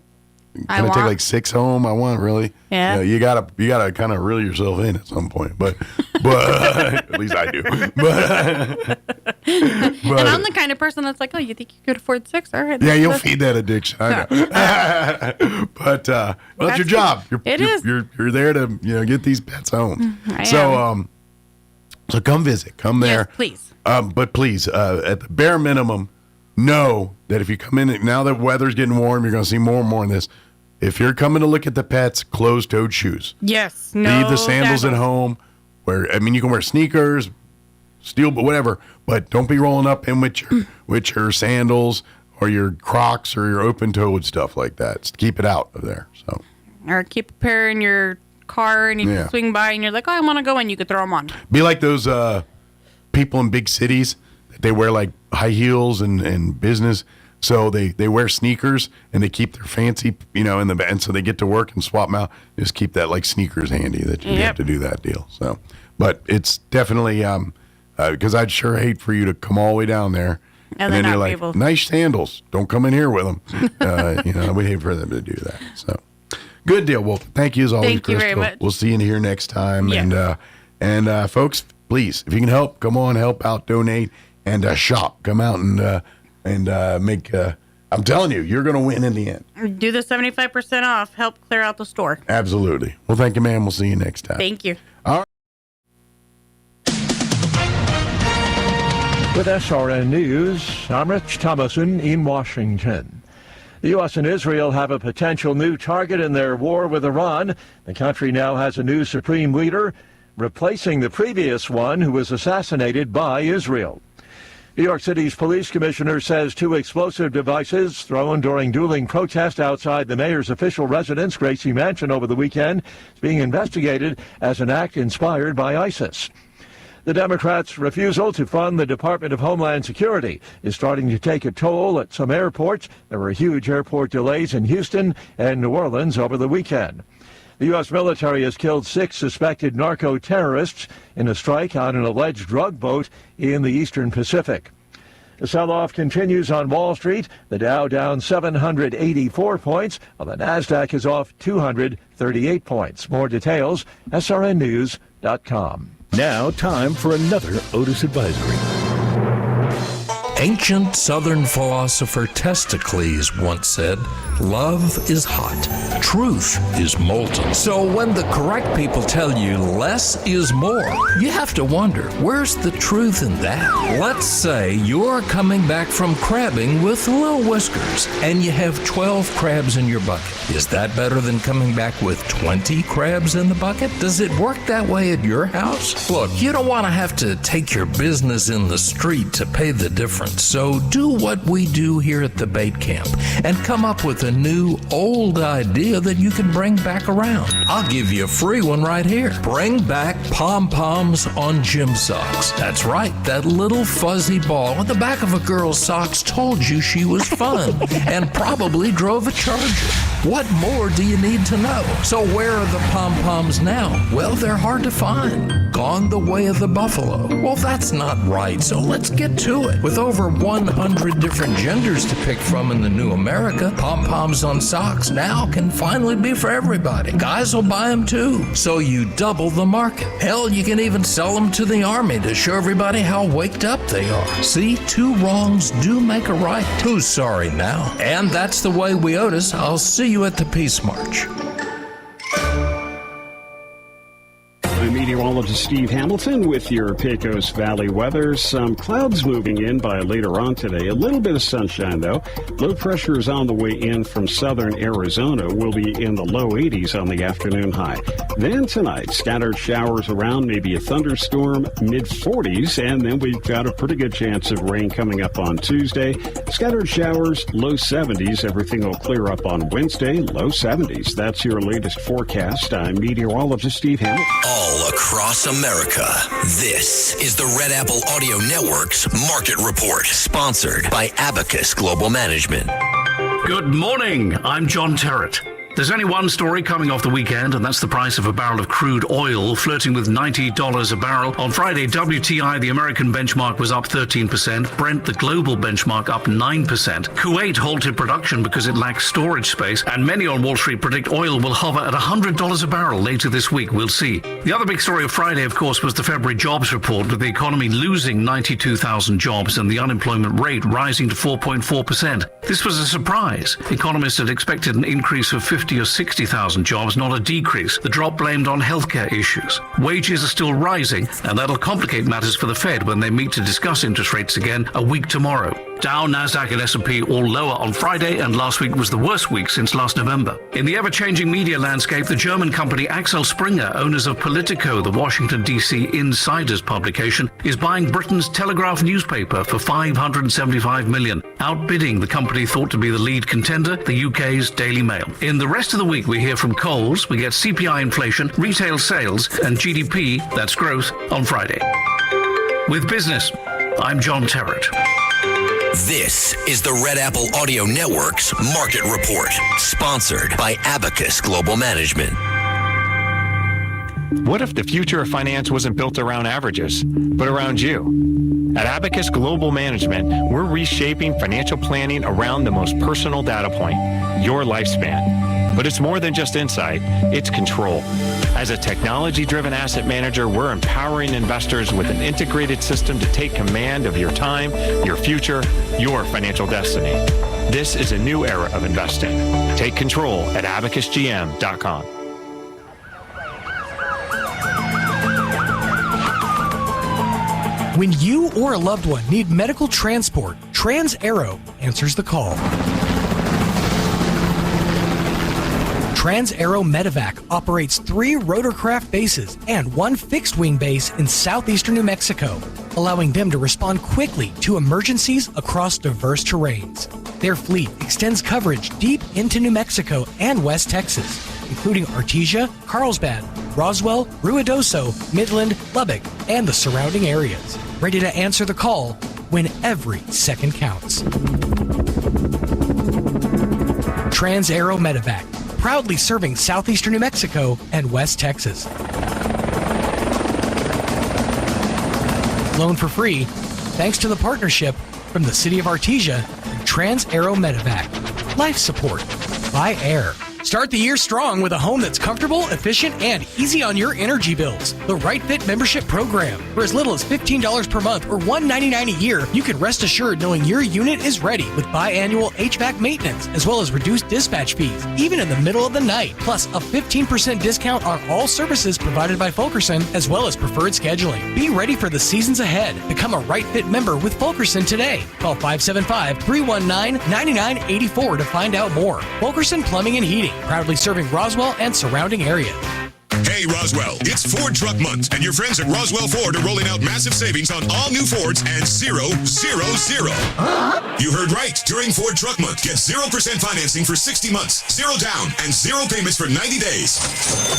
can I take like 6 home? I want really. Yeah. You gotta kind of reel yourself in at some point, but at least I do. But and I'm the kind of person that's like, oh, you think you could afford 6? All right. Yeah, you'll feed that addiction. I know. But that's your job. You're there to get these pets home. So come visit. Come there. Yes, please. But please, at the bare minimum, know that if you come in, now that weather's getting warm, you're going to see more and more of this. If you're coming to look at the pets, closed-toed shoes. Yes. Leave the sandals at home. You can wear sneakers, steel, but whatever. But don't be rolling up in with your sandals or your Crocs or your open-toed stuff like that. Just keep it out of there. So. Or keep a pair in your car and you can swing by and you're like, oh, I want to go, and you could throw them on. Be like those people in big cities. They wear like high heels and business, so they wear sneakers and they keep their fancy, in the band, so they get to work and swap them out. Just keep that like sneakers handy that you have to do that deal. So, but it's definitely because I'd sure hate for you to come all the way down there and then you're like, nice sandals, don't come in here with them. We'd hate for them to do that. So, good deal. Well, thank you as always, Thank you Crystal. very much. We'll see you here next time. Yes. And folks, please, if you can help, come on, help out, donate. And shop. Come out and make. I'm telling you, you're going to win in the end. Do the 75% off. Help clear out the store. Absolutely. Well, thank you, ma'am. We'll see you next time. Thank you. All right. With SRN News, I'm Rich Thomason in Washington. The U.S. and Israel have a potential new target in their war with Iran. The country now has a new supreme leader, replacing the previous one who was assassinated by Israel. New York City's police commissioner says 2 explosive devices thrown during dueling protest outside the mayor's official residence, Gracie Mansion, over the weekend is being investigated as an act inspired by ISIS. The Democrats' refusal to fund the Department of Homeland Security is starting to take a toll at some airports. There were huge airport delays in Houston and New Orleans over the weekend. The U.S. military has killed 6 suspected narco-terrorists in a strike on an alleged drug boat in the eastern Pacific. The sell-off continues on Wall Street. The Dow down 784 points, while the Nasdaq is off 238 points. More details, srnnews.com. Now, time for another Otis Advisory. Ancient Southern philosopher Testicles once said, "Love is hot, truth is molten." So when the correct people tell you less is more, you have to wonder, where's the truth in that? Let's say you're coming back from crabbing with low whiskers, and you have 12 crabs in your bucket. Is that better than coming back with 20 crabs in the bucket? Does it work that way at your house? Look, you don't want to have to take your business in the street to pay the difference. So do what we do here at the bait camp and come up with a new, old idea that you can bring back around. I'll give you a free one right here. Bring back pom-poms on gym socks. That's right, that little fuzzy ball on the back of a girl's socks told you she was fun and probably drove a Charger. What more do you need to know? So where are the pom-poms now? Well, they're hard to find. Gone the way of the buffalo. Well, that's not right, so let's get to it. With over 100 different genders to pick from in the new America, pom-poms on socks now can finally be for everybody. Guys will buy them too, so you double the market. Hell, you can even sell them to the Army to show everybody how waked up they are. See, 2 wrongs do make a right. Who's sorry now? And that's the way we Otis. I'll see you at the Peace March. I'm meteorologist Steve Hamilton with your Pecos Valley weather. Some clouds moving in by later on today. A little bit of sunshine, though. Low pressure is on the way in from southern Arizona. We'll be in the low 80s on the afternoon high. Then tonight, scattered showers around, maybe a thunderstorm, mid-40s. And then we've got a pretty good chance of rain coming up on Tuesday. Scattered showers, low 70s. Everything will clear up on Wednesday, low 70s. That's your latest forecast. I'm meteorologist Steve Hamilton. All across America, this is the Red Apple Audio Network's Market Report, sponsored by Abacus Global Management. Good morning. I'm John Terrett. There's only one story coming off the weekend, and that's the price of a barrel of crude oil flirting with $90 a barrel. On Friday, WTI, the American benchmark, was up 13%. Brent, the global benchmark, up 9%. Kuwait halted production because it lacks storage space, and many on Wall Street predict oil will hover at $100 a barrel later this week. We'll see. The other big story of Friday, of course, was the February jobs report, with the economy losing 92,000 jobs and the unemployment rate rising to 4.4%. This was a surprise. Economists had expected an increase of 50 or 60,000 jobs, not a decrease. The drop blamed on healthcare issues. Wages are still rising, and that'll complicate matters for the Fed when they meet to discuss interest rates again a week tomorrow. Dow, Nasdaq, and S&P all lower on Friday, and last week was the worst week since last November. In the ever-changing media landscape, the German company Axel Springer, owners of Politico, the Washington, D.C. Insiders publication, is buying Britain's Telegraph newspaper for $575 million, outbidding the company thought to be the lead contender, the UK's Daily Mail. In the rest of the week, we hear from Coles, we get CPI inflation, retail sales, and GDP, that's growth, on Friday. With business, I'm John Terrett. This is the Red Apple Audio Network's Market Report, sponsored by Abacus Global Management. What if the future of finance wasn't built around averages, but around you? At Abacus Global Management, we're reshaping financial planning around the most personal data point, your lifespan. But it's more than just insight, it's control. As a technology-driven asset manager, we're empowering investors with an integrated system to take command of your time, your future, your financial destiny. This is a new era of investing. Take control at abacusgm.com. When you or a loved one need medical transport, Trans-Aero answers the call. Trans-Aero Medevac operates 3 rotorcraft bases and 1 fixed-wing base in southeastern New Mexico, allowing them to respond quickly to emergencies across diverse terrains. Their fleet extends coverage deep into New Mexico and West Texas, including Artesia, Carlsbad, Roswell, Ruidoso, Midland, Lubbock, and the surrounding areas, ready to answer the call when every second counts. Trans-Aero Medevac, proudly serving southeastern New Mexico and West Texas. Loan for free, thanks to the partnership from the City of Artesia and Trans-Aero Medevac. Life support by air. Start the year strong with a home that's comfortable, efficient, and easy on your energy bills. The Right Fit membership program. For as little as $15 per month or $199 a year, you can rest assured knowing your unit is ready with biannual HVAC maintenance, as well as reduced dispatch fees, even in the middle of the night. Plus, a 15% discount on all services provided by Fulkerson, as well as preferred scheduling. Be ready for the seasons ahead. Become a Right Fit member with Fulkerson today. Call 575-319-9984 to find out more. Fulkerson Plumbing and Heating. Company, proudly serving Roswell and surrounding area. Hey Roswell, it's Ford Truck Month, and your friends at Roswell Ford are rolling out massive savings on all new Fords and 000. You heard right. During Ford Truck Month, get 0% financing for 60 months, 0 down, and 0 payments for 90 days.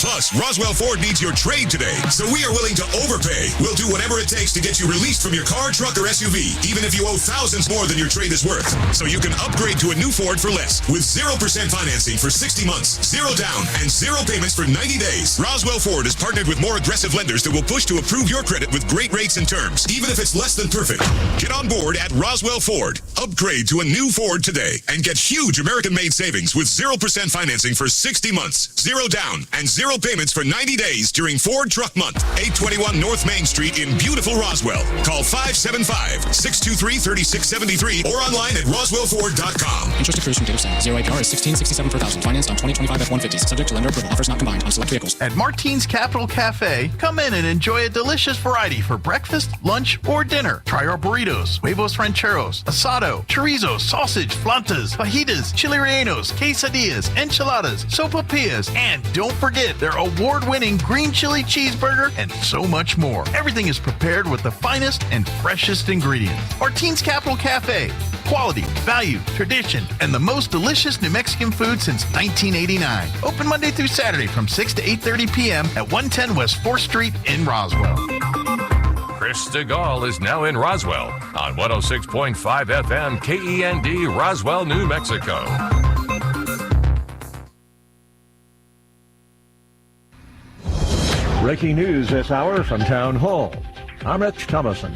Plus, Roswell Ford needs your trade today, so we are willing to overpay. We'll do whatever it takes to get you released from your car, truck, or SUV, even if you owe thousands more than your trade is worth. So you can upgrade to a new Ford for less, with 0% financing for 60 months, 0 down, and 0 payments for 90 days. Roswell Ford has partnered with more aggressive lenders that will push to approve your credit with great rates and terms, even if it's less than perfect. Get on board at Roswell Ford. Upgrade to a new Ford today and get huge American-made savings with 0% financing for 60 months, 0 down, and 0 payments for 90 days during Ford Truck Month. 821 North Main Street in beautiful Roswell. Call 575-623-3673 or online at roswellford.com. Interest accrues from date of sale. 0 APR is $16.67 per thousand. Financed on 2025 F-150s. Subject to lender approval. Offers not combined on select vehicles. At Martine's Capital Cafe, come in and enjoy a delicious variety for breakfast, lunch, or dinner. Try our burritos, huevos rancheros, asado, chorizo, sausage, flantas, fajitas, chili rellenos, quesadillas, enchiladas, sopapillas, and don't forget their award-winning green chili cheeseburger and so much more. Everything is prepared with the finest and freshest ingredients. Martine's Capital Cafe. Quality, value, tradition, and the most delicious New Mexican food since 1989. Open Monday through Saturday from 6 to 8:30 p.m. at 110 West 4th Street in Roswell. Chris DeGaulle is now in Roswell on 106.5 FM KEND, Roswell, New Mexico. Breaking news this hour from Town Hall. I'm Rich Thomason.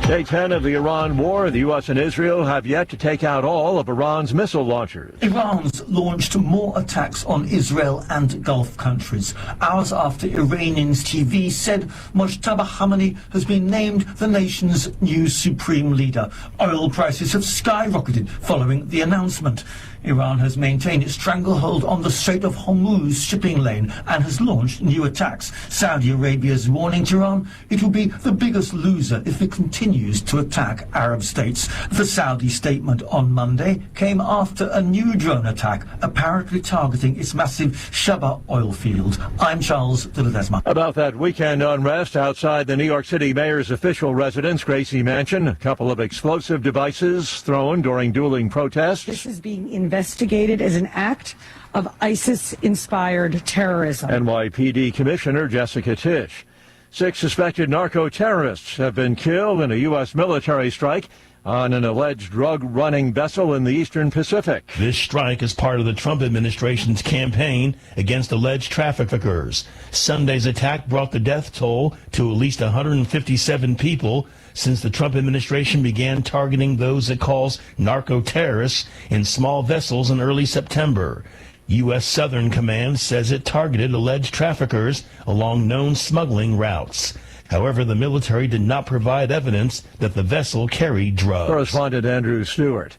Day 10 of the Iran war, the U.S. and Israel have yet to take out all of Iran's missile launchers. Iran's launched more attacks on Israel and Gulf countries, hours after Iranian's TV said Mojtaba Khamenei has been named the nation's new supreme leader. Oil prices have skyrocketed following the announcement. Iran has maintained its stranglehold on the Strait of Hormuz shipping lane and has launched new attacks. Saudi Arabia is warning Tehran it will be the biggest loser if it continues to attack Arab states. The Saudi statement on Monday came after a new drone attack apparently targeting its massive Shaba oil field. I'm Charles de Ledesma. About that weekend unrest outside the New York City mayor's official residence, Gracie Mansion, a couple of explosive devices thrown during dueling protests. This is being investigated as an act of ISIS-inspired terrorism. NYPD Commissioner Jessica Tisch. 6 suspected narco-terrorists have been killed in a U.S. military strike on an alleged drug-running vessel in the Eastern Pacific. This strike is part of the Trump administration's campaign against alleged traffickers. Sunday's attack brought the death toll to at least 157 people since the Trump administration began targeting those it calls narco-terrorists in small vessels in early September. U.S. Southern Command says it targeted alleged traffickers along known smuggling routes. However, the military did not provide evidence that the vessel carried drugs. Correspondent Andrew Stewart.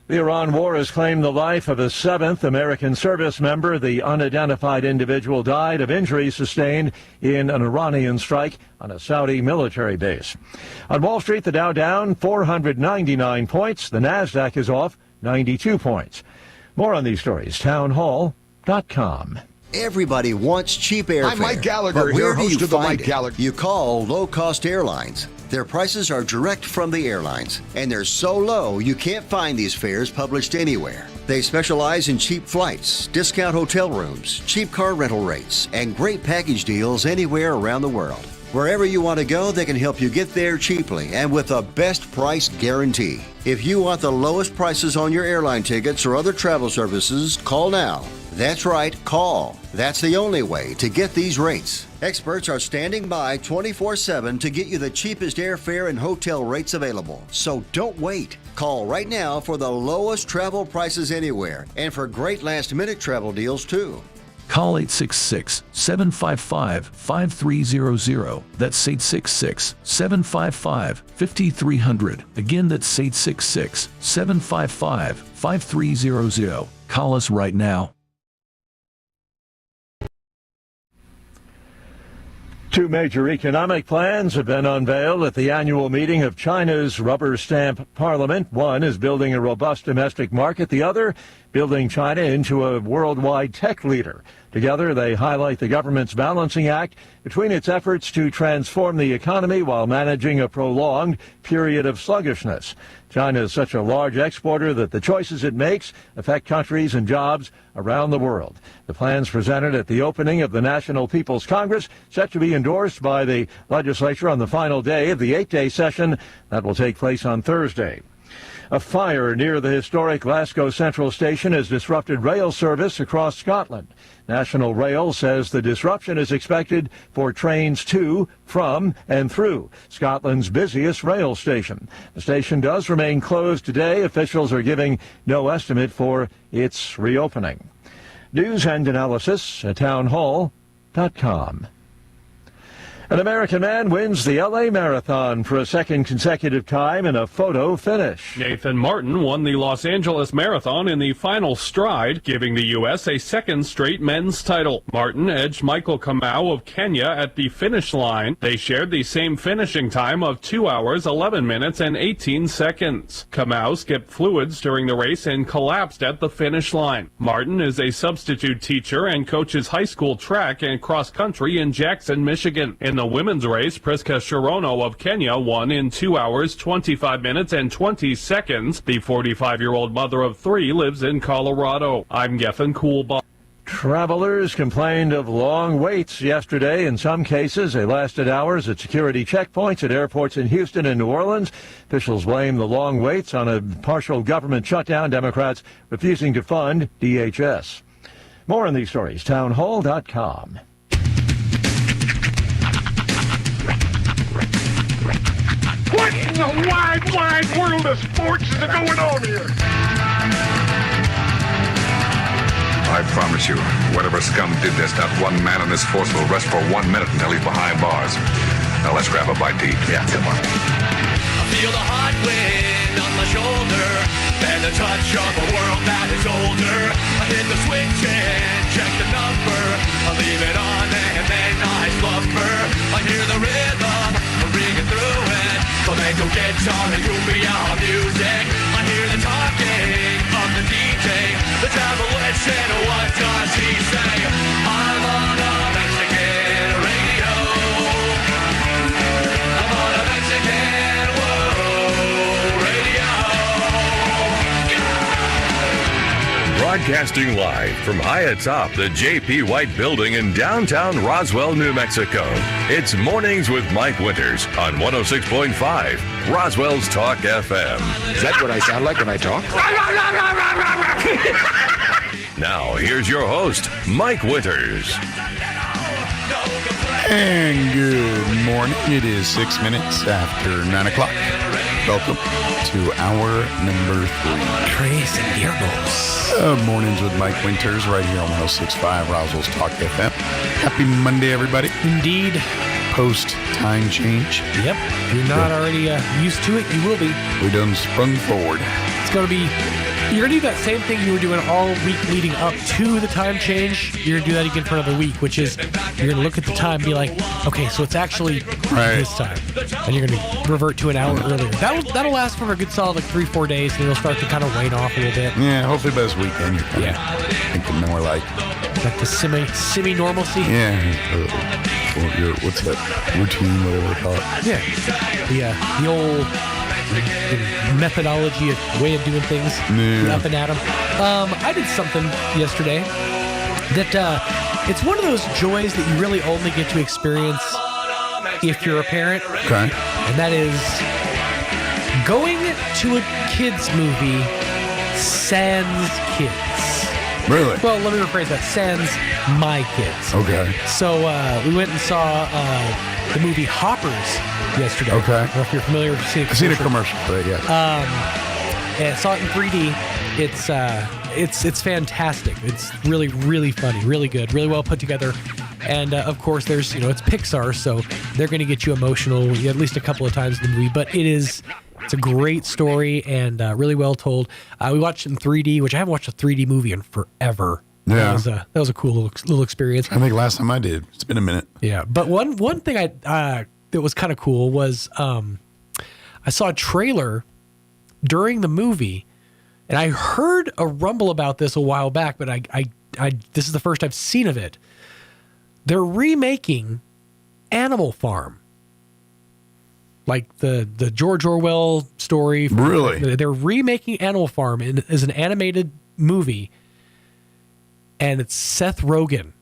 The Iran war has claimed the life of a 7th American service member. The unidentified individual died of injuries sustained in an Iranian strike on a Saudi military base. On Wall Street, the Dow down 499 points. The Nasdaq is off 92 points. More on these stories, townhall.com. Everybody wants cheap airfare. I'm Mike Gallagher, but where here, host do you of the find Mike it? Gallagher. You call low-cost airlines. Their prices are direct from the airlines, and they're so low you can't find these fares published anywhere. They specialize in cheap flights, discount hotel rooms, cheap car rental rates, and great package deals anywhere around the world. Wherever you want to go, they can help you get there cheaply and with a best price guarantee. If you want the lowest prices on your airline tickets or other travel services, call now. That's right, call. That's the only way to get these rates. Experts are standing by 24/7 to get you the cheapest airfare and hotel rates available. So don't wait. Call right now for the lowest travel prices anywhere and for great last-minute travel deals too. Call 866-755-5300. That's 866-755-5300. Again, that's 866-755-5300. Call us right now. 2 major economic plans have been unveiled at the annual meeting of China's rubber stamp parliament. One is building a robust domestic market. The other, building China into a worldwide tech leader. Together, they highlight the government's balancing act between its efforts to transform the economy while managing a prolonged period of sluggishness. China is such a large exporter that the choices it makes affect countries and jobs around the world. The plans presented at the opening of the National People's Congress, set to be endorsed by the legislature on the final day of the 8-day session that will take place on Thursday. A fire near the historic Glasgow Central Station has disrupted rail service across Scotland. National Rail says the disruption is expected for trains to, from, and through Scotland's busiest rail station. The station does remain closed today. Officials are giving no estimate for its reopening. News and analysis at townhall.com. An American man wins the LA Marathon for a second consecutive time in a photo finish. Nathan Martin won the Los Angeles Marathon in the final stride, giving the U.S. a second straight men's title. Martin edged Michael Kamau of Kenya at the finish line. They shared the same finishing time of 2 hours, 11 minutes, and 18 seconds. Kamau skipped fluids during the race and collapsed at the finish line. Martin is a substitute teacher and coaches high school track and cross country in Jackson, Michigan. In the women's race, Priska Cherono of Kenya won in 2 hours, 25 minutes, and 20 seconds. The 45-year-old mother of 3 lives in Colorado. I'm Gethin Coolbaugh. Travelers complained of long waits yesterday. In some cases, they lasted hours at security checkpoints at airports in Houston and New Orleans. Officials blame the long waits on a partial government shutdown, Democrats refusing to fund DHS. More on these stories, townhall.com. What in the wide world of sports is going on here? I promise you, whatever scum did this, not one man in this force will rest for 1 minute until he's behind bars. Now let's grab a bite to eat. Yeah, come on. I feel the hot wind on my shoulder and the touch of a world that is older. I hit the switch and check the number. I leave it on and then I slumber. I hear the rhythm ringing through it. Flamenco guitar and cumbia music. I hear the talking of the DJ. The travelist said, what does he say? I'm on a Mexican radio. I'm on a Mexican radio. Broadcasting live from high atop the J.P. White Building in downtown Roswell, New Mexico. It's Mornings with Mike Winters on 106.5 Roswell's Talk FM. Is that what I sound like when I talk? Now, here's your host, Mike Winters. And good morning. It is 6 minutes after 9 o'clock. Welcome to hour number 3. Trace and Gearballs. Mornings with Mike Winters right here on 106.5 Roswell's Talk FM. Happy Monday, everybody. Indeed. Post time change. Yep. If you're not already used to it, you will be. We done sprung forward. It's going to be... You're going to do that same thing you were doing all week leading up to the time change. You're going to do that again for another week, which is you're going to look at the time and be like, okay, so it's actually this time. And you're going to revert to an hour earlier. That'll last for a good solid 3-4 days, and it'll start to kind of wane off a little bit. Yeah, hopefully by this weekend you're kind of thinking more like the semi-normalcy. Yeah. What's that routine, whatever they call it? Yeah. The old... the methodology, way of doing things, up and at 'em. I did something yesterday that it's one of those joys that you really only get to experience if you're a parent. Okay. And that is going to a kids movie sans kids. Really? Well, let me rephrase that. Sans my kids. Okay. So we went and saw the movie Hoppers yesterday. Okay. I don't know if you're familiar with I've seen a commercial for it, yes. And saw it in 3D. It's fantastic. It's really, really funny, really good, really well put together. And of course, there's it's Pixar, so they're going to get you emotional at least a couple of times in the movie. But it's a great story and really well told. We watched it in 3D, which I haven't watched a 3D movie in forever. Yeah, that was a cool little experience. I think last time I did, it's been a minute. Yeah, but one thing that was kind of cool was I saw a trailer during the movie, And I heard a rumble about this a while back, but I this is the first I've seen of it. They're remaking Animal Farm. Like the George Orwell story. Really? They're remaking Animal Farm as an animated movie. And it's Seth Rogen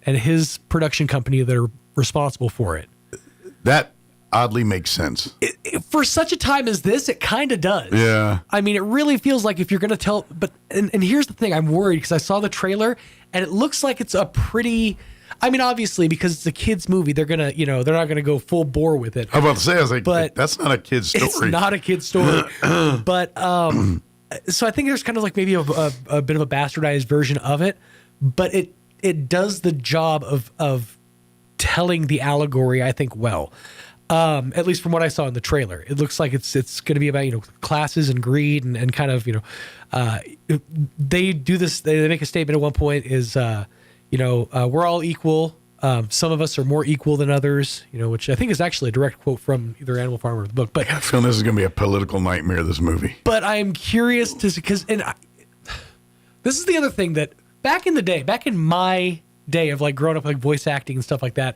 and his production company that are responsible for it. That oddly makes sense. For such a time as this, it kind of does. Yeah. I mean, it really feels like if you're going to tell... But and here's the thing. I'm worried because I saw the trailer, and it looks like it's a pretty... I mean, obviously, because it's a kid's movie, they're going to, they're not going to go full bore with it. I'm about to say, I was like, but that's not a kid's story. It's not a kid's story. But, so I think there's kind of like maybe a bit of a bastardized version of it, but it does the job of telling the allegory, I think, well. At least from what I saw in the trailer, it looks like it's going to be about classes and greed and kind of they do this. They make a statement at one point is we're all equal. Some of us are more equal than others. Which I think is actually a direct quote from either Animal Farm or the book. But I feel this is going to be a political nightmare. This movie. But I'm curious this is the other thing that back in my day of like growing up like voice acting and stuff like that.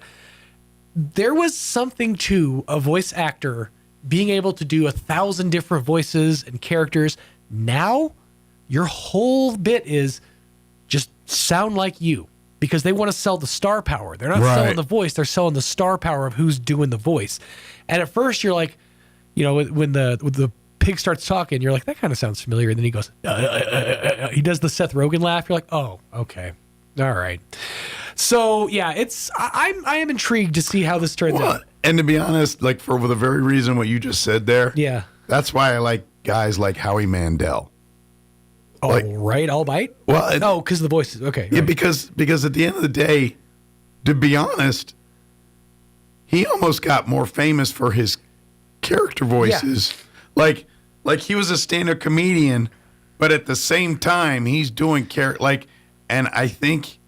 There was something to a voice actor being able to do 1,000 different voices and characters. Now, your whole bit is just sound like you because they want to sell the star power. They're not selling the voice. They're selling the star power of who's doing the voice. And at first, you're like, when the pig starts talking, you're like, that kind of sounds familiar. And then he goes, he does the Seth Rogen laugh. You're like, oh, okay. All right. So yeah, I am intrigued to see how this turns out. And to be honest, like for the very reason what you just said there, yeah, that's why I like guys like Howie Mandel. Oh, right, All Bite. Well, because of the voices. Okay, yeah, right. because at the end of the day, to be honest, he almost got more famous for his character voices. Yeah. Like he was a stand-up comedian, but at the same time, he's doing and I think.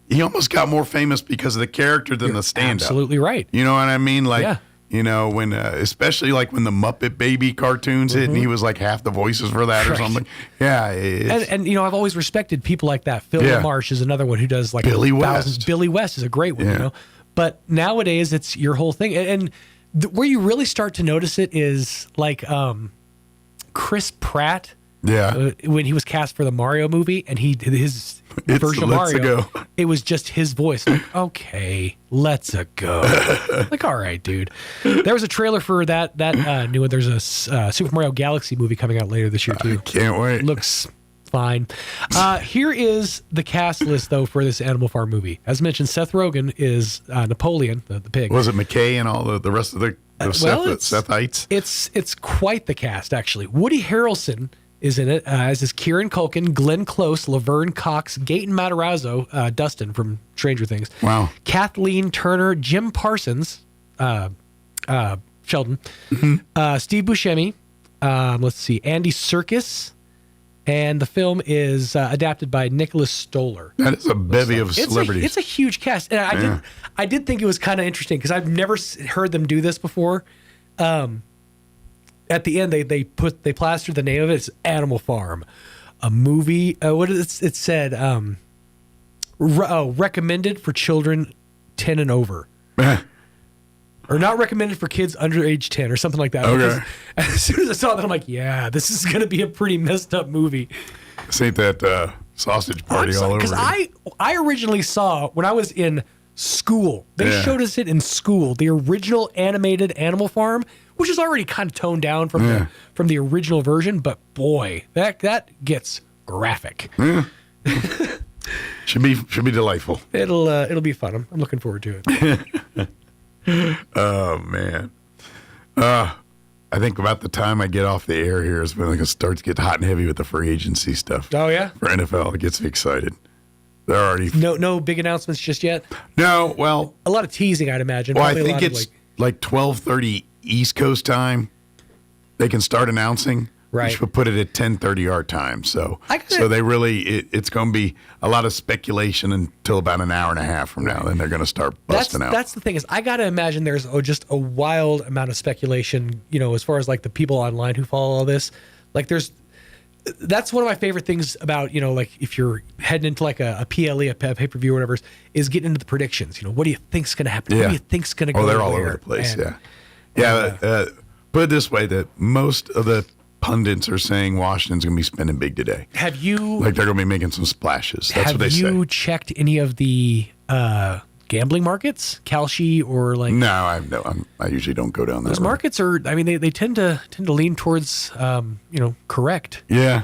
He almost got more famous because of the character than the stand-up. Absolutely right. You know what I mean? Like, when especially like when the Muppet Baby cartoons hit, and he was like half the voices for that or something. Yeah, and I've always respected people like that. Phil LaMarche is another one who does like Billy thousands. West. Billy West is a great one. But nowadays it's your whole thing, and where you really start to notice it is like Chris Pratt. Yeah, when he was cast for the Mario movie, and his version of Mario, it was just his voice. Like, okay, let's go. Like, all right, dude. There was a trailer for that new one. There's a Super Mario Galaxy movie coming out later this year too. I can't wait. Looks fine. Here is the cast list though for this Animal Farm movie. As mentioned, Seth Rogen is Napoleon, the pig. Was it McKay and all the rest of the Sethites? It's quite the cast actually. Woody Harrelson is in it, as is Kieran Culkin, Glenn Close, Laverne Cox, Gaten Matarazzo, Dustin from Stranger Things. Wow. Kathleen Turner, Jim Parsons, Sheldon, Steve Buscemi, let's see, Andy Serkis, and the film is adapted by Nicholas Stoller. That is a bevy of celebrities. It's a huge cast, and I did think it was kind of interesting because I've never heard them do this before. At the end, they plastered the name of it. It's Animal Farm, a movie. What is it said? Recommended for children 10 and over, or not recommended for kids under age 10, or something like that. Okay. As soon as I saw that, I'm like, yeah, this is going to be a pretty messed up movie. This ain't that sausage party all over. Because I originally saw when I was in school. They showed us it in school. The original animated Animal Farm, which is already kind of toned down from the original version, but boy, that gets graphic. Yeah. should be delightful. It'll be fun. I'm looking forward to it. Oh man. I think about the time I get off the air here is when it starts to get hot and heavy with the free agency stuff. Oh yeah? For NFL, it gets me excited. They're already no big announcements just yet. No, well, a lot of teasing, I'd imagine. Well, I think it's like 12:30 East Coast time. They can start announcing, which would put it at 10:30 our time. So they really it's going to be a lot of speculation until about an hour and a half from now. Then they're going to start busting out. That's the thing is, I got to imagine there's just a wild amount of speculation. As far as like the people online who follow all this, like there's That's one of my favorite things about, like if you're heading into like a PLE, a pay-per-view or whatever, is getting into the predictions. What do you think's going to happen? What do you think's going to go? Oh, they're all over the place. Put it this way, that most of the pundits are saying Washington's going to be spending big today. Have you... Like they're going to be making some splashes. That's what they say. Have you checked any of the gambling markets? Kalshi or like... No, I usually don't go down there. Those markets are, they tend to lean towards, correct. Yeah.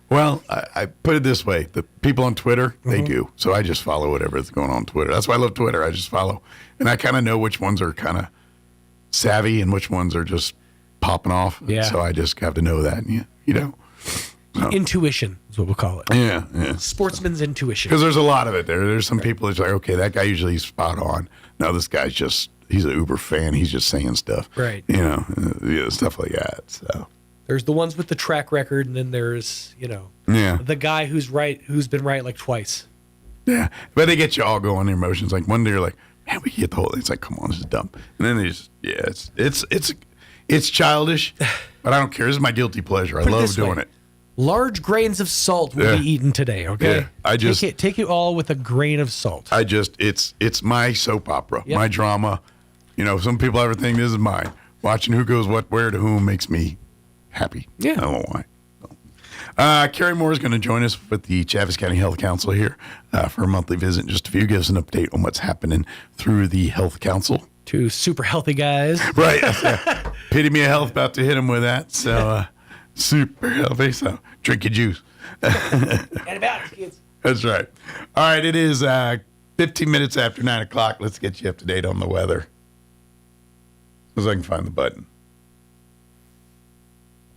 Well, I put it this way. The people on Twitter, they do. So I just follow whatever's going on Twitter. That's why I love Twitter. I just follow. And I kind of know which ones are kind of savvy and which ones are just popping off. Yeah. So I just have to know that. So. Intuition is what we'll call it. Yeah. Sportsman's intuition. Because there's a lot of it there. There's some people that's like, okay, that guy usually is spot on. No, this guy's he's an Uber fan. He's just saying stuff. Right. Stuff like that. So there's the ones with the track record, and then there's, the guy who's been right like twice. Yeah. But they get you all going, your emotions. Like one day you're like, man, we get the whole thing. It's like, come on, this is dumb. And then they just, it's childish, but I don't care. This is my guilty pleasure. I love doing it. Large grains of salt will be eaten today, okay? Yeah, take it all with a grain of salt. It's my soap opera, my drama. Some people ever think this is mine. Watching who goes what, where, to whom makes me happy. Yeah. I don't know why. Carrie Moore is going to join us with the Chaves County Health Council here for a monthly visit in just a few. Give us an update on what's happening through the Health Council. Two super healthy guys. Right. Epitome of health, about to hit him with that. So... super healthy, so drink your juice. Antibiotics, kids. That's right. All right, it is 15 minutes after 9 o'clock. Let's get you up to date on the weather. As I can find the button.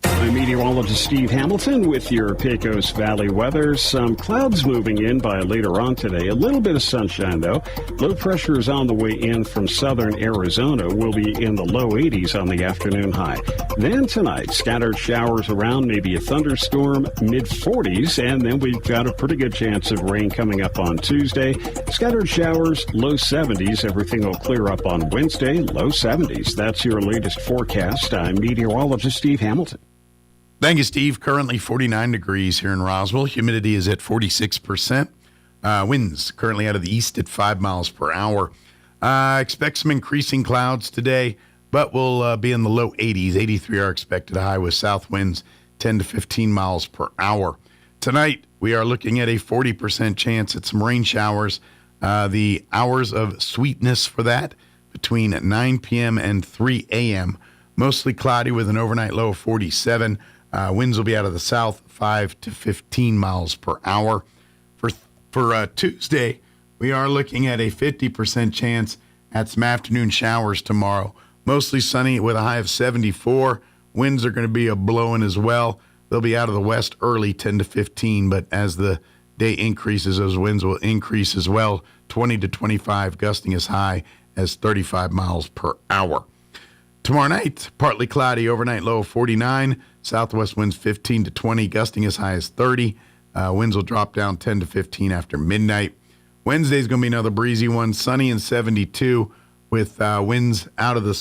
I'm meteorologist Steve Hamilton with your Pecos Valley weather. Some clouds moving in by later on today. A little bit of sunshine, though. Low pressure is on the way in from southern Arizona. We'll be in the low 80s on the afternoon high. Then tonight, scattered showers around, maybe a thunderstorm, mid-40s. And then we've got a pretty good chance of rain coming up on Tuesday. Scattered showers, low 70s. Everything will clear up on Wednesday, low 70s. That's your latest forecast. I'm meteorologist Steve Hamilton. Thank you, Steve. Currently 49 degrees here in Roswell. Humidity is at 46%. Winds currently out of the east at 5 miles per hour. Expect some increasing clouds today, but we'll be in the low 80s. 83 are expected. High with south winds 10 to 15 miles per hour. Tonight, we are looking at a 40% chance at some rain showers. The hours of sweetness for that between 9 p.m. and 3 a.m. Mostly cloudy with an overnight low of 47. Winds will be out of the south, 5 to 15 miles per hour. For Tuesday, we are looking at a 50% chance at some afternoon showers tomorrow. Mostly sunny with a high of 74. Winds are going to be blowing as well. They'll be out of the west early, 10 to 15, but as the day increases, those winds will increase as well, 20 to 25, gusting as high as 35 miles per hour. Tomorrow night, partly cloudy, overnight low of 49. Southwest winds 15 to 20, gusting as high as 30. Winds will drop down 10 to 15 after midnight. Wednesday's going to be another breezy one, sunny and 72 with winds out of the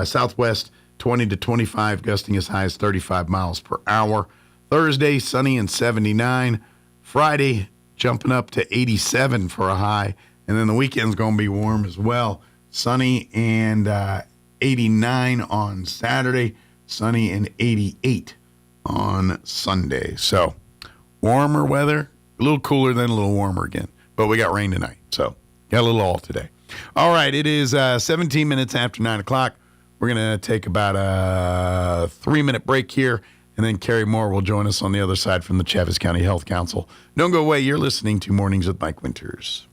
southwest 20 to 25, gusting as high as 35 miles per hour. Thursday, sunny and 79. Friday, jumping up to 87 for a high. And then the weekend's going to be warm as well. Sunny and 89 on Saturday, sunny and 88 on Sunday. So warmer weather, a little cooler, then a little warmer again. But we got rain tonight, so got a little all today. All right, it is 17 minutes after 9 o'clock. We're going to take about a 3-minute break here, and then Carrie Moore will join us on the other side from the Chaves County Health Council. Don't go away. You're listening to Mornings with Mike Winters.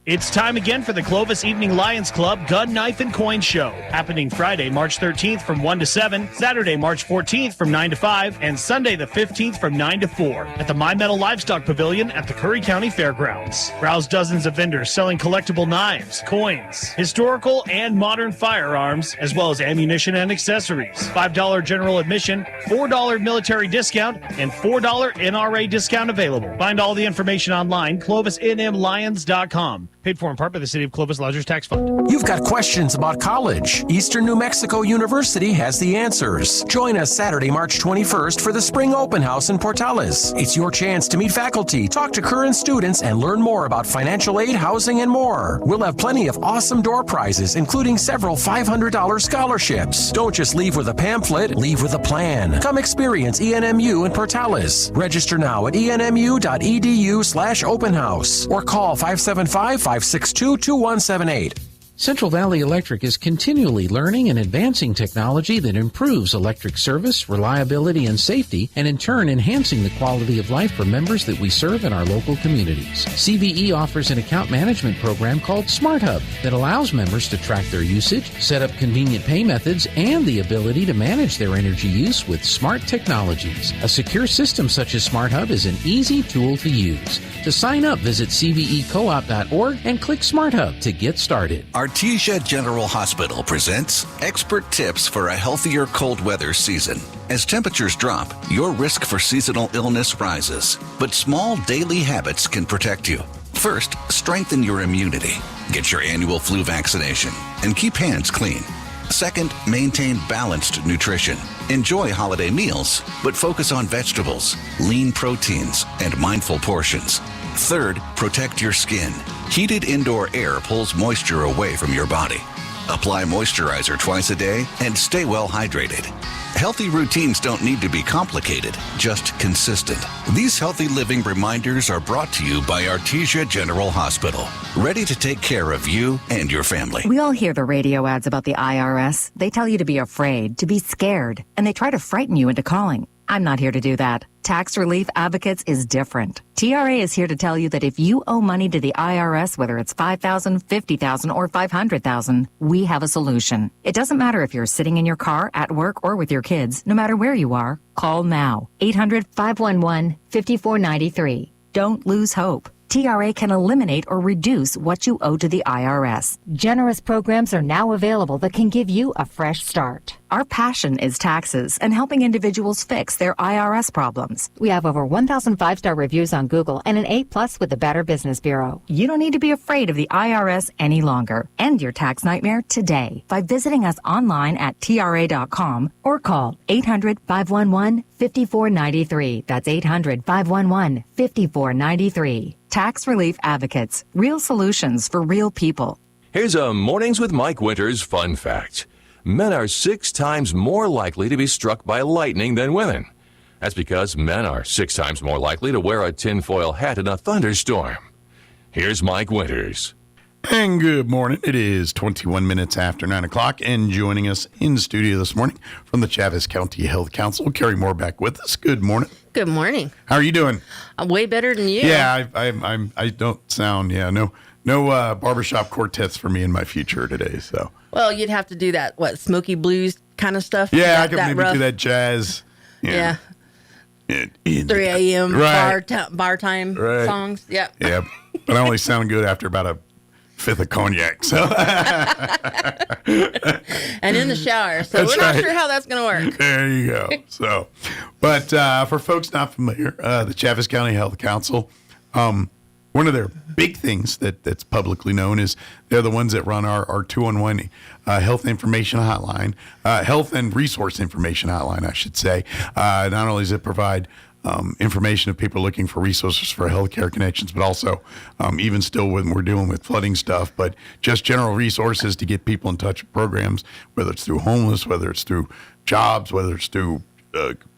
It's time again for the Clovis Evening Lions Club Gun, Knife, and Coin Show. Happening Friday, March 13th from 1 to 7, Saturday, March 14th from 9 to 5, and Sunday the 15th from 9 to 4 at the My Metal Livestock Pavilion at the Curry County Fairgrounds. Browse dozens of vendors selling collectible knives, coins, historical and modern firearms, as well as ammunition and accessories. $5 general admission, $4 military discount, and $4 NRA discount available. Find all the information online, clovisnmlions.com. Paid for in part by the City of Clovis Lodgers Tax Fund. You've got questions about college? Eastern New Mexico University has the answers. Join us Saturday, March 21st for the Spring Open House in Portales. It's your chance to meet faculty, talk to current students, and learn more about financial aid, housing, and more. We'll have plenty of awesome door prizes, including several $500 scholarships. Don't just leave with a pamphlet, leave with a plan. Come experience ENMU in Portales. Register now at enmu.edu/open house or call 575-562-2178. Central Valley Electric is continually learning and advancing technology that improves electric service, reliability, and safety, and in turn enhancing the quality of life for members that we serve in our local communities. CVE offers an account management program called Smart Hub that allows members to track their usage, set up convenient pay methods, and the ability to manage their energy use with smart technologies. A secure system such as Smart Hub is an easy tool to use. To sign up, visit cvecoop.org and click Smart Hub to get started. Artesia General Hospital presents expert tips for a healthier cold weather season. As temperatures drop, your risk for seasonal illness rises, but small daily habits can protect you. First, strengthen your immunity. Get your annual flu vaccination and keep hands clean. Second, maintain balanced nutrition. Enjoy holiday meals, but focus on vegetables, lean proteins, and mindful portions. Third, protect your skin. Heated indoor air pulls moisture away from your body. Apply moisturizer twice a day and stay well hydrated. Healthy routines don't need to be complicated, just consistent. These healthy living reminders are brought to you by Artesia General Hospital, ready to take care of you and your family. We all hear the radio ads about the IRS. They tell you to be afraid, to be scared, and they try to frighten you into calling. I'm not here to do that. Tax Relief Advocates is different. TRA is here to tell you that if you owe money to the IRS, whether it's $5,000, $50,000, or $500,000, we have a solution. It doesn't matter if you're sitting in your car, at work, or with your kids. No matter where you are, call now. 800-511-5493. Don't lose hope. TRA can eliminate or reduce what you owe to the IRS. Generous programs are now available that can give you a fresh start. Our passion is taxes and helping individuals fix their IRS problems. We have over 1,000 5-star reviews on Google and an A+ with the Better Business Bureau. You don't need to be afraid of the IRS any longer. End your tax nightmare today by visiting us online at TRA.com or call 800-511-5493. That's 800-511-5493. Tax Relief Advocates. Real solutions for real people. Here's a Mornings with Mike Winters fun fact. Men are 6 times more likely to be struck by lightning than women. That's because men are 6 times more likely to wear a tinfoil hat in a thunderstorm. Here's Mike Winters. And good morning. It is 21 minutes after 9 o'clock, and joining us in studio this morning from the Chaves County Health Council, Carrie Moore back with us. Good morning. Good morning. How are you doing? I'm way better than you. Yeah, I don't sound, no barbershop quartets for me in my future today, so. Well, you'd have to do that, Smoky Blues kind of stuff? Yeah, I could maybe do that jazz. Yeah. 3 a.m. bar time songs. Yeah. Yeah, but I only sound good after about a fifth of cognac, so. And in the shower, so That's we're not right. sure how that's going to work. There you go. So, but for folks not familiar, the Chaves County Health Council, one of their big things that's publicly known is they're the ones that run our 211 health information hotline, health and resource information hotline, I should say. Not only does it provide information if people are looking for resources for healthcare connections, but also even still when we're dealing with flooding stuff, but just general resources to get people in touch with programs, whether it's through homeless, whether it's through jobs, whether it's through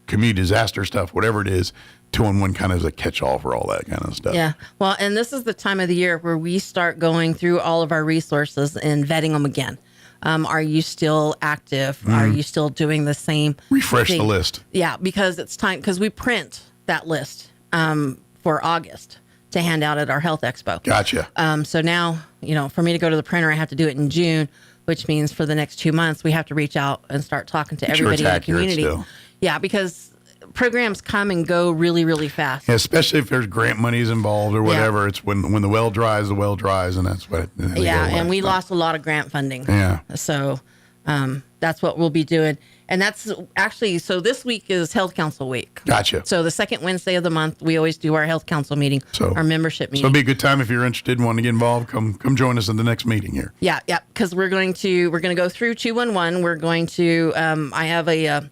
community disaster stuff, whatever it is. 211 kind of is a catch-all for all that kind of stuff. Yeah. Well, and this is the time of the year where we start going through all of our resources and vetting them again. Are you still active? Are you still doing the same Refresh thing? the list. Yeah, because it's time, because we print that list for August to hand out at our health expo. Gotcha. So now, for me to go to the printer, I have to do it in June, which means for the next 2 months, we have to reach out and start talking to everybody in the community. Still. Yeah, because programs come and go really, really fast. Yeah, especially if there's grant monies involved or whatever. Yeah. It's when the well dries, and that's what. And we lost a lot of grant funding. Yeah. So that's what we'll be doing. And that's actually, so this week is Health Council Week. Gotcha. So the second Wednesday of the month, we always do our Health Council meeting, our membership meeting. So it'll be a good time if you're interested and want to get involved. Come join us in the next meeting here. Yeah, because we're going to go through 211. We're going to, I have a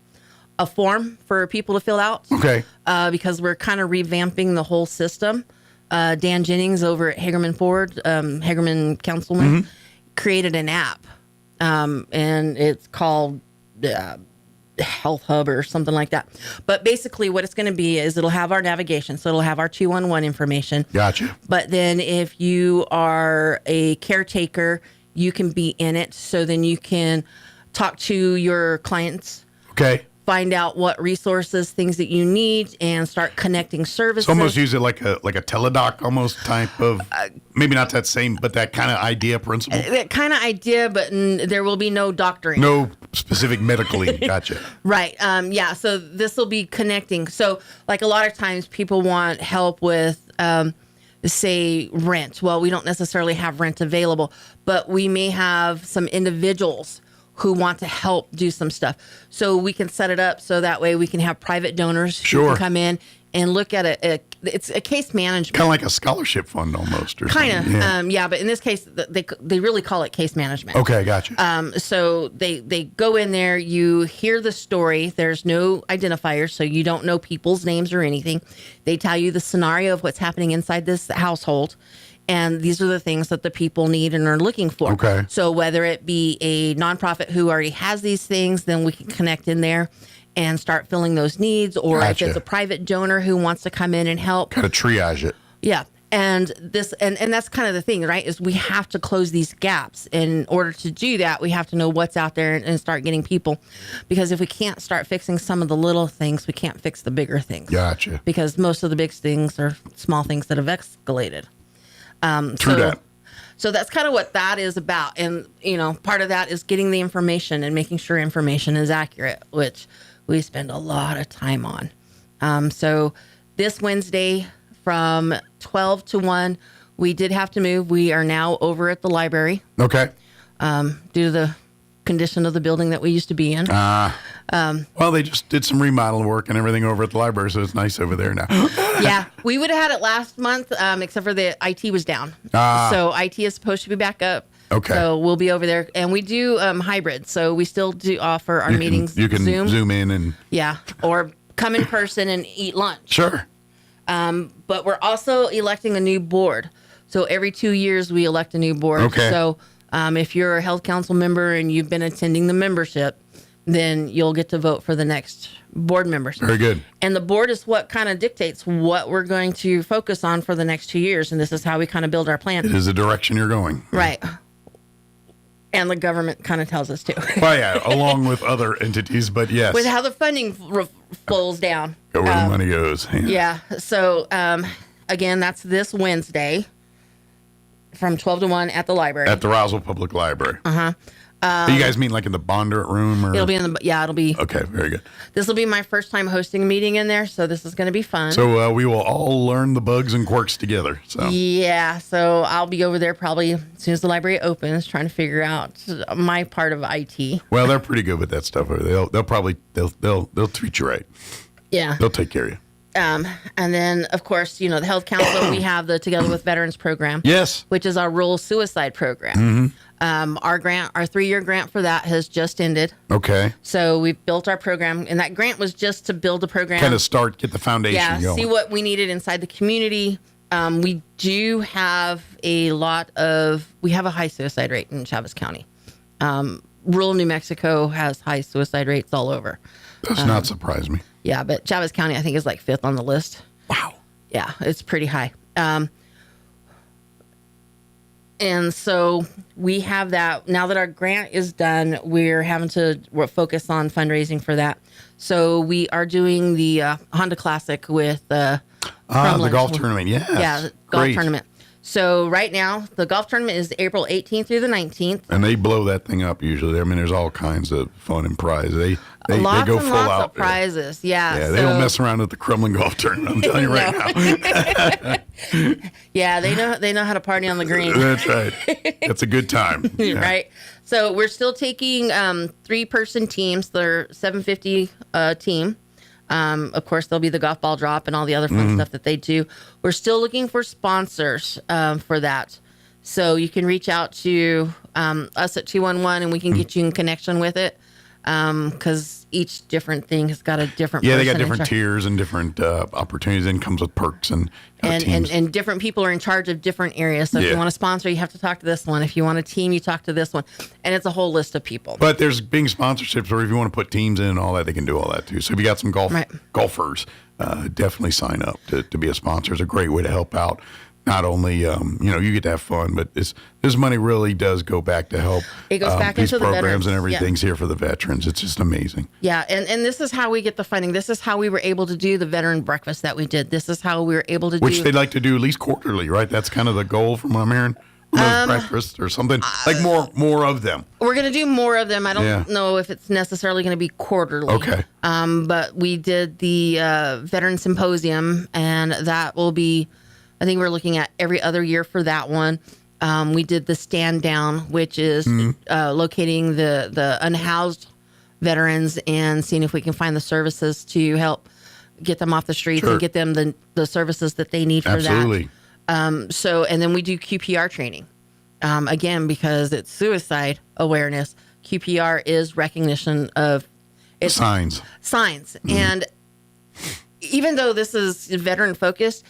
form for people to fill out. Okay. Because we're kind of revamping the whole system. Dan Jennings over at Hagerman Ford, Hagerman Councilman, created an app. And it's called Health Hub or something like that. But basically what it's going to be is it'll have our navigation. So it'll have our 211 information. Gotcha. But then if you are a caretaker, you can be in it. So then you can talk to your clients. Okay. Find out what resources, things that you need, and start connecting services. So almost use it like a teledoc almost type of, maybe not that same, but that kind of idea principle. That kind of idea, but there will be no doctoring. No specific medically. Gotcha. Right. Yeah. So this will be connecting. So like a lot of times people want help with, say, rent. Well, we don't necessarily have rent available, but we may have some individuals who want to help do some stuff. So we can set it up so that way we can have private donors who can come in and look at it. It's a case management. Kind of like a scholarship fund almost. Or kind of. something. Yeah. But in this case, they really call it case management. Okay, gotcha. So they go in there, you hear the story. There's no identifiers, so you don't know people's names or anything. They tell you the scenario of what's happening inside this household. And these are the things that the people need and are looking for. Okay. So whether it be a nonprofit who already has these things, then we can connect in there and start filling those needs. Or Gotcha. if it's a private donor who wants to come in and help. Kind of triage it. Yeah. And this and that's kind of the thing, right? Is we have to close these gaps. In order to do that, we have to know what's out there and start getting people. Because if we can't start fixing some of the little things, we can't fix the bigger things. Gotcha. Because most of the big things are small things that have escalated. True that. So that's kind of what that is about. And, part of that is getting the information and making sure information is accurate, which we spend a lot of time on. So this Wednesday from 12 to 1, we did have to move. We are now over at the library. Okay. Due to the condition of the building that we used to be in. Well, they just did some remodel work and everything over at the library, so it's nice over there now. Yeah, we would have had it last month, except for the IT was down. So IT is supposed to be back up. Okay. So we'll be over there, and we do hybrid. So we still do offer our meetings. You can zoom in and or come in person and eat lunch. Sure. But we're also electing a new board. So every 2 years we elect a new board. Okay. So if you're a health council member and you've been attending the membership, then you'll get to vote for the next board members. Very good. And the board is what kind of dictates what we're going to focus on for the next 2 years. And this is how we kind of build our plan. It is the direction you're going. Right. And the government kind of tells us to. Well, yeah, along with other entities, but yes. With how the funding flows down. Go where the money goes. Yeah. So, again, that's this Wednesday from 12 to 1 at the library. At the Roswell Public Library. Uh-huh. You guys mean like in the Bondurant room? Or? It'll be it'll be. Okay, very good. This will be my first time hosting a meeting in there, so this is going to be fun. So we will all learn the bugs and quirks together. So yeah, so I'll be over there probably as soon as the library opens, trying to figure out my part of IT. Well, they're pretty good with that stuff. They'll probably treat you right. Yeah, they'll take care of you. And then, of course, the Health Council, we have the Together with Veterans program. Yes. Which is our rural suicide program. Mm-hmm. Our 3-year grant for that has just ended. Okay. So we've built our program, and that grant was just to build a program. Kind of get the foundation going. See what we needed inside the community. We do have we have a high suicide rate in Chavez County. Rural New Mexico has high suicide rates all over. Does not surprise me. Yeah, but Chavez County, I think, is like 5th on the list. Wow. Yeah, it's pretty high. And so we have that. Now that our grant is done, we're having to focus on fundraising for that. So we are doing the Honda Classic with the golf tournament. Yes. Yeah, the golf tournament. So right now, the golf tournament is April 18th through the 19th. And they blow that thing up usually. I mean, there's all kinds of fun and prizes. They go full out. Of prizes, yeah. Yeah, they don't mess around at the Crumlin Golf Tournament. I'm telling you right now. Yeah, they know how to party on the green. That's right. That's a good time. Yeah. Right. So we're still taking 3-person teams. They're 750 team. Of course, there'll be the golf ball drop and all the other fun stuff that they do. We're still looking for sponsors for that. So you can reach out to us at 211 and we can get you in connection with it. Because each different thing has got a different they got person different tiers and different opportunities and comes with perks and different people are in charge of different areas. So if you want to sponsor, you have to talk to this one. If you want a team, you talk to this one. And it's a whole list of people. But there's being sponsorships, or if you want to put teams in and all that, they can do all that too. So if you got some golfers, definitely sign up to be a sponsor. It's a great way to help out. Not only, you get to have fun, but this money really does go back to help. It goes back these into the programs veterans. and everything's here for the veterans. It's just amazing. Yeah, and this is how we get the funding. This is how we were able to do the veteran breakfast that we did. This is how we were able to Which they'd like to do at least quarterly, right? That's kind of the goal from what I'm hearing. Breakfast or something like more of them. We're going to do more of them. I don't know if it's necessarily going to be quarterly. Okay. But we did the veteran symposium, and that will be, I think we're looking at every other year for that one. We did the stand down, which is locating the unhoused veterans and seeing if we can find the services to help get them off the streets and get them the services that they need for that. And then we do QPR training. Again, because it's suicide awareness, QPR is recognition of signs. And even though this is veteran focused,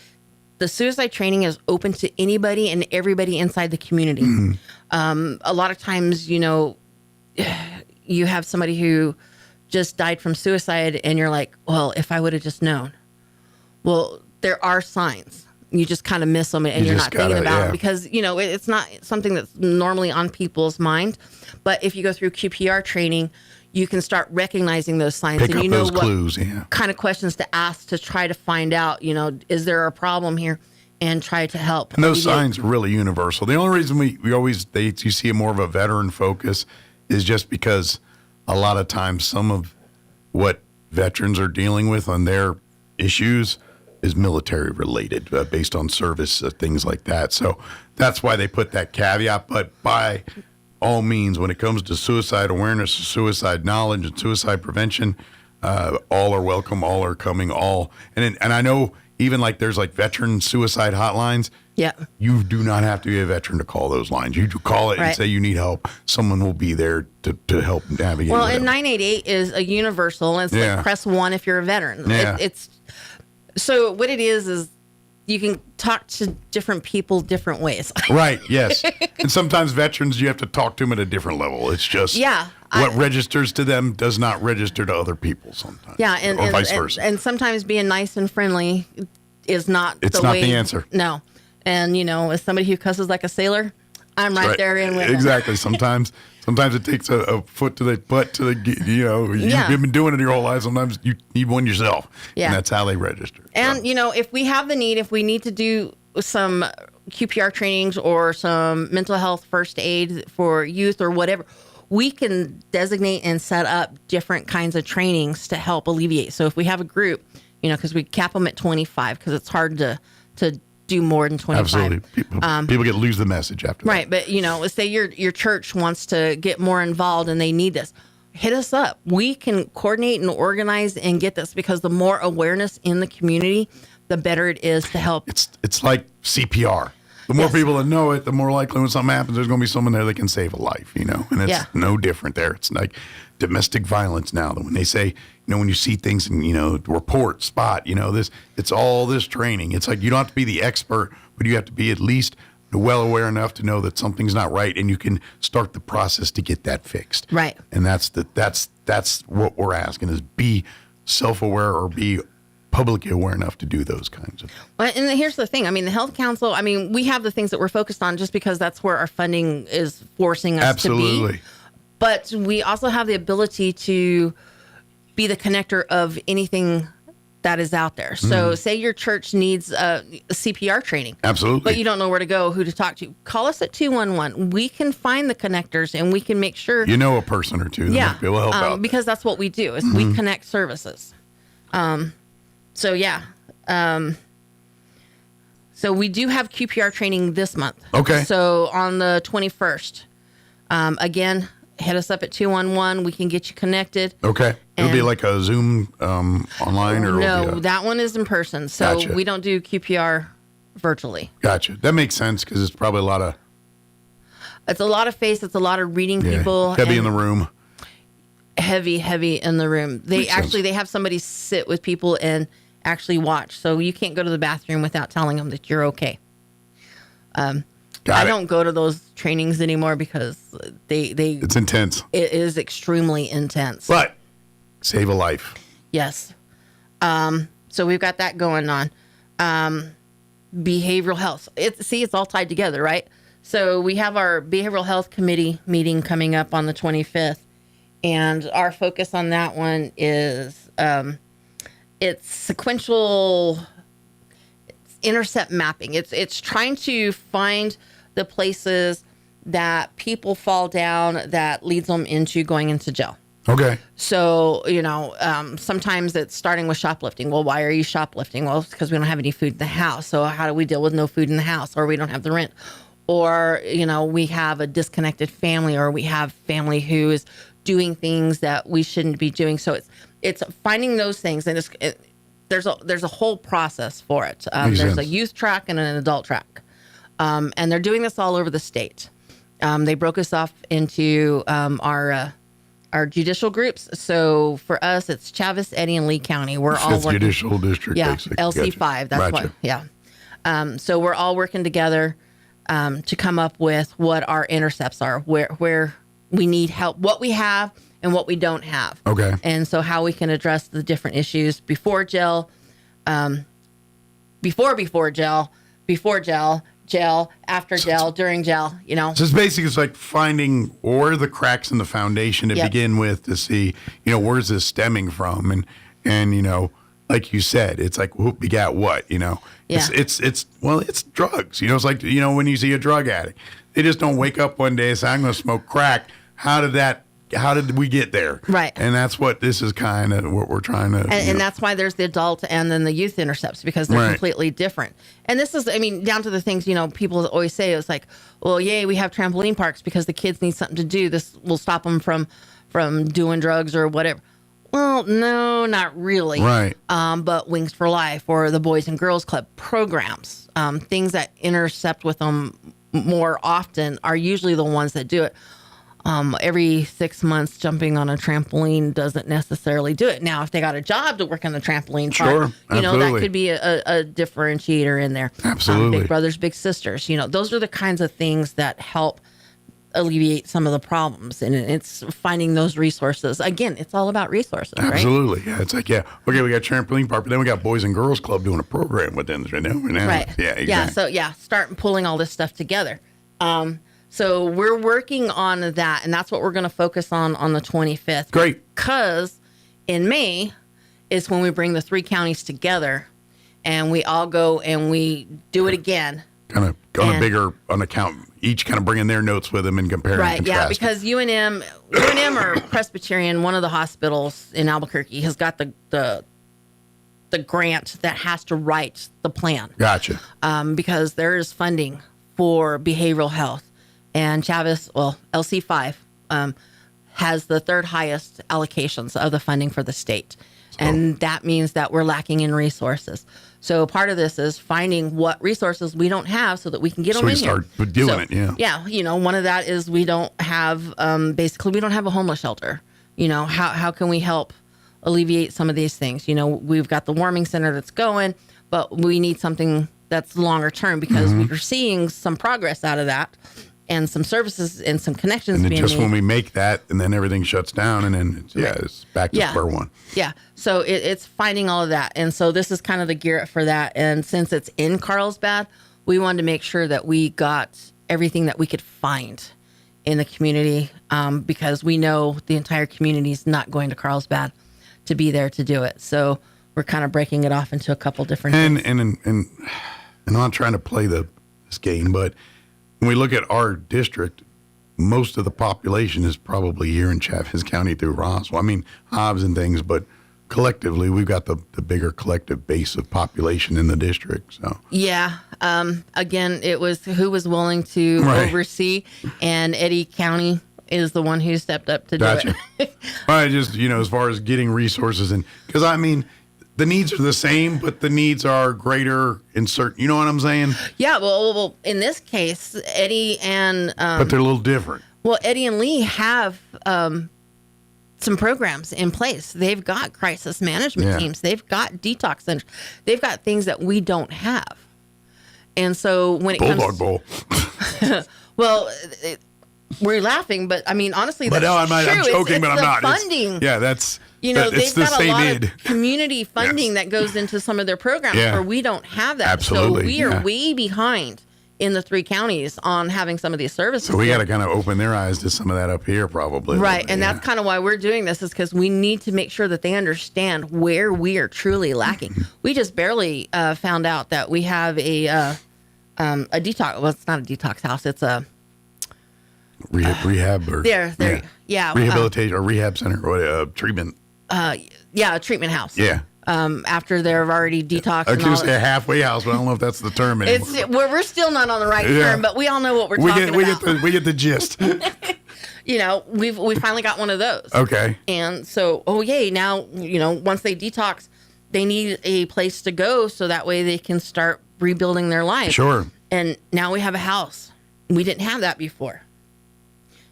the suicide training is open to anybody and everybody inside the community. A lot of times, you have somebody who just died from suicide and you're like, well, if I would have just known. Well, there are signs. You just kind of miss them and you're not thinking about it because, it's not something that's normally on people's mind. But if you go through QPR training, you can start recognizing those signs. Pick and up those clues, kind of questions to ask to try to find out, is there a problem here, and try to help. And those signs are really universal. The only reason you see more of a veteran focus is just because a lot of times some of what veterans are dealing with on their issues is military related, based on service, things like that. So that's why they put that caveat. But by all means, when it comes to suicide awareness, suicide knowledge, and suicide prevention, all are welcome, all are coming, and I know even like there's like veteran suicide hotlines. Yeah, you do not have to be a veteran to call those lines. You call it and say you need help. Someone will be there to help navigate. Well, and 988 is a universal, and it's like press 1 if you're a veteran. Yeah. It's so what it is you can talk to different people different ways. Right, yes. And sometimes veterans, you have to talk to them at a different level. It's just what registers to them does not register to other people sometimes. Yeah, and vice versa. And sometimes being nice and friendly is not the answer. No. And, as somebody who cusses like a sailor, I'm right there in with Exactly. Sometimes it takes a foot to the butt to the, you've been doing it your whole life. Sometimes you need one yourself. Yeah. And that's how they register. And, if we have the need, if we need to do some QPR trainings or some mental health first aid for youth or whatever, we can designate and set up different kinds of trainings to help alleviate. So if we have a group, because we cap them at 25 because it's hard to do more than 25. Absolutely. People lose the message after that. Right. But, say your church wants to get more involved and they need this. Hit us up. We can coordinate and organize and get this because the more awareness in the community, the better it is to help. It's like CPR. The more people that know it, the more likely when something happens, there's going to be someone there that can save a life, And it's no different there. It's like domestic violence now. When they say, when you see things and, report, spot, it's all this training. It's like you don't have to be the expert, but you have to be at least well aware enough to know that something's not right, and you can start the process to get that fixed. Right. And that's what we're asking is be self-aware or be publicly aware enough to do those kinds of things. Well, and here's the thing. The Health Council, we have the things that we're focused on just because that's where our funding is forcing us to be. But we also have the ability to be the connector of anything that is out there. So say your church needs a CPR training. Absolutely. But you don't know where to go, who to talk to. Call us at 211. We can find the connectors and we can make sure. A person or two that might be able to help out. Because that's what we do is we connect services. So So we do have QPR training this month. Okay. So on the 21st, again, hit us up at 211. We can get you connected. Okay. It'll be like a Zoom online or no, that one is in person. So Gotcha. we don't do QPR virtually. Gotcha. That makes sense because it's probably a lot of. It's a lot of face. It's a lot of reading people. Heavy in the room. Heavy in the room. They they have somebody sit with people and actually watch. So you can't go to the bathroom without telling them that you're okay. I don't go to those trainings anymore because it's intense. It is extremely intense. But save a life. Yes. So we've got that going on. Behavioral health. It's all tied together, right? So we have our behavioral health committee meeting coming up on the 25th, and our focus on that one is it's sequential intercept mapping. It's trying to find the places that people fall down that leads them into going into jail. Okay. So, sometimes it's starting with shoplifting. Well, why are you shoplifting? Well, it's because we don't have any food in the house. So how do we deal with no food in the house? Or we don't have the rent. Or, we have a disconnected family, or we have family who is doing things that we shouldn't be doing. So it's finding those things. And there's a whole process for it. There's a youth track and an adult track. And they're doing this all over the state. They broke us off into our judicial groups. So for us, it's Chaves, Eddy, and Lee County. We're all working. Judicial District. Yeah, basically. LC5. Gotcha. That's what. Yeah. So we're all working together to come up with what our intercepts are, where we need help, what we have and what we don't have. Okay. And so how we can address the different issues before jail, before jail, after jail, during jail, So it's basically like finding where are the cracks in the foundation to begin with to see, where's this stemming from? And like you said, it's like, whoop, we got what, It's drugs. It's like, when you see a drug addict, they just don't wake up one day and say, I'm going to smoke crack. How did we get there? Right. And that's what this is kind of what we're trying to. And that's why there's the adult and then the youth intercepts, because they're completely different. And this is, down to the things, people always say, it's like, well, yay, we have trampoline parks because the kids need something to do. This will stop them from doing drugs or whatever. Well, no, not really. Right. But Wings for Life or the Boys and Girls Club programs, things that intercept with them more often are usually the ones that do it. Every 6 months, jumping on a trampoline doesn't necessarily do it. Now, if they got a job to work on the trampoline park, that could be a differentiator in there. Absolutely. Big brothers, big sisters. Those are the kinds of things that help alleviate some of the problems. And it's finding those resources. Again, it's all about resources, right? Absolutely. Yeah. It's like, okay, we got trampoline park, but then we got Boys and Girls Club doing a program with them right now. Right. Yeah, exactly. Yeah. So, start pulling all this stuff together. So we're working on that, and that's what we're going to focus on the 25th. Great. Because in May is when we bring the 3 counties together, and we all go and we do it again. Kind of on a bigger account, each kind of bringing their notes with them and comparing. Right, and yeah, because UNM or Presbyterian, one of the hospitals in Albuquerque, has got the grant that has to write the plan. Gotcha. Because there is funding for behavioral health. And Chaves, LC5, has the 3rd highest allocations of the funding for the state. And that means that we're lacking in resources. So part of this is finding what resources we don't have so that we can get them in here. So we start doing it, yeah. Yeah, one of that is we don't have, basically we don't have a homeless shelter. How can we help alleviate some of these things? We've got the warming center that's going, but we need something that's longer term because we're seeing some progress out of that. And some services and some connections and then being just made. When we make that, and then everything shuts down, and then it's back to square one. Yeah. So it's finding all of that, and so this is kind of the gear up for that. And since it's in Carlsbad, we wanted to make sure that we got everything that we could find in the community, because we know the entire community is not going to Carlsbad to be there to do it. So we're kind of breaking it off into a couple different. And I'm not trying to play this game, but. When we look at our district, most of the population is probably here in Chaves County through Roswell. Hobbs and things, but collectively, we've got the bigger collective base of population in the district. So yeah, again, it was who was willing to oversee, and Eddy County is the one who stepped up to do it. I just, as far as getting resources, and because I mean, the needs are the same, but the needs are greater in certain. You know what I'm saying? Yeah. Well, in this case, Eddy and but they're a little different. Well, Eddy and Lee have some programs in place. They've got crisis management teams. They've got detox centers. They've got things that we don't have. And so when it Bulldog comes, Bowl. well, we're laughing, but I mean, honestly, that's I'm joking, it's but I'm not. Funding. That's they've got a lot of community funding that goes into some of their programs where we don't have that. Absolutely. So we are way behind in the 3 counties on having some of these services. So we got to kind of open their eyes to some of that up here, probably. Right, and that's kind of why we're doing this, is because we need to make sure that they understand where we are truly lacking. We just barely found out that we have a detox. Well, it's not a detox house. It's a rehab or rehabilitation or rehab center or treatment. A treatment house. Yeah. After they're already detoxed. I was going to say a halfway house, but I don't know if that's the term anymore. We're still not on the right term, but we all know what we're talking about. We get the gist. We finally got one of those. Okay. And so, now, once they detox, they need a place to go so that way they can start rebuilding their life. Sure. And now we have a house. We didn't have that before.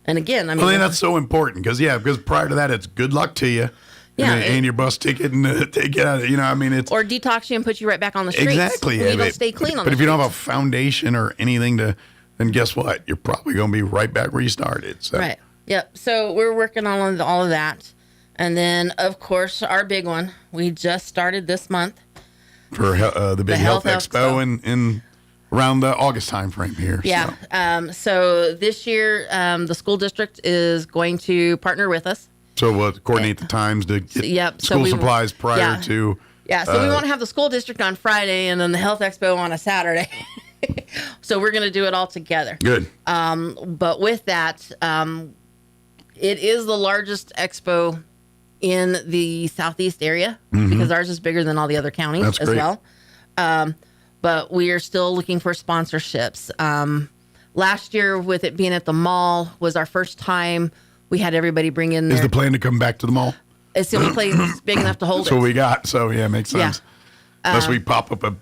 And again, I mean, that's so important because prior to that, it's good luck to you. Yeah, and your bus ticket and take it out. It's or detox you and put you right back on the streets. Exactly. You don't stay clean on. But if you don't have a foundation or anything then guess what? You're probably going to be right back where you started. So. Right. Yep. So we're working on all of that, and then of course our big one we just started this month for the big health expo in around the August time frame here. Yeah. So this year the school district is going to partner with us. So we'll coordinate the times to get school supplies prior to. Yeah, so we want to have the school district on Friday and then the health expo on a Saturday. So we're going to do it all together. Good. But with that, it is the largest expo in the southeast area because ours is bigger than all the other counties as well. But we are still looking for sponsorships. Last year, with it being at the mall, was our first time. We had everybody bring in their... Is the plan to come back to the mall? It's the only place big enough to hold it. That's what we got. So, yeah, makes sense. Yeah. Unless we pop up a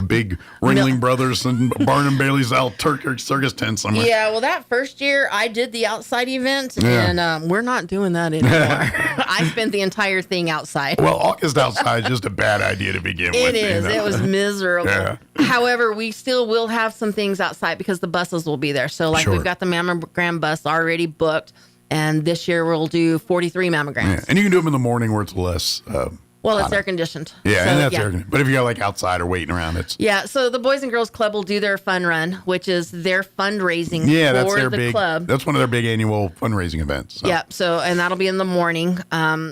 big Ringling Brothers and Barnum Bailey style circus tent somewhere. Yeah, well, that first year I did the outside event, and we're not doing that anymore. I spent the entire thing outside. Well, August outside is just a bad idea to begin with. It is. It was miserable. Yeah. However, we still will have some things outside because the buses will be there. So, we've got the mammogram bus already booked, and this year we'll do 43 mammograms. Yeah. And you can do them in the morning where it's less... Well, it's air conditioned. Yeah, and that's air conditioned. But if you're outside or waiting around, it's... Yeah, so the Boys and Girls Club will do their fun run, which is their fundraising for the club. That's one of their big annual fundraising events. So. Yeah, and that'll be in the morning.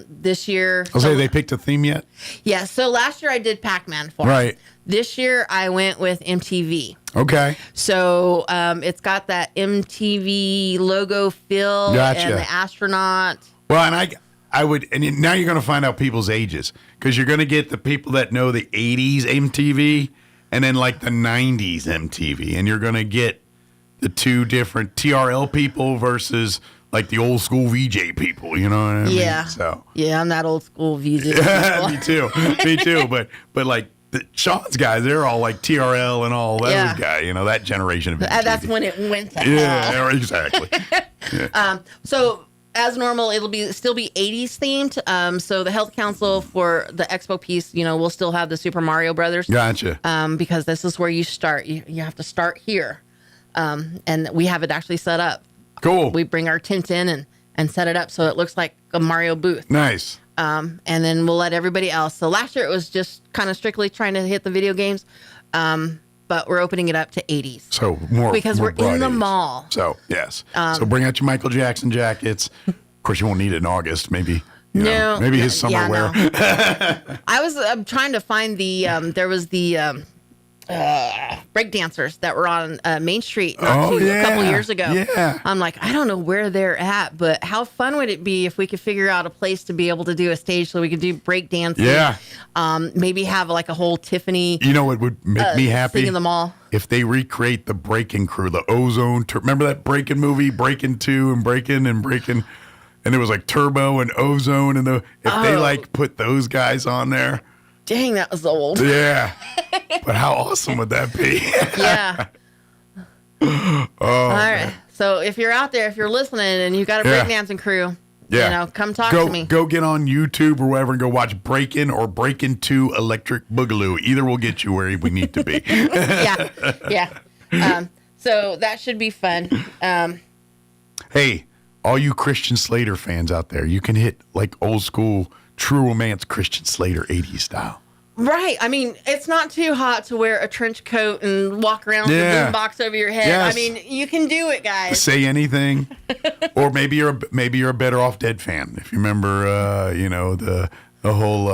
This year... I'll say they picked a theme yet? Yeah, so last year I did Pac-Man for Right. them. This year I went with MTV. Okay. So it's got that MTV logo feel and the astronaut. Well, and I would, and now you're going to find out people's ages because you're going to get the people that know the 80s MTV and then the 90s MTV. And you're going to get the two different TRL people versus the old school VJ people. You know what I mean? Yeah. So. Yeah, I'm that old school VJ. Me too. Me too. But Sean's guys, they're all TRL and all those guys. That generation of MTV. That's when it went to hell. Yeah, exactly. So. As normal, it'll still be 80s themed. So the health council for the expo piece, we'll still have the Super Mario Brothers. Gotcha. Because this is where you start. You have to start here. And we have it actually set up. Cool. We bring our tent in and set it up so it looks like a Mario booth. Nice. And then we'll let everybody else. So last year it was just kind of strictly trying to hit the video games. But we're opening it up to 80s. So more because more we're in the 80s. mall. So yes. So bring out your Michael Jackson jackets. Of course, you won't need it in August. Maybe. Maybe his summer wear. No. I'm trying to find the. There was the break dancers that were on Main Street a couple years ago. Yeah. I'm like, I don't know where they're at, but how fun would it be if we could figure out a place to be able to do a stage so we could do break dancing? Yeah. Maybe have like a whole Tiffany. You know what would make me happy? Singing them all. If they recreate the Breaking Crew, the Ozone. Remember that Breaking movie, Breaking 2 and Breaking and Breaking, and it was like Turbo and Ozone, and they like put those guys on there. Dang, that was old. Yeah. But how awesome would that be? Yeah. All right. So if you're out there, if you're listening and you got a breakdancing crew, come talk to me. Go get on YouTube or whatever and go watch Breakin' or Breakin' 2 Electric Boogaloo. Either will get you where we need to be. Yeah. So that should be fun. Hey, all you Christian Slater fans out there, you can hit like old school True Romance Christian Slater 80s style. Right. I mean, it's not too hot to wear a trench coat and walk around with a boom box over your head. Yes. I mean, you can do it, guys. Say anything. Or maybe you're a Better Off Dead fan. If you remember the whole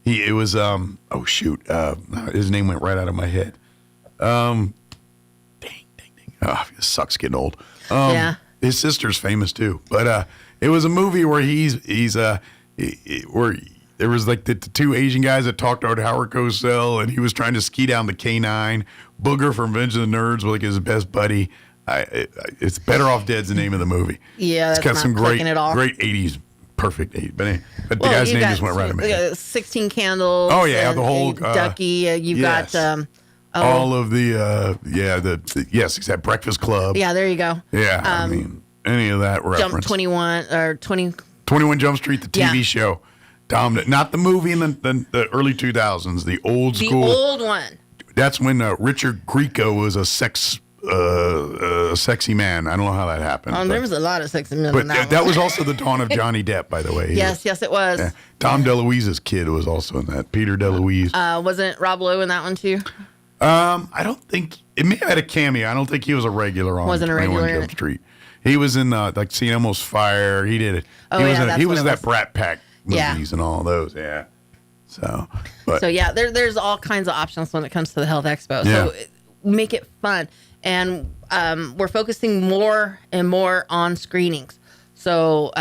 his name went right out of my head. Dang. Oh, it sucks getting old. His sister's famous too. But it was a movie where where there was like the two Asian guys that talked about Howard Cosell, and he was trying to ski down the K9. Booger from Revenge of the Nerds was like his best buddy. It's Better Off Dead's the name of the movie. Yeah, it's got some great at all. 80s, perfect 80s. But the guy's name just went right in my head. 16 Candles. Oh yeah, the whole Ducky. You've got all of the except Breakfast Club. Yeah, there you go. Yeah, I mean any of that reference. Jump 21 or 20. 21 Jump Street, the TV show. Dominant. Not the movie in the early 2000s, the old school. The old one. That's when Richard Grieco was a sexy man. I don't know how that happened. There was a lot of sexy men but in that that was also the dawn of Johnny Depp, by the way. Yes, it was. Yeah. Tom DeLuise's kid was also in that. Peter DeLuise. Wasn't Rob Lowe in that one too? I don't think it may have had a cameo. I don't think he was a regular on 21 Jump Street. He was in like Seeing Elmo's Fire. He did it. He was that Brat Pack movies and all those. Yeah. So there's all kinds of options when it comes to the Health Expo. Yeah. So make it fun, and we're focusing more and more on screenings. So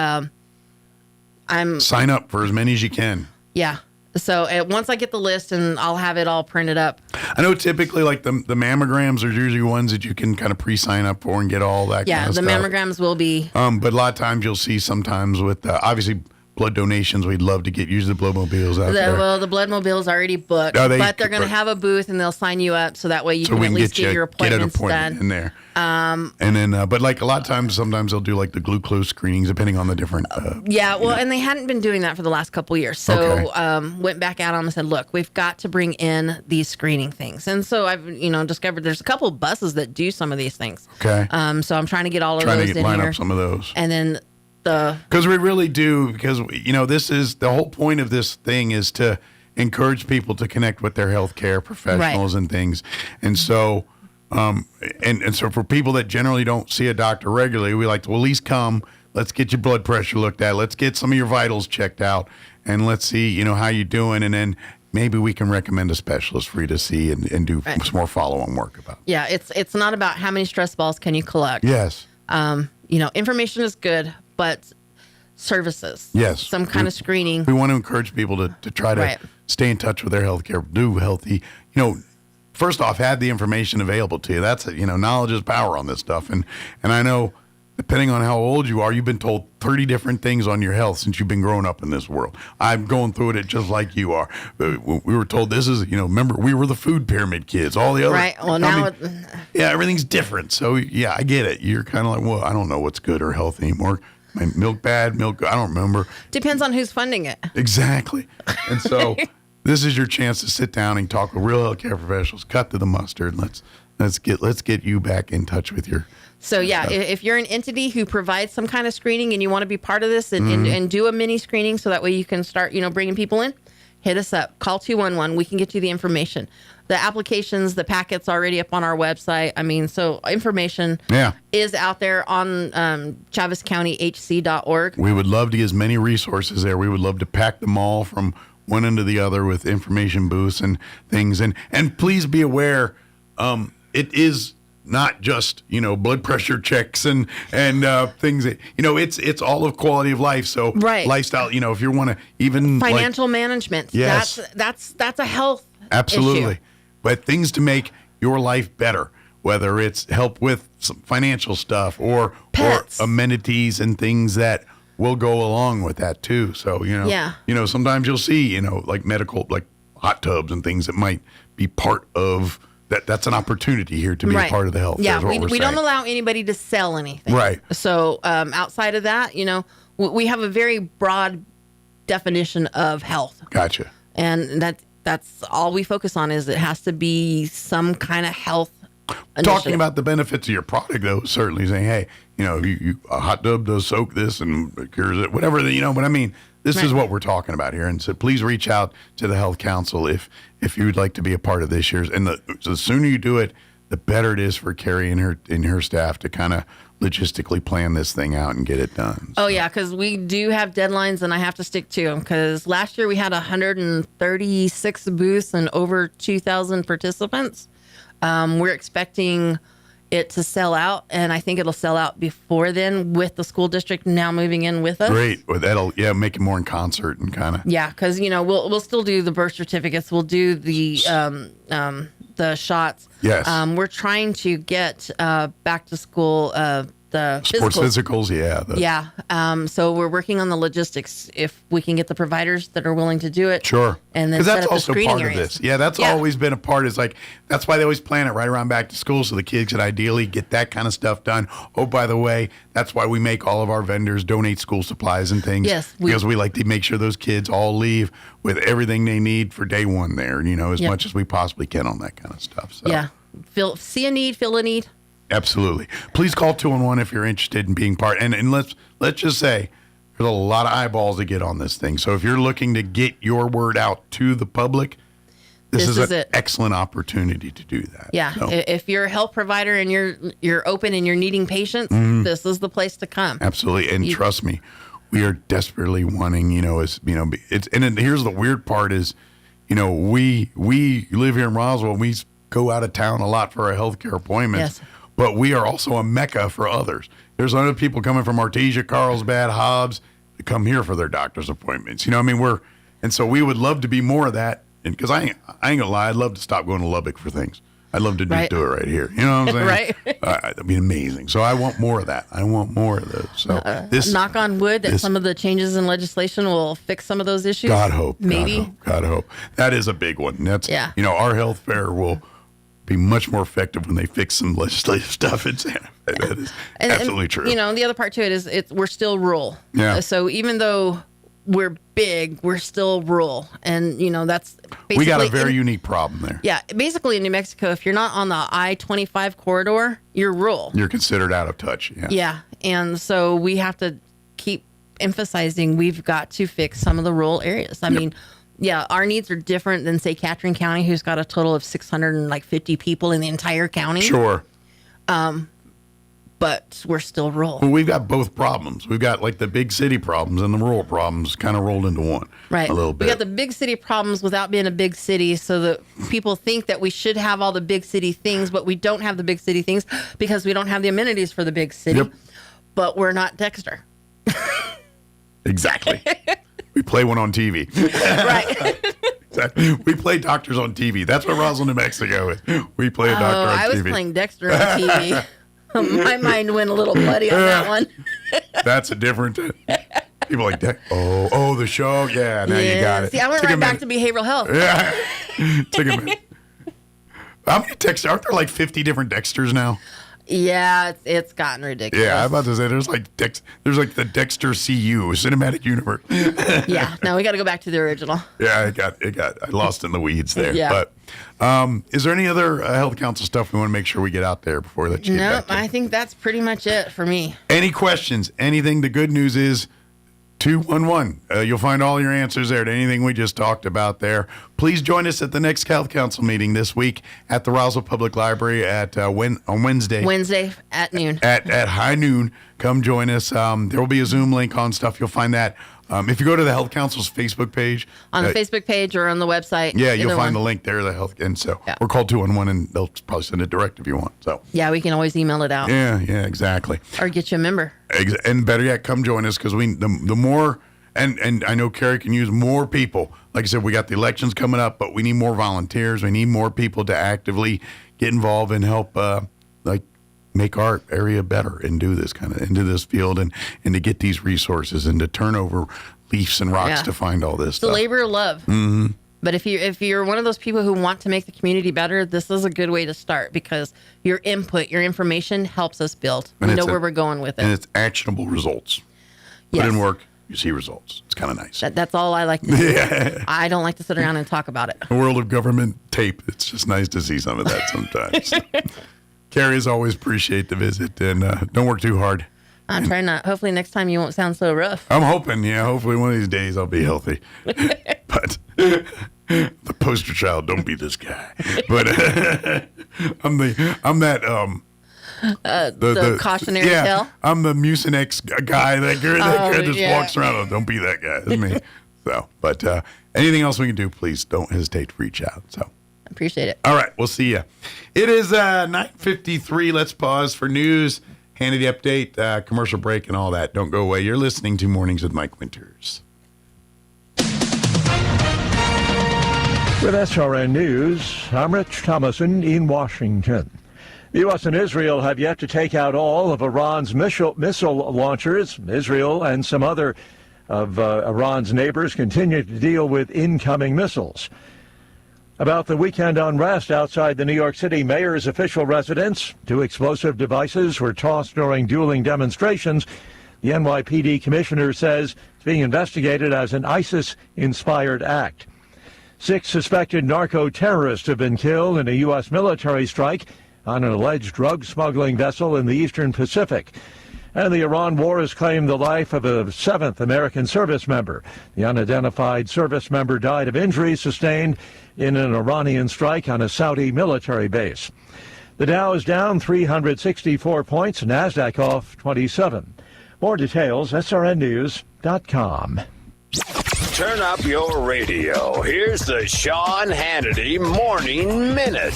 sign up for as many as you can. Yeah. So once I get the list, and I'll have it all printed up. I know typically like the mammograms are usually ones that you can kind of pre-sign up for and get all that kind of stuff. Yeah, the mammograms will be. But a lot of times you'll see sometimes with obviously blood donations, we'd love to get usually the blood mobiles out there. Well, the blood mobile's already booked, but they're going to have a booth and they'll sign you up so that way you can at least get your appointments done. In there. And then, but like a lot of times, sometimes they'll do like the glucose screenings depending on the different. And they hadn't been doing that for the last couple of years. So went back out on them and said, look, we've got to bring in these screening things. And so I've discovered there's a couple of buses that do some of these things. Okay. So I'm trying to get all of those in here. Line up some of those. And then because we really do, because this is the whole point of this thing is to encourage people to connect with their healthcare professionals and things, and so and so for people that generally don't see a doctor regularly, we like to at least come. Let's get your blood pressure looked at. Let's get some of your vitals checked out, and let's see how you're doing, and then maybe we can recommend a specialist for you to see and do some more follow-on work about. Yeah, it's not about how many stress balls can you collect. Yes. Information is good, but services. Yes. Some kind of screening. We want to encourage people to try to stay in touch with their healthcare, do healthy. First off, have the information available to you. That's knowledge is power on this stuff. And I know, depending on how old you are, you've been told 30 different things on your health since you've been growing up in this world. I'm going through it just like you are. We were told this is, remember, we were the food pyramid kids. All the other. Right. Well, now. Everything's different. So, yeah, I get it. You're kind of like, well, I don't know what's good or healthy anymore. My milk bad, milk good. I don't remember. Depends on who's funding it. Exactly. And so this is your chance to sit down and talk with real healthcare professionals, cut to the mustard. Let's get you back in touch with your. So if you're an entity who provides some kind of screening and you want to be part of this and do a mini screening so that way you can start, bringing people in, hit us up. Call 211. We can get you the information. The applications, the packet's already up on our website. I mean, so information is out there on ChavezCountyHC.org. We would love to get as many resources there. We would love to pack them all from one into the other with information booths and things. And please be aware, it is not just, blood pressure checks and things that, it's all of quality of life. So lifestyle, if you want to even financial management, yes, that's a health absolutely issue. But things to make your life better, whether it's help with some financial stuff or amenities and things that will go along with that too. So, sometimes you'll see, like medical, like hot tubs and things that might be part of that. That's an opportunity here to be a part of the health. Yeah, we don't allow anybody to sell anything. Right. So outside of that, we have a very broad definition of health. Gotcha. And that's all we focus on is it has to be some kind of health initiative. Talking about the benefits of your product, though, certainly saying, hey, a hot tub does soak this and cures it, whatever, but I mean, this is what we're talking about here. And so please reach out to the Health Council if you'd like to be a part of this year's. And the sooner you do it, the better it is for Carrie and her staff to kind of logistically plan this thing out and get it done. Oh, yeah, because we do have deadlines, and I have to stick to them. Because last year we had 136 booths and over 2,000 participants. We're expecting it to sell out, and I think it'll sell out before then with the school district now moving in with us. Great. Well, that'll make it more in concert and kind of. Yeah, because, we'll still do the birth certificates. We'll do the shots. Yes. We're trying to get back to school the sports physicals. Yeah. So we're working on the logistics if we can get the providers that are willing to do it. Sure. And then because that's set up also the part areas. of this. Yeah, that's always been a part. Is like that's why they always plan it right around back to school so the kids can ideally get that kind of stuff done. Oh, by the way, that's why we make all of our vendors donate school supplies and things. Yes, because we like to make sure those kids all leave with everything they need for day one there. As much as we possibly can on that kind of stuff. So. Yeah. See a need, feel a need. Absolutely. Please call 211 if you're interested in being part. And let's just say there's a lot of eyeballs to get on this thing. So if you're looking to get your word out to the public, this is an excellent opportunity to do that. Yeah. So. If you're a health provider and you're open and you're needing patients, this is the place to come. Absolutely. And trust me, we are desperately wanting, and here's the weird part is, we live here in Roswell. We go out of town a lot for our healthcare appointments. Yes. But we are also a mecca for others. There's other people coming from Artesia, Carlsbad, Hobbs to come here for their doctor's appointments. And so we would love to be more of that. And because I ain't gonna lie, I'd love to stop going to Lubbock for things. I'd love to do it right here. You know what I'm saying? Right. That'd be amazing. So I want more of that. I want more of those. So knock on wood that some of the changes in legislation will fix some of those issues. God hope. Maybe. God hope. That is a big one. That's our health fair will be much more effective when they fix some legislative stuff in Santa Fe. That is absolutely true. The other part to it is we're still rural. Yeah. So even though we're big, we're still rural. And, that's basically... We got a very unique problem there. Yeah. Basically, in New Mexico, if you're not on the I-25 corridor, you're rural. You're considered out of touch. Yeah. Yeah. And so we have to keep emphasizing we've got to fix some of the rural areas. I mean... Yeah, our needs are different than, say, Catherine County, who's got a total of 650 people in the entire county. Sure. But we're still rural. Well, we've got both problems. We've got, like, the big city problems and the rural problems kind of rolled into one. Right. A little bit. We got the big city problems without being a big city, so that people think that we should have all the big city things, but we don't have the big city things because we don't have the amenities for the big city. Yep. But we're not Dexter. Exactly. We play one on TV. Right. Exactly. We play doctors on TV. That's what Roswell, New Mexico is. We play a doctor on TV. I was playing Dexter on TV. My mind went a little bloody on that one. That's a different... People like that. Oh, the show. Yeah, now you got it. See, I went right back to behavioral health. Yeah. Took a minute. How many Dexters? Aren't there like 50 different Dexters now? Yeah, it's gotten ridiculous. Yeah, I'm about to say there's like the Dexter CU cinematic universe. Yeah, no, we got to go back to the original. Yeah, I lost in the weeds there. Yeah. But is there any other health council stuff we want to make sure we get out there before we let you get back to? I think that's pretty much it for me. Any questions? Anything? The good news is 211. You'll find all your answers there to anything we just talked about there. Please join us at the next Health Council meeting this week at the Roswell Public Library on Wednesday. Wednesday at noon. At high noon. Come join us. There will be a Zoom link on stuff. You'll find that If you go to the Health Council's Facebook page. On the Facebook page or on the website. Yeah, you'll find the link there, the health. And so, or call 211 and they'll probably send it direct if you want. So. Yeah, we can always email it out. Yeah, exactly. Or get you a member. And better yet, come join us because the more, and I know Carrie can use more people. Like I said, we got the elections coming up, but we need more volunteers. We need more people to actively get involved and help, make our area better and do this kind of into this field and to get these resources and to turn over leaves and rocks to find all this stuff. It's a labor of love. Mm-hmm. But if you're one of those people who want to make the community better, this is a good way to start because your input, your information helps us build. We know where we're going with it. And it's actionable results. Put in work, you see results. It's kind of nice. That's all I like to do. Yeah. I don't like to sit around and talk about it. The world of government tape. It's just nice to see some of that sometimes. Carrie, as always, appreciate the visit, and don't work too hard. I'm trying not. Hopefully next time you won't sound so rough. I'm hoping, hopefully one of these days I'll be healthy. But the poster child, don't be this guy. But I'm that the cautionary tale. I'm the Mucinex guy that just walks around. Oh, don't be that guy. That's me. So, but anything else we can do, please don't hesitate to reach out. So. Appreciate it. All right, we'll see you. It is 9:53. Let's pause for news, Hannity update, commercial break, and all that. Don't go away. You're listening to Mornings with Mike Winters. With SRN News, I'm Rich Thomason in Washington. The U.S. and Israel have yet to take out all of Iran's missile launchers. Israel and some other of Iran's neighbors continue to deal with incoming missiles. About the weekend unrest outside the New York City mayor's official residence, 2 explosive devices were tossed during dueling demonstrations. The NYPD commissioner says it's being investigated as an ISIS-inspired act. 6 suspected narco-terrorists have been killed in a U.S. military strike on an alleged drug smuggling vessel in the Eastern Pacific. And the Iran war has claimed the life of a 7th American service member. The unidentified service member died of injuries sustained in an Iranian strike on a Saudi military base. The Dow is down 364 points, NASDAQ off 27. More details, srnnews.com. Turn up your radio. Here's the Sean Hannity Morning Minute.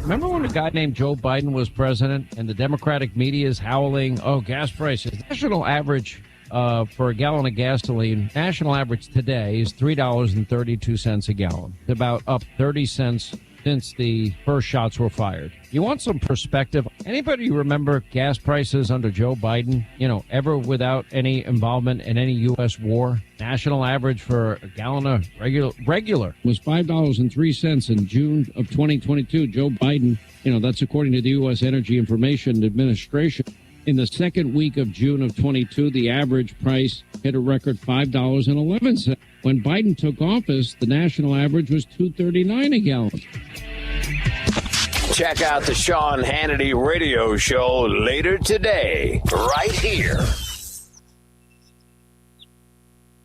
Remember when a guy named Joe Biden was president and the Democratic media is howling, gas prices. National average for a gallon of gasoline, national average today is $3.32 a gallon. It's about up 30 cents since the first shots were fired. You want some perspective? Anybody remember gas prices under Joe Biden, ever without any involvement in any U.S. war? National average for a gallon of regular was $5.03 in June of 2022. Joe Biden, that's according to the U.S. Energy Information Administration. In the second week of June of 22, the average price hit a record $5.11. When Biden took office, the national average was $2.39 a gallon. Check out the Sean Hannity radio show later today, right here.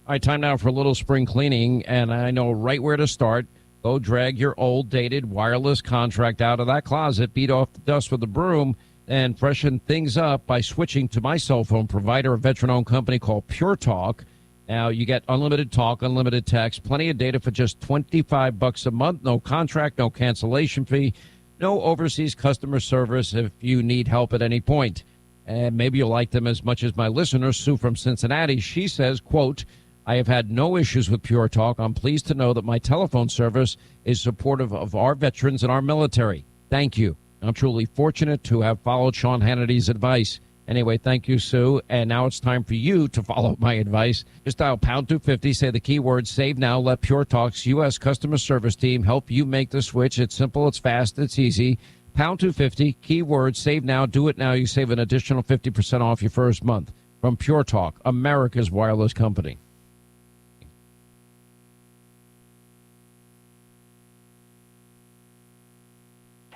All right, time now for a little spring cleaning, and I know right where to start. Go drag your old, dated wireless contract out of that closet, beat off the dust with a broom, and freshen things up by switching to my cell phone provider, a veteran-owned company called Pure Talk. Now, you get unlimited talk, unlimited text, plenty of data for just $25 a month. No contract, no cancellation fee, no overseas customer service if you need help at any point. And maybe you'll like them as much as my listener, Sue from Cincinnati. She says, quote, I have had no issues with Pure Talk. I'm pleased to know that my telephone service is supportive of our veterans and our military. Thank you. I'm truly fortunate to have followed Sean Hannity's advice. Anyway, thank you, Sue. And now it's time for you to follow my advice. Just dial pound 250, say the keyword save now. Let Pure Talk's U.S. customer service team help you make the switch. It's simple, it's fast, it's easy. Pound 250, keyword save now. Do it now. You save an additional 50% off your first month. From Pure Talk, America's wireless company.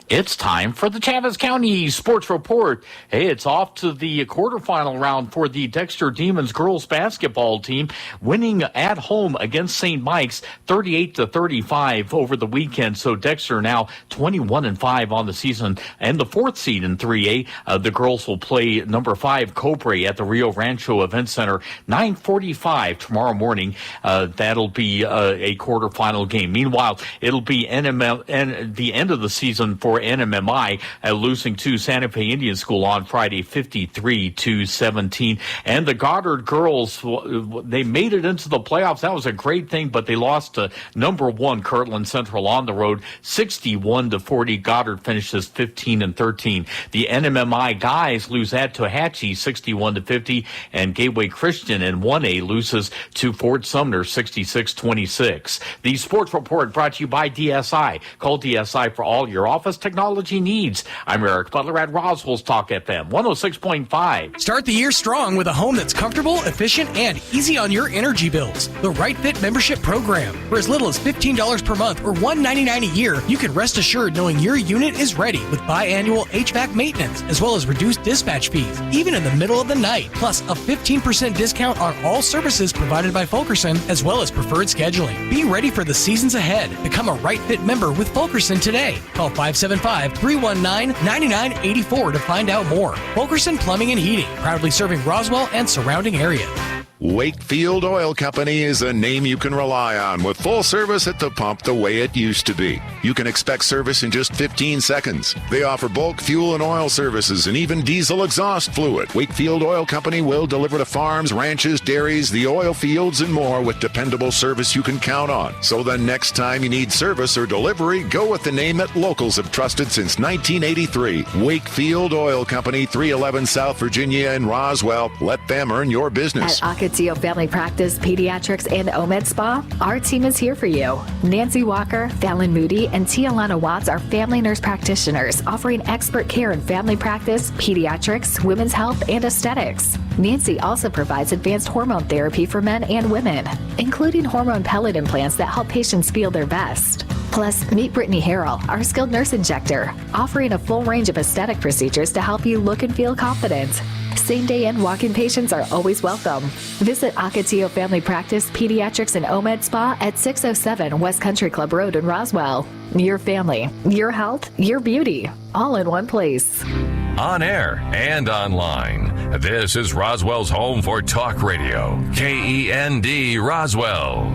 It's time for the Chaves County Sports Report. Hey, it's off to the quarterfinal round for the Dexter Demons girls basketball team, winning at home against St. Mike's 38-35 over the weekend. So Dexter now 21-5 on the season and the 4th seed in 3A. The girls will play number 5 Cobre at the Rio Rancho Event Center 9:45 tomorrow morning. That'll be a quarterfinal game. Meanwhile, it'll be the end of the season for NMMI, losing to Santa Fe Indian School on Friday 53-17. And the Goddard girls, they made it into the playoffs. That was a great thing, but they lost to number 1 Kirtland Central on the road 61-40. Goddard finishes 15-13. The NMMI guys lose at Tohatchee 61-50, and Gateway Christian in 1A loses to Fort Sumner 66-26. The Sports Report brought to you by DSI. Call DSI for all your office technology needs. I'm Eric Butler at Roswell's Talk FM 106.5. Start the year strong with a home that's comfortable, efficient, and easy on your energy bills. The Right Fit membership program. For as little as $15 per month or $199 a year, you can rest assured knowing your unit is ready with biannual HVAC maintenance, as well as reduced dispatch fees, even in the middle of the night. Plus, a 15% discount on all services provided by Fulkerson, as well as preferred scheduling. Be ready for the seasons ahead. Become a Right Fit member with Fulkerson today. Call 575-319-9984 to find out more. Fulkerson Plumbing and Heating, proudly serving Roswell and surrounding areas. Wakefield Oil Company is a name you can rely on, with full service at the pump the way it used to be. You can expect service in just 15 seconds. They offer bulk fuel and oil services and even diesel exhaust fluid. Wakefield Oil Company will deliver to farms, ranches, dairies, the oil fields, and more with dependable service you can count on. So the next time you need service or delivery, go with the name that locals have trusted since 1983. Wakefield Oil Company, 311 South Virginia in Roswell. Let them earn your business. At Ocotillo Family Practice, Pediatrics, and OMED Spa, our team is here for you. Nancy Walker, Fallon Moody, and Tialana Watts are family nurse practitioners offering expert care in family practice, pediatrics, women's health, and aesthetics. Nancy also provides advanced hormone therapy for men and women, including hormone pellet implants that help patients feel their best. Plus, meet Brittany Harrell, our skilled nurse injector, offering a full range of aesthetic procedures to help you look and feel confident. Same-day and walk-in patients are always welcome. Visit Ocotillo Family Practice, Pediatrics, and OMED Spa at 607 West Country Club Road in Roswell. Your family, your health, your beauty, all in one place. On air and online, this is Roswell's home for talk radio, KEND Roswell.